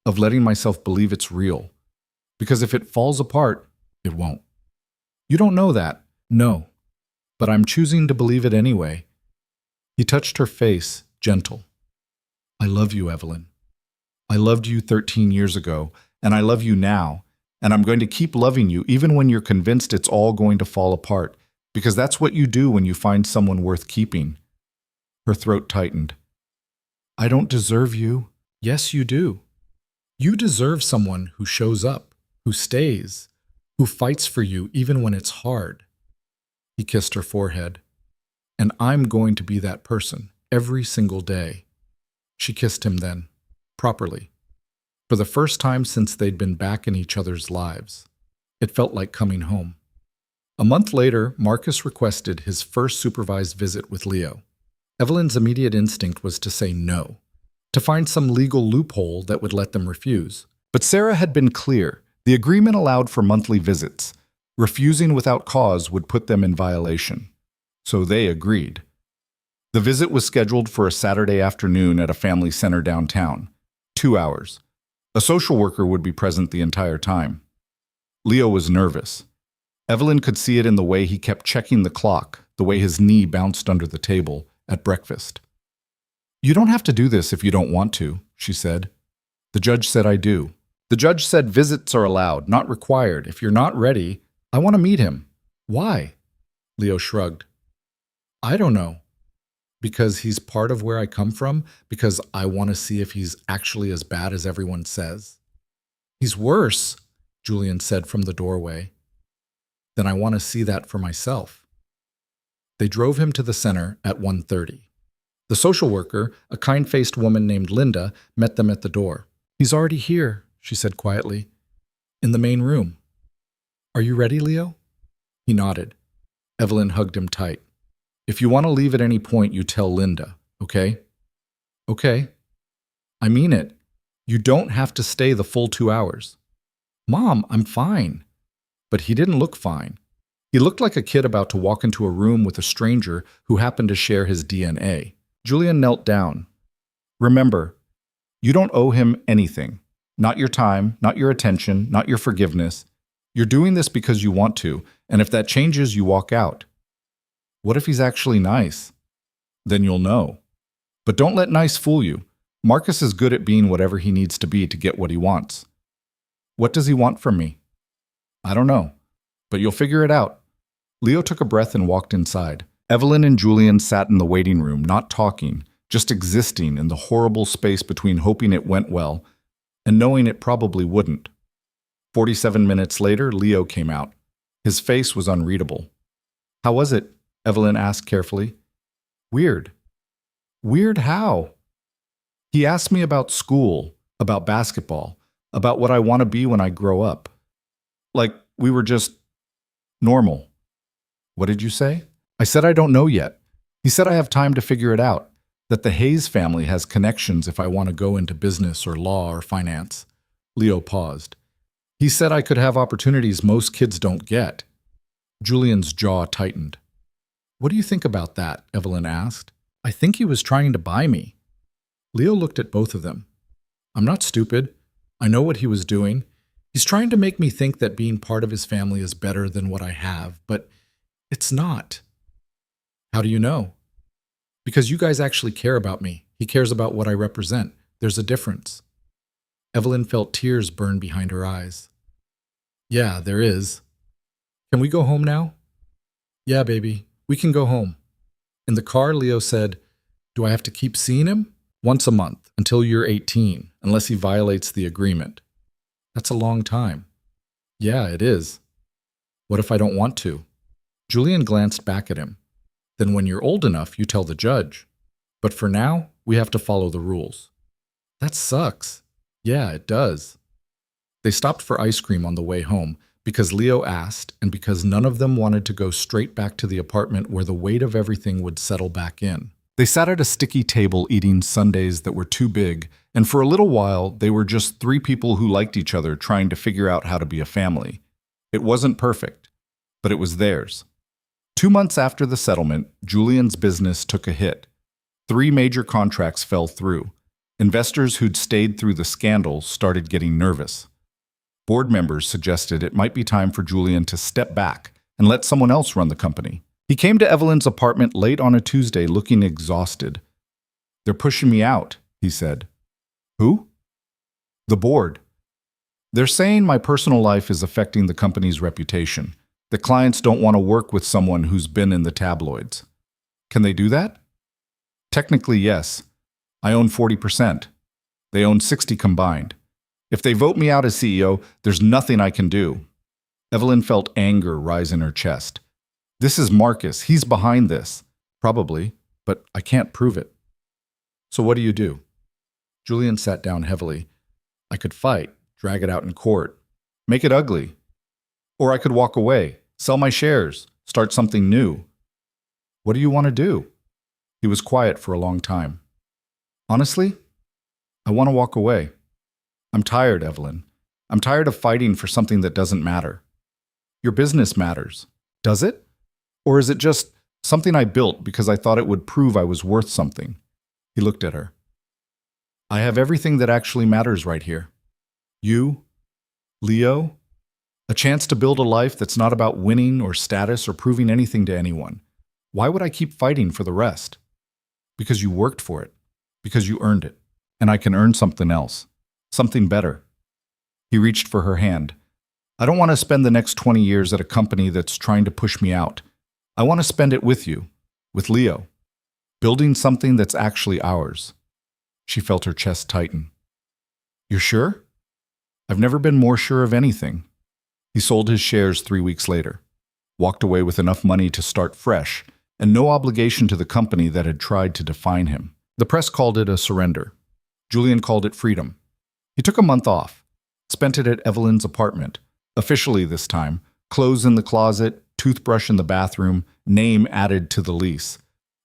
Of letting myself believe it's real. Because if it falls apart, it won't. You don't know that. No. But I'm choosing to believe it anyway. He touched her face, gentle. I love you, Evelyn. I loved you 13 years ago, and I love you now, and I'm going to keep loving you even when you're convinced it's all going to fall apart, because that's what you do when you find someone worth keeping. Her throat tightened. I don't deserve you. Yes, you do. You deserve someone who shows up, who stays, who fights for you even when it's hard. He kissed her forehead. And I'm going to be that person every single day. She kissed him then, properly. For the first time since they'd been back in each other's lives. It felt like coming home. A month later, Marcus requested his first supervised visit with Leo. Evelyn's immediate instinct was to say no, to find some legal loophole that would let them refuse. But Sarah had been clear. The agreement allowed for monthly visits. Refusing without cause would put them in violation. So they agreed. The visit was scheduled for a Saturday afternoon at a family center downtown. 2 hours. A social worker would be present the entire time. Leo was nervous. Evelyn could see it in the way he kept checking the clock, the way his knee bounced under the table at breakfast. "You don't have to do this if you don't want to," she said. "The judge said I do." "The judge said visits are allowed, not required. If you're not ready, I want to meet him." "Why?" Leo shrugged. "I don't know. Because he's part of where I come from, because I want to see if he's actually as bad as everyone says." "He's worse," Julian said from the doorway. "Then I want to see that for myself." They drove him to the center at 1:30. The social worker, a kind-faced woman named Linda, met them at the door. "He's already here," she said quietly. "In the main room." "Are you ready, Leo?" He nodded. Evelyn hugged him tight. "If you want to leave at any point, you tell Linda, okay?" "Okay." "I mean it. You don't have to stay the full 2 hours." "Mom, I'm fine." But he didn't look fine. He looked like a kid about to walk into a room with a stranger who happened to share his DNA. Julian knelt down. "Remember, you don't owe him anything. Not your time, not your attention, not your forgiveness. You're doing this because you want to, and if that changes, you walk out. What if he's actually nice? Then you'll know. But don't let nice fool you. Marcus is good at being whatever he needs to be to get what he wants." "What does he want from me?" "I don't know, but you'll figure it out." Leo took a breath and walked inside. Evelyn and Julian sat in the waiting room, not talking, just existing in the horrible space between hoping it went well and knowing it probably wouldn't. 47 minutes later, Leo came out. His face was unreadable. "How was it?" Evelyn asked carefully. "Weird." "Weird how?" "He asked me about school, about basketball, about what I want to be when I grow up. Like we were just normal." "What did you say?" "I said I don't know yet. He said I have time to figure it out, that the Hayes family has connections if I want to go into business or law or finance." Leo paused. "He said I could have opportunities most kids don't get." Julian's jaw tightened. "What do you think about that?" Evelyn asked. "I think he was trying to buy me." Leo looked at both of them. "I'm not stupid. I know what he was doing. He's trying to make me think that being part of his family is better than what I have, but it's not." "How do you know?" "Because you guys actually care about me. He cares about what I represent. There's a difference." Evelyn felt tears burn behind her eyes. "Yeah, there is. Can we go home now?" "Yeah, baby, we can go home." In the car, Leo said, "Do I have to keep seeing him?" "Once a month, until you're 18, unless he violates the agreement." "That's a long time." "Yeah, it is." "What if I don't want to?" Julian glanced back at him. "Then when you're old enough, you tell the judge. But for now, we have to follow the rules." "That sucks." "Yeah, it does." They stopped for ice cream on the way home, because Leo asked and because none of them wanted to go straight back to the apartment where the weight of everything would settle back in. They sat at a sticky table eating sundaes that were too big, and for a little while they were just 3 people who liked each other trying to figure out how to be a family. It wasn't perfect, but it was theirs. 2 months after the settlement, Julian's business took a hit. 3 major contracts fell through. Investors who'd stayed through the scandal started getting nervous. Board members suggested it might be time for Julian to step back and let someone else run the company. He came to Evelyn's apartment late on a Tuesday looking exhausted. "They're pushing me out," he said. "Who?" "The board. They're saying my personal life is affecting the company's reputation. The clients don't want to work with someone who's been in the tabloids." "Can they do that?" "Technically, yes. I own 40%. They own 60 combined. If they vote me out as CEO, there's nothing I can do." Evelyn felt anger rise in her chest. "This is Marcus. He's behind this." "Probably, but I can't prove it." "So what do you do?" Julian sat down heavily. "I could fight, drag it out in court, make it ugly. Or I could walk away, sell my shares, start something new." "What do you want to do?" He was quiet for a long time. "Honestly, I want to walk away. I'm tired, Evelyn. I'm tired of fighting for something that doesn't matter. Your business matters. Does it? Or is it just something I built because I thought it would prove I was worth something? He looked at her. I have everything that actually matters right here. You, Leo, a chance to build a life that's not about winning or status or proving anything to anyone. Why would I keep fighting for the rest? Because you worked for it. Because you earned it. And I can earn something else. Something better. He reached for her hand. I don't want to spend the next 20 years at a company that's trying to push me out. I want to spend it with you, with Leo, building something that's actually ours. She felt her chest tighten. You're sure? I've never been more sure of anything. He sold his shares 3 weeks later, walked away with enough money to start fresh, and no obligation to the company that had tried to define him. The press called it a surrender. Julian called it freedom. He took a month off, spent it at Evelyn's apartment, officially this time, clothes in the closet, toothbrush in the bathroom, name added to the lease.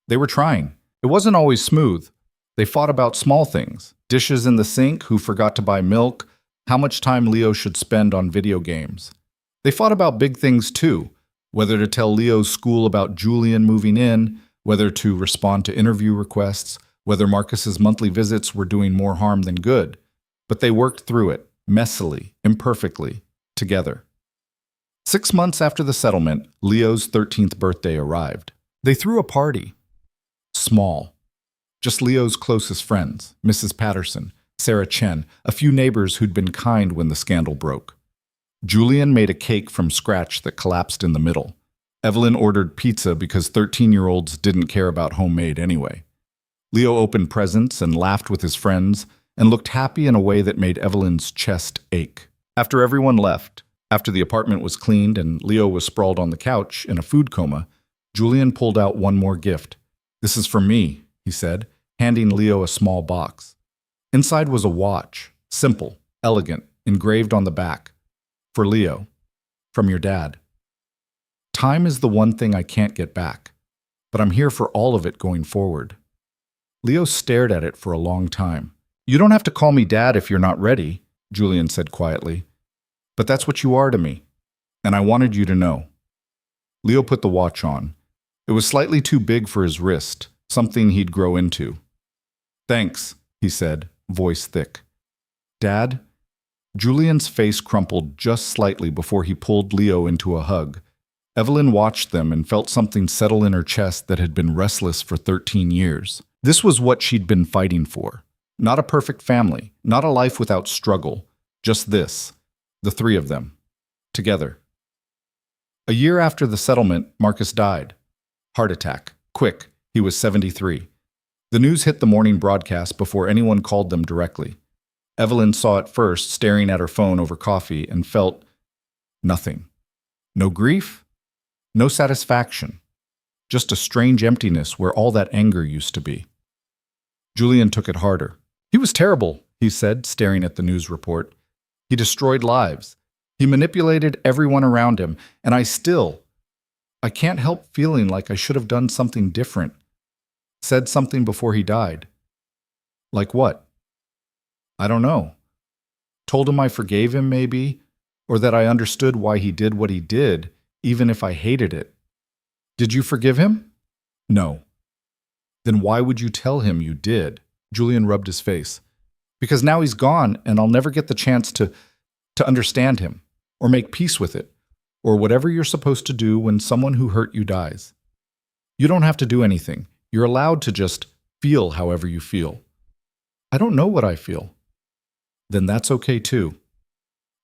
They were trying. It wasn't always smooth. They fought about small things, dishes in the sink, who forgot to buy milk, how much time Leo should spend on video games. They fought about big things too, whether to tell Leo's school about Julian moving in, whether to respond to interview requests, whether Marcus's monthly visits were doing more harm than good. But they worked through it, messily, imperfectly, together. 6 months after the settlement, Leo's 13th birthday arrived. They threw a party. Small. Just Leo's closest friends, Mrs. Patterson, Sarah Chen, a few neighbors who'd been kind when the scandal broke. Julian made a cake from scratch that collapsed in the middle. Evelyn ordered pizza because 13-year-olds didn't care about homemade anyway. Leo opened presents and laughed with his friends and looked happy in a way that made Evelyn's chest ache. After everyone left, after the apartment was cleaned and Leo was sprawled on the couch in a food coma, Julian pulled out one more gift. This is for me, he said, handing Leo a small box. Inside was a watch, simple, elegant, engraved on the back. For Leo, from your dad. Time is the one thing I can't get back, but I'm here for all of it going forward. Leo stared at it for a long time. You don't have to call me Dad if you're not ready, Julian said quietly. But that's what you are to me, and I wanted you to know. Leo put the watch on. It was slightly too big for his wrist, something he'd grow into. Thanks, he said, voice thick. Dad? Julian's face crumpled just slightly before he pulled Leo into a hug. Evelyn watched them and felt something settle in her chest that had been restless for 13 years. This was what she'd been fighting for. Not a perfect family, not a life without struggle, just this, the three of them, together. A year after the settlement, Marcus died. Heart attack, quick, he was 73. The news hit the morning broadcast before anyone called them directly. Evelyn saw it first, staring at her phone over coffee, and felt nothing. No grief, no satisfaction, just a strange emptiness where all that anger used to be. Julian took it harder. He was terrible, he said, staring at the news report. He destroyed lives. He manipulated everyone around him, and I can't help feeling like I should have done something different. Said something before he died. Like what? I don't know. Told him I forgave him, maybe, or that I understood why he did what he did, even if I hated it. Did you forgive him? No. Then why would you tell him you did? Julian rubbed his face. Because now he's gone, and I'll never get the chance to understand him, or make peace with it, or whatever you're supposed to do when someone who hurt you dies. You don't have to do anything. You're allowed to just feel however you feel. I don't know what I feel. Then that's okay too.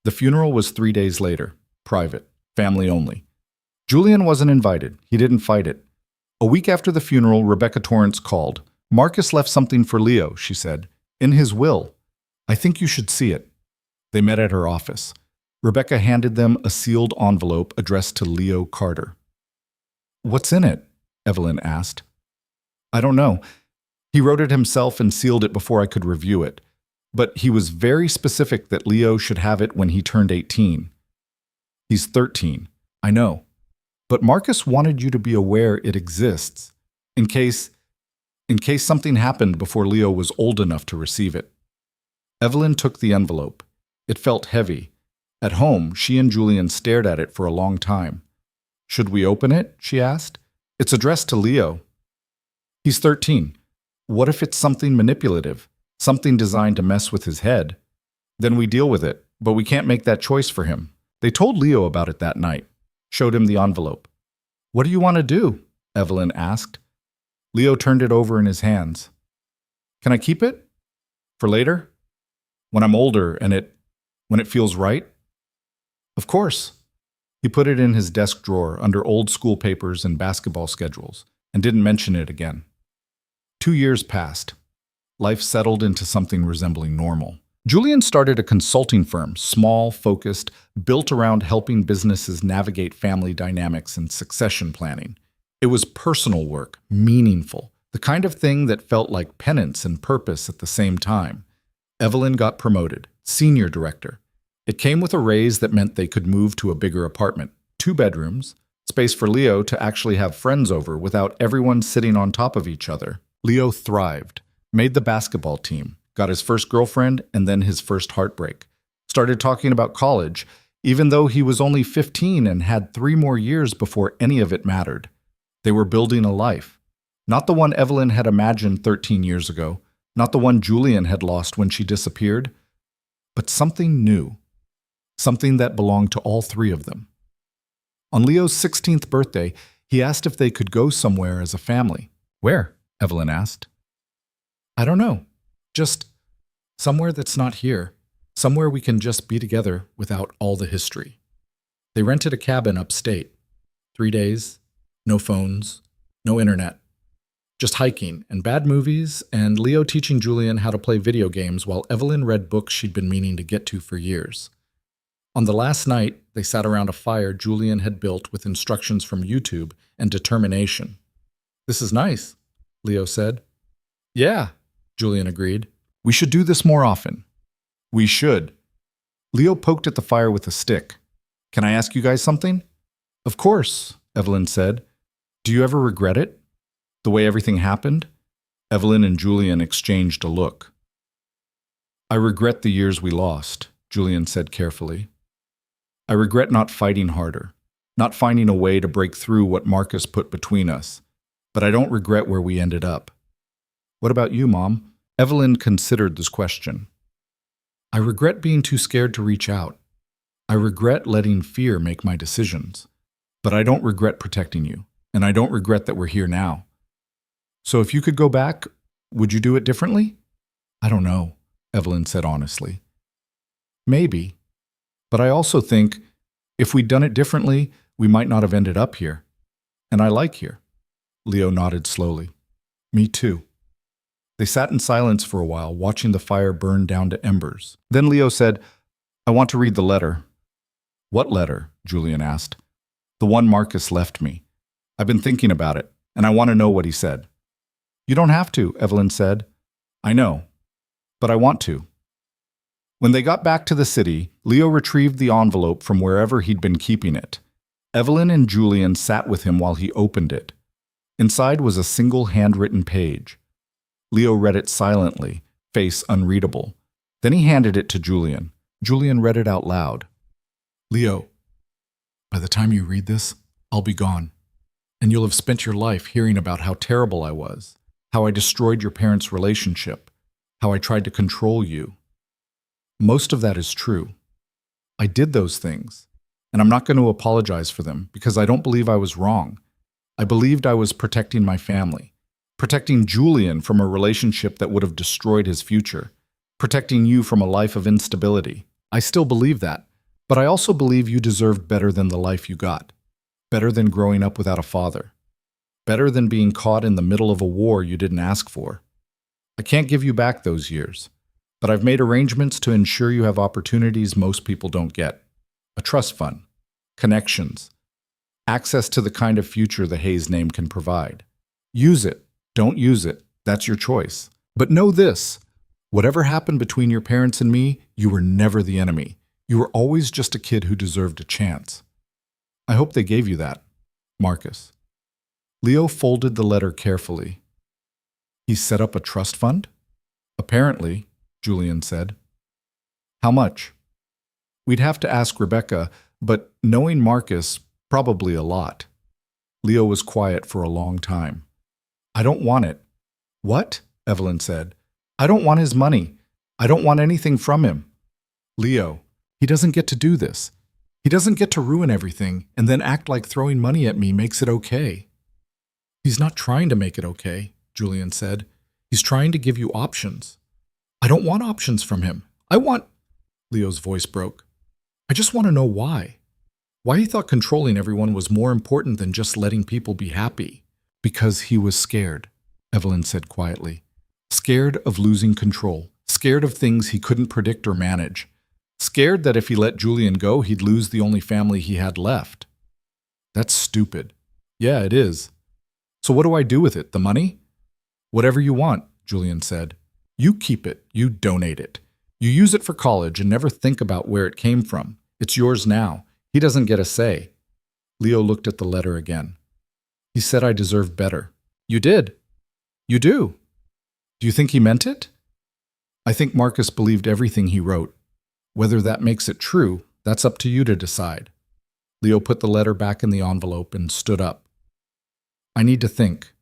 The funeral was 3 days later, private, family only. Julian wasn't invited. He didn't fight it. A week after the funeral, Rebecca Torrance called. Marcus left something for Leo, she said, in his will. I think you should see it. They met at her office. Rebecca handed them a sealed envelope addressed to Leo Carter. What's in it? Evelyn asked. I don't know. He wrote it himself and sealed it before I could review it. But he was very specific that Leo should have it when he turned 18. He's 13, I know. But Marcus wanted you to be aware it exists, in case something happened before Leo was old enough to receive it. Evelyn took the envelope. It felt heavy, At home, she and Julian stared at it for a long time. Should we open it? She asked. It's addressed to Leo. He's 13. What if it's something manipulative? Something designed to mess with his head? Then we deal with it, but we can't make that choice for him. They told Leo about it that night. Showed him the envelope. What do you want to do? Evelyn asked. Leo turned it over in his hands. Can I keep it? For later? When I'm older and when it feels right? Of course. He put it in his desk drawer under old school papers and basketball schedules and didn't mention it again. 2 years passed. Life settled into something resembling normal. Julian started a consulting firm, small, focused, built around helping businesses navigate family dynamics and succession planning. It was personal work, meaningful, the kind of thing that felt like penance and purpose at the same time. Evelyn got promoted, senior director. It came with a raise that meant they could move to a bigger apartment, 2 bedrooms, space for Leo to actually have friends over without everyone sitting on top of each other. Leo thrived, made the basketball team, got his first girlfriend and then his first heartbreak. Started talking about college, even though he was only 15 and had 3 more years before any of it mattered. They were building a life. Not the one Evelyn had imagined 13 years ago, not the one Julian had lost when she disappeared, but something new. Something that belonged to all 3 of them. On Leo's 16th birthday, he asked if they could go somewhere as a family. Where? Evelyn asked. I don't know. Just somewhere that's not here. Somewhere we can just be together without all the history. They rented a cabin upstate. 3 days, no phones, no internet. Just hiking and bad movies and Leo teaching Julian how to play video games while Evelyn read books she'd been meaning to get to for years. On the last night, they sat around a fire Julian had built with instructions from YouTube and determination. This is nice, Leo said. Yeah, Julian agreed. We should do this more often. We should. Leo poked at the fire with a stick. Can I ask you guys something? Of course, Evelyn said. Do you ever regret it? The way everything happened? Evelyn and Julian exchanged a look. I regret the years we lost, Julian said carefully. I regret not fighting harder, not finding a way to break through what Marcus put between us, but I don't regret where we ended up. What about you, Mom? Evelyn considered this question. I regret being too scared to reach out. I regret letting fear make my decisions. But I don't regret protecting you, and I don't regret that we're here now. So if you could go back, would you do it differently? I don't know, Evelyn said honestly. Maybe. But I also think, if we'd done it differently, we might not have ended up here. And I like here. Leo nodded slowly. Me too. They sat in silence for a while, watching the fire burn down to embers. Then Leo said, I want to read the letter. What letter? Julian asked. The one Marcus left me. I've been thinking about it, and I want to know what he said. You don't have to, Evelyn said. I know, but I want to. When they got back to the city, Leo retrieved the envelope from wherever he'd been keeping it. Evelyn and Julian sat with him while he opened it. Inside was a single handwritten page. Leo read it silently, face unreadable. Then he handed it to Julian. Julian read it out loud. Leo, by the time you read this, I'll be gone. And you'll have spent your life hearing about how terrible I was, how I destroyed your parents' relationship, how I tried to control you. Most of that is true. I did those things, and I'm not going to apologize for them because I don't believe I was wrong. I believed I was protecting my family, protecting Julian from a relationship that would have destroyed his future, protecting you from a life of instability. I still believe that, but I also believe you deserved better than the life you got, better than growing up without a father, better than being caught in the middle of a war you didn't ask for. I can't give you back those years, but I've made arrangements to ensure you have opportunities most people don't get. A trust fund, connections, access to the kind of future the Hayes name can provide. Use it, don't use it, that's your choice. But know this, whatever happened between your parents and me, you were never the enemy. You were always just a kid who deserved a chance. I hope they gave you that, Marcus. Leo folded the letter carefully. He set up a trust fund? Apparently, Julian said. How much? We'd have to ask Rebecca, but knowing Marcus, probably a lot. Leo was quiet for a long time. I don't want it. What? Evelyn said. I don't want his money. I don't want anything from him. Leo, he doesn't get to do this. He doesn't get to ruin everything and then act like throwing money at me makes it okay. He's not trying to make it okay, Julian said. He's trying to give you options. I don't want options from him. I want... Leo's voice broke. I just want to know why. Why he thought controlling everyone was more important than just letting people be happy. Because he was scared, Evelyn said quietly. Scared of losing control. Scared of things he couldn't predict or manage. Scared that if he let Julian go, he'd lose the only family he had left. That's stupid. Yeah, it is. So what do I do with it? The money? Whatever you want, Julian said. You keep it. You donate it. You use it for college and never think about where it came from. It's yours now. He doesn't get a say. Leo looked at the letter again. He said I deserved better. You did. You do. Do you think he meant it? I think Marcus believed everything he wrote. Whether that makes it true, that's up to you to decide. Leo put the letter back in the envelope and stood up. I need to think.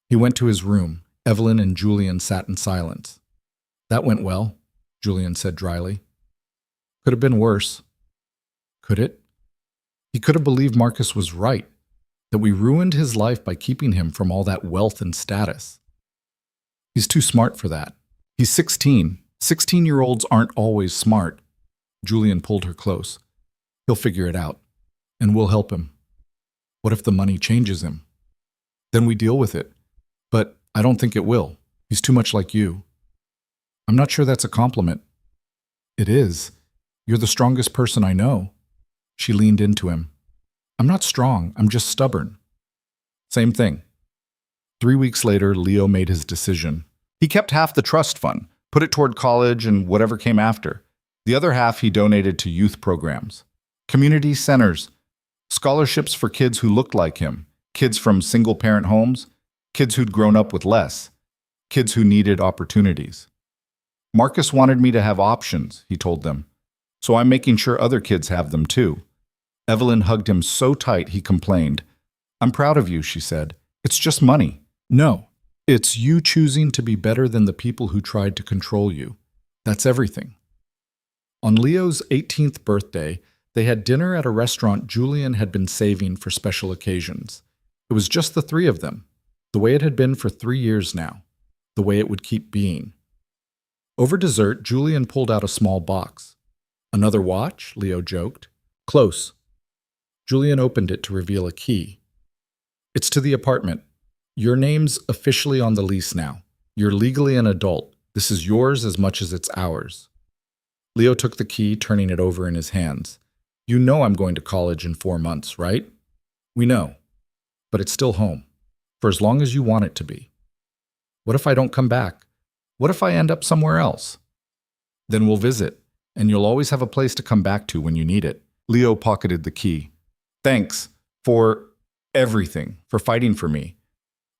He went to his room. Evelyn and Julian sat in silence. That went well, Julian said dryly. Could have been worse. Could it? He could have believed Marcus was right, that we ruined his life by keeping him from all that wealth and status. He's too smart for that. He's 16. 16-year-olds aren't always smart. Julian pulled her close. He'll figure it out, and we'll help him. What if the money changes him? Then we deal with it. But I don't think it will. He's too much like you. I'm not sure that's a compliment. It is. You're the strongest person I know. She leaned into him. I'm not strong. I'm just stubborn. Same thing. 3 weeks later, Leo made his decision. He kept half the trust fund, put it toward college and whatever came after. The other half he donated to youth programs, community centers, scholarships for kids who looked like him, kids from single-parent homes, kids who'd grown up with less, kids who needed opportunities. Marcus wanted me to have options, he told them, so I'm making sure other kids have them too. Evelyn hugged him so tight he complained. I'm proud of you, she said. It's just money. No, it's you choosing to be better than the people who tried to control you. That's everything. On Leo's 18th birthday, they had dinner at a restaurant Julian had been saving for special occasions. It was just the three of them, the way it had been for 3 years now, the way it would keep being. Over dessert, Julian pulled out a small box. Another watch, Leo joked. Close. Julian opened it to reveal a key. It's to the apartment. Your name's officially on the lease now. You're legally an adult. This is yours as much as it's ours. Leo took the key, turning it over in his hands. You know I'm going to college in 4 months, right? We know. But it's still home. For as long as you want it to be. What if I don't come back? What if I end up somewhere else? Then we'll visit, and you'll always have a place to come back to when you need it. Leo pocketed the key. Thanks for everything, for fighting for me,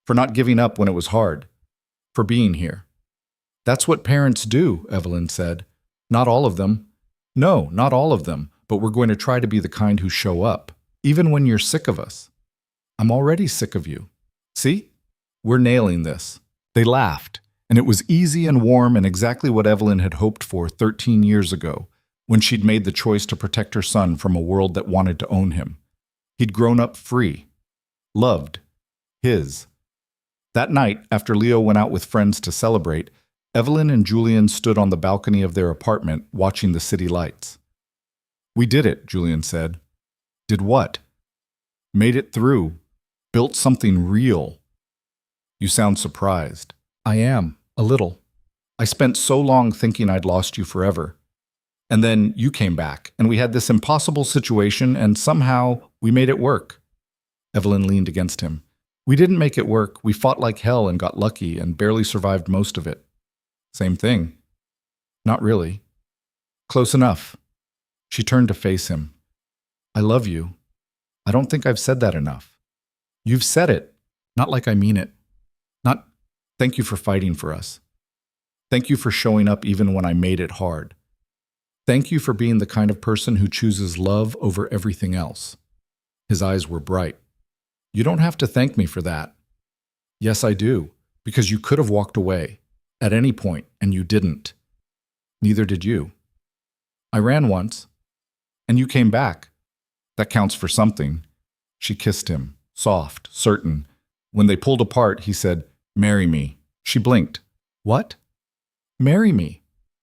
for not giving up when it was hard, for being here. That's what parents do, Evelyn said. Not all of them. No, not all of them, but we're going to try to be the kind who show up, even when you're sick of us. I'm already sick of you. See? We're nailing this. They laughed, and it was easy and warm and exactly what Evelyn had hoped for 13 years ago, when she'd made the choice to protect her son from a world that wanted to own him. He'd grown up free, loved, his. That night, after Leo went out with friends to celebrate, Evelyn and Julian stood on the balcony of their apartment watching the city lights. We did it, Julian said. Did what? Made it through. Built something real. You sound surprised. I am, a little. I spent so long thinking I'd lost you forever. And then you came back, and we had this impossible situation, and somehow we made it work. Evelyn leaned against him. We didn't make it work. We fought like hell and got lucky and barely survived most of it. Same thing. Not really. Close enough. She turned to face him. I love you. I don't think I've said that enough. You've said it. Not like I mean it. Not, thank you for fighting for us. Thank you for showing up even when I made it hard. Thank you for being the kind of person who chooses love over everything else. His eyes were bright. You don't have to thank me for that. Yes, I do, because you could have walked away at any point, and you didn't. Neither did you. I ran once, and you came back. That counts for something. She kissed him, soft, certain. When they pulled apart, he said, "Marry me." She blinked. What? Marry me.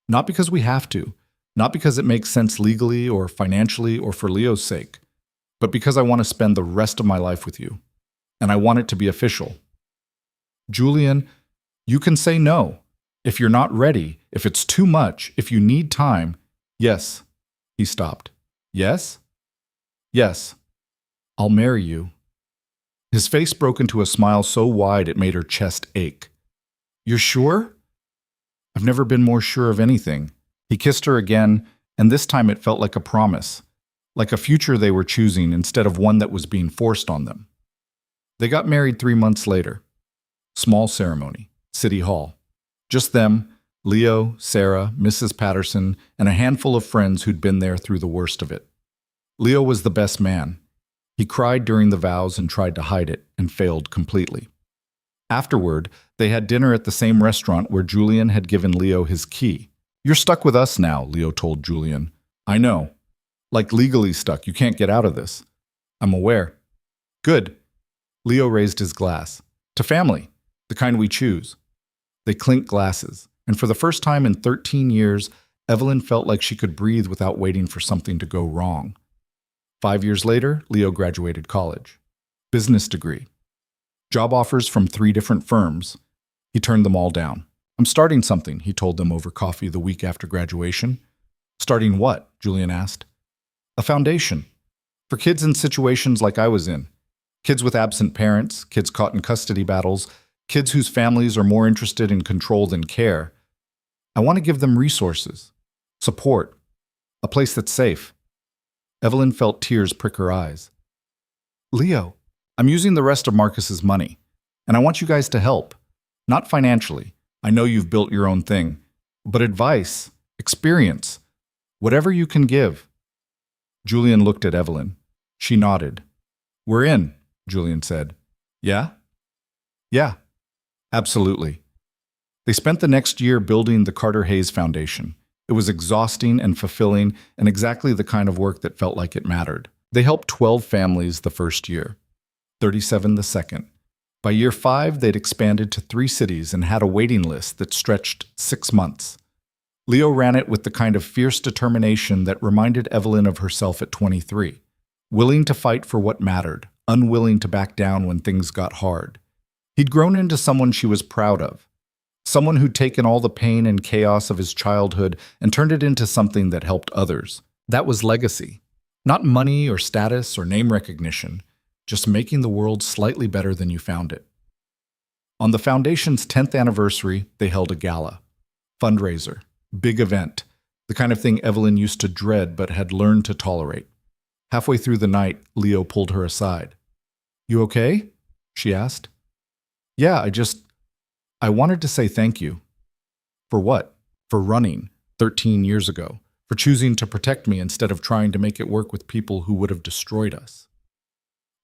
Not because we have to, not because it makes sense legally or financially or for Leo's sake, but because I want to spend the rest of my life with you. And I want it to be official. Julian, you can say no. If you're not ready, if it's too much, if you need time. Yes. He stopped. Yes? Yes. I'll marry you. His face broke into a smile so wide it made her chest ache. You're sure? I've never been more sure of anything. He kissed her again, and this time it felt like a promise, like a future they were choosing instead of one that was being forced on them. They got married 3 months later. Small ceremony, City Hall. Just them, Leo, Sarah, Mrs. Patterson, and a handful of friends who'd been there through the worst of it. Leo was the best man. He cried during the vows and tried to hide it, and failed completely. Afterward, they had dinner at the same restaurant where Julian had given Leo his key. You're stuck with us now, Leo told Julian. I know. Like legally stuck, you can't get out of this. I'm aware. Good. Leo raised his glass. To family, the kind we choose. They clinked glasses, and for the first time in 13 years, Evelyn felt like she could breathe without waiting for something to go wrong. 5 years later, Leo graduated college. Business degree. Job offers from 3 different firms. He turned them all down. I'm starting something, he told them over coffee the week after graduation. Starting what? Julian asked. A foundation. For kids in situations like I was in. Kids with absent parents, kids caught in custody battles, kids whose families are more interested in control than care. I want to give them resources, support, a place that's safe. Evelyn felt tears prick her eyes. Leo, I'm using the rest of Marcus's money, and I want you guys to help. Not financially. I know you've built your own thing. But advice, experience, whatever you can give. Julian looked at Evelyn. She nodded. We're in, Julian said. Yeah? Yeah, absolutely. They spent the next year building the Carter Hayes Foundation. It was exhausting and fulfilling and exactly the kind of work that felt like it mattered. They helped 12 families the first year, 37 the second. By year 5, they'd expanded to 3 cities and had a waiting list that stretched 6 months. Leo ran it with the kind of fierce determination that reminded Evelyn of herself at 23, willing to fight for what mattered, unwilling to back down when things got hard. He'd grown into someone she was proud of, someone who'd taken all the pain and chaos of his childhood and turned it into something that helped others. That was legacy. Not money or status or name recognition, just making the world slightly better than you found it. On the Foundation's 10th anniversary, they held a gala. Fundraiser. Big event. The kind of thing Evelyn used to dread but had learned to tolerate. Halfway through the night, Leo pulled her aside. You okay? She asked. Yeah, I wanted to say thank you. For what? For running 13 years ago. For choosing to protect me instead of trying to make it work with people who would have destroyed us.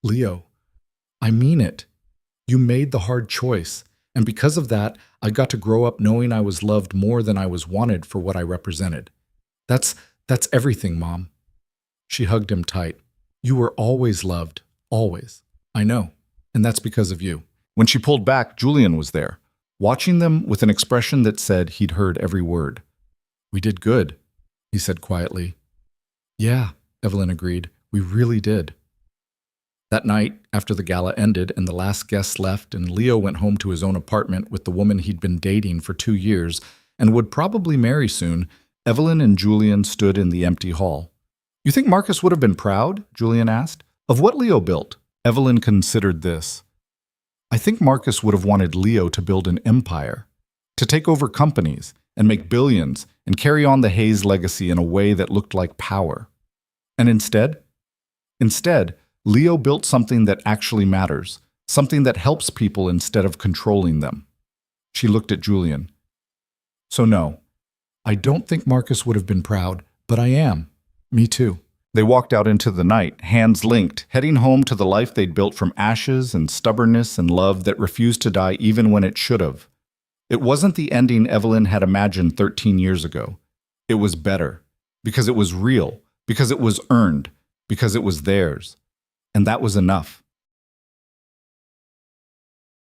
Leo, I mean it. You made the hard choice, and because of that, I got to grow up knowing I was loved more than I was wanted for what I represented. That's everything, Mom. She hugged him tight. You were always loved, always. I know, and that's because of you. When she pulled back, Julian was there, watching them with an expression that said he'd heard every word. We did good, he said quietly. Yeah, Evelyn agreed. We really did. That night, after the gala ended and the last guests left and Leo went home to his own apartment with the woman he'd been dating for 2 years and would probably marry soon, Evelyn and Julian stood in the empty hall. You think Marcus would have been proud? Julian asked. Of what Leo built? Evelyn considered this. I think Marcus would have wanted Leo to build an empire, to take over companies and make billions and carry on the Hayes legacy in a way that looked like power. And instead, Leo built something that actually matters, something that helps people instead of controlling them. She looked at Julian. So no, I don't think Marcus would have been proud, But I am. Me too. They walked out into the night, hands linked, heading home to the life they'd built from ashes and stubbornness and love that refused to die even when it should have. It wasn't the ending Evelyn had imagined 13 years ago. It was better. Because it was real. Because it was earned. Because it was theirs. And that was enough.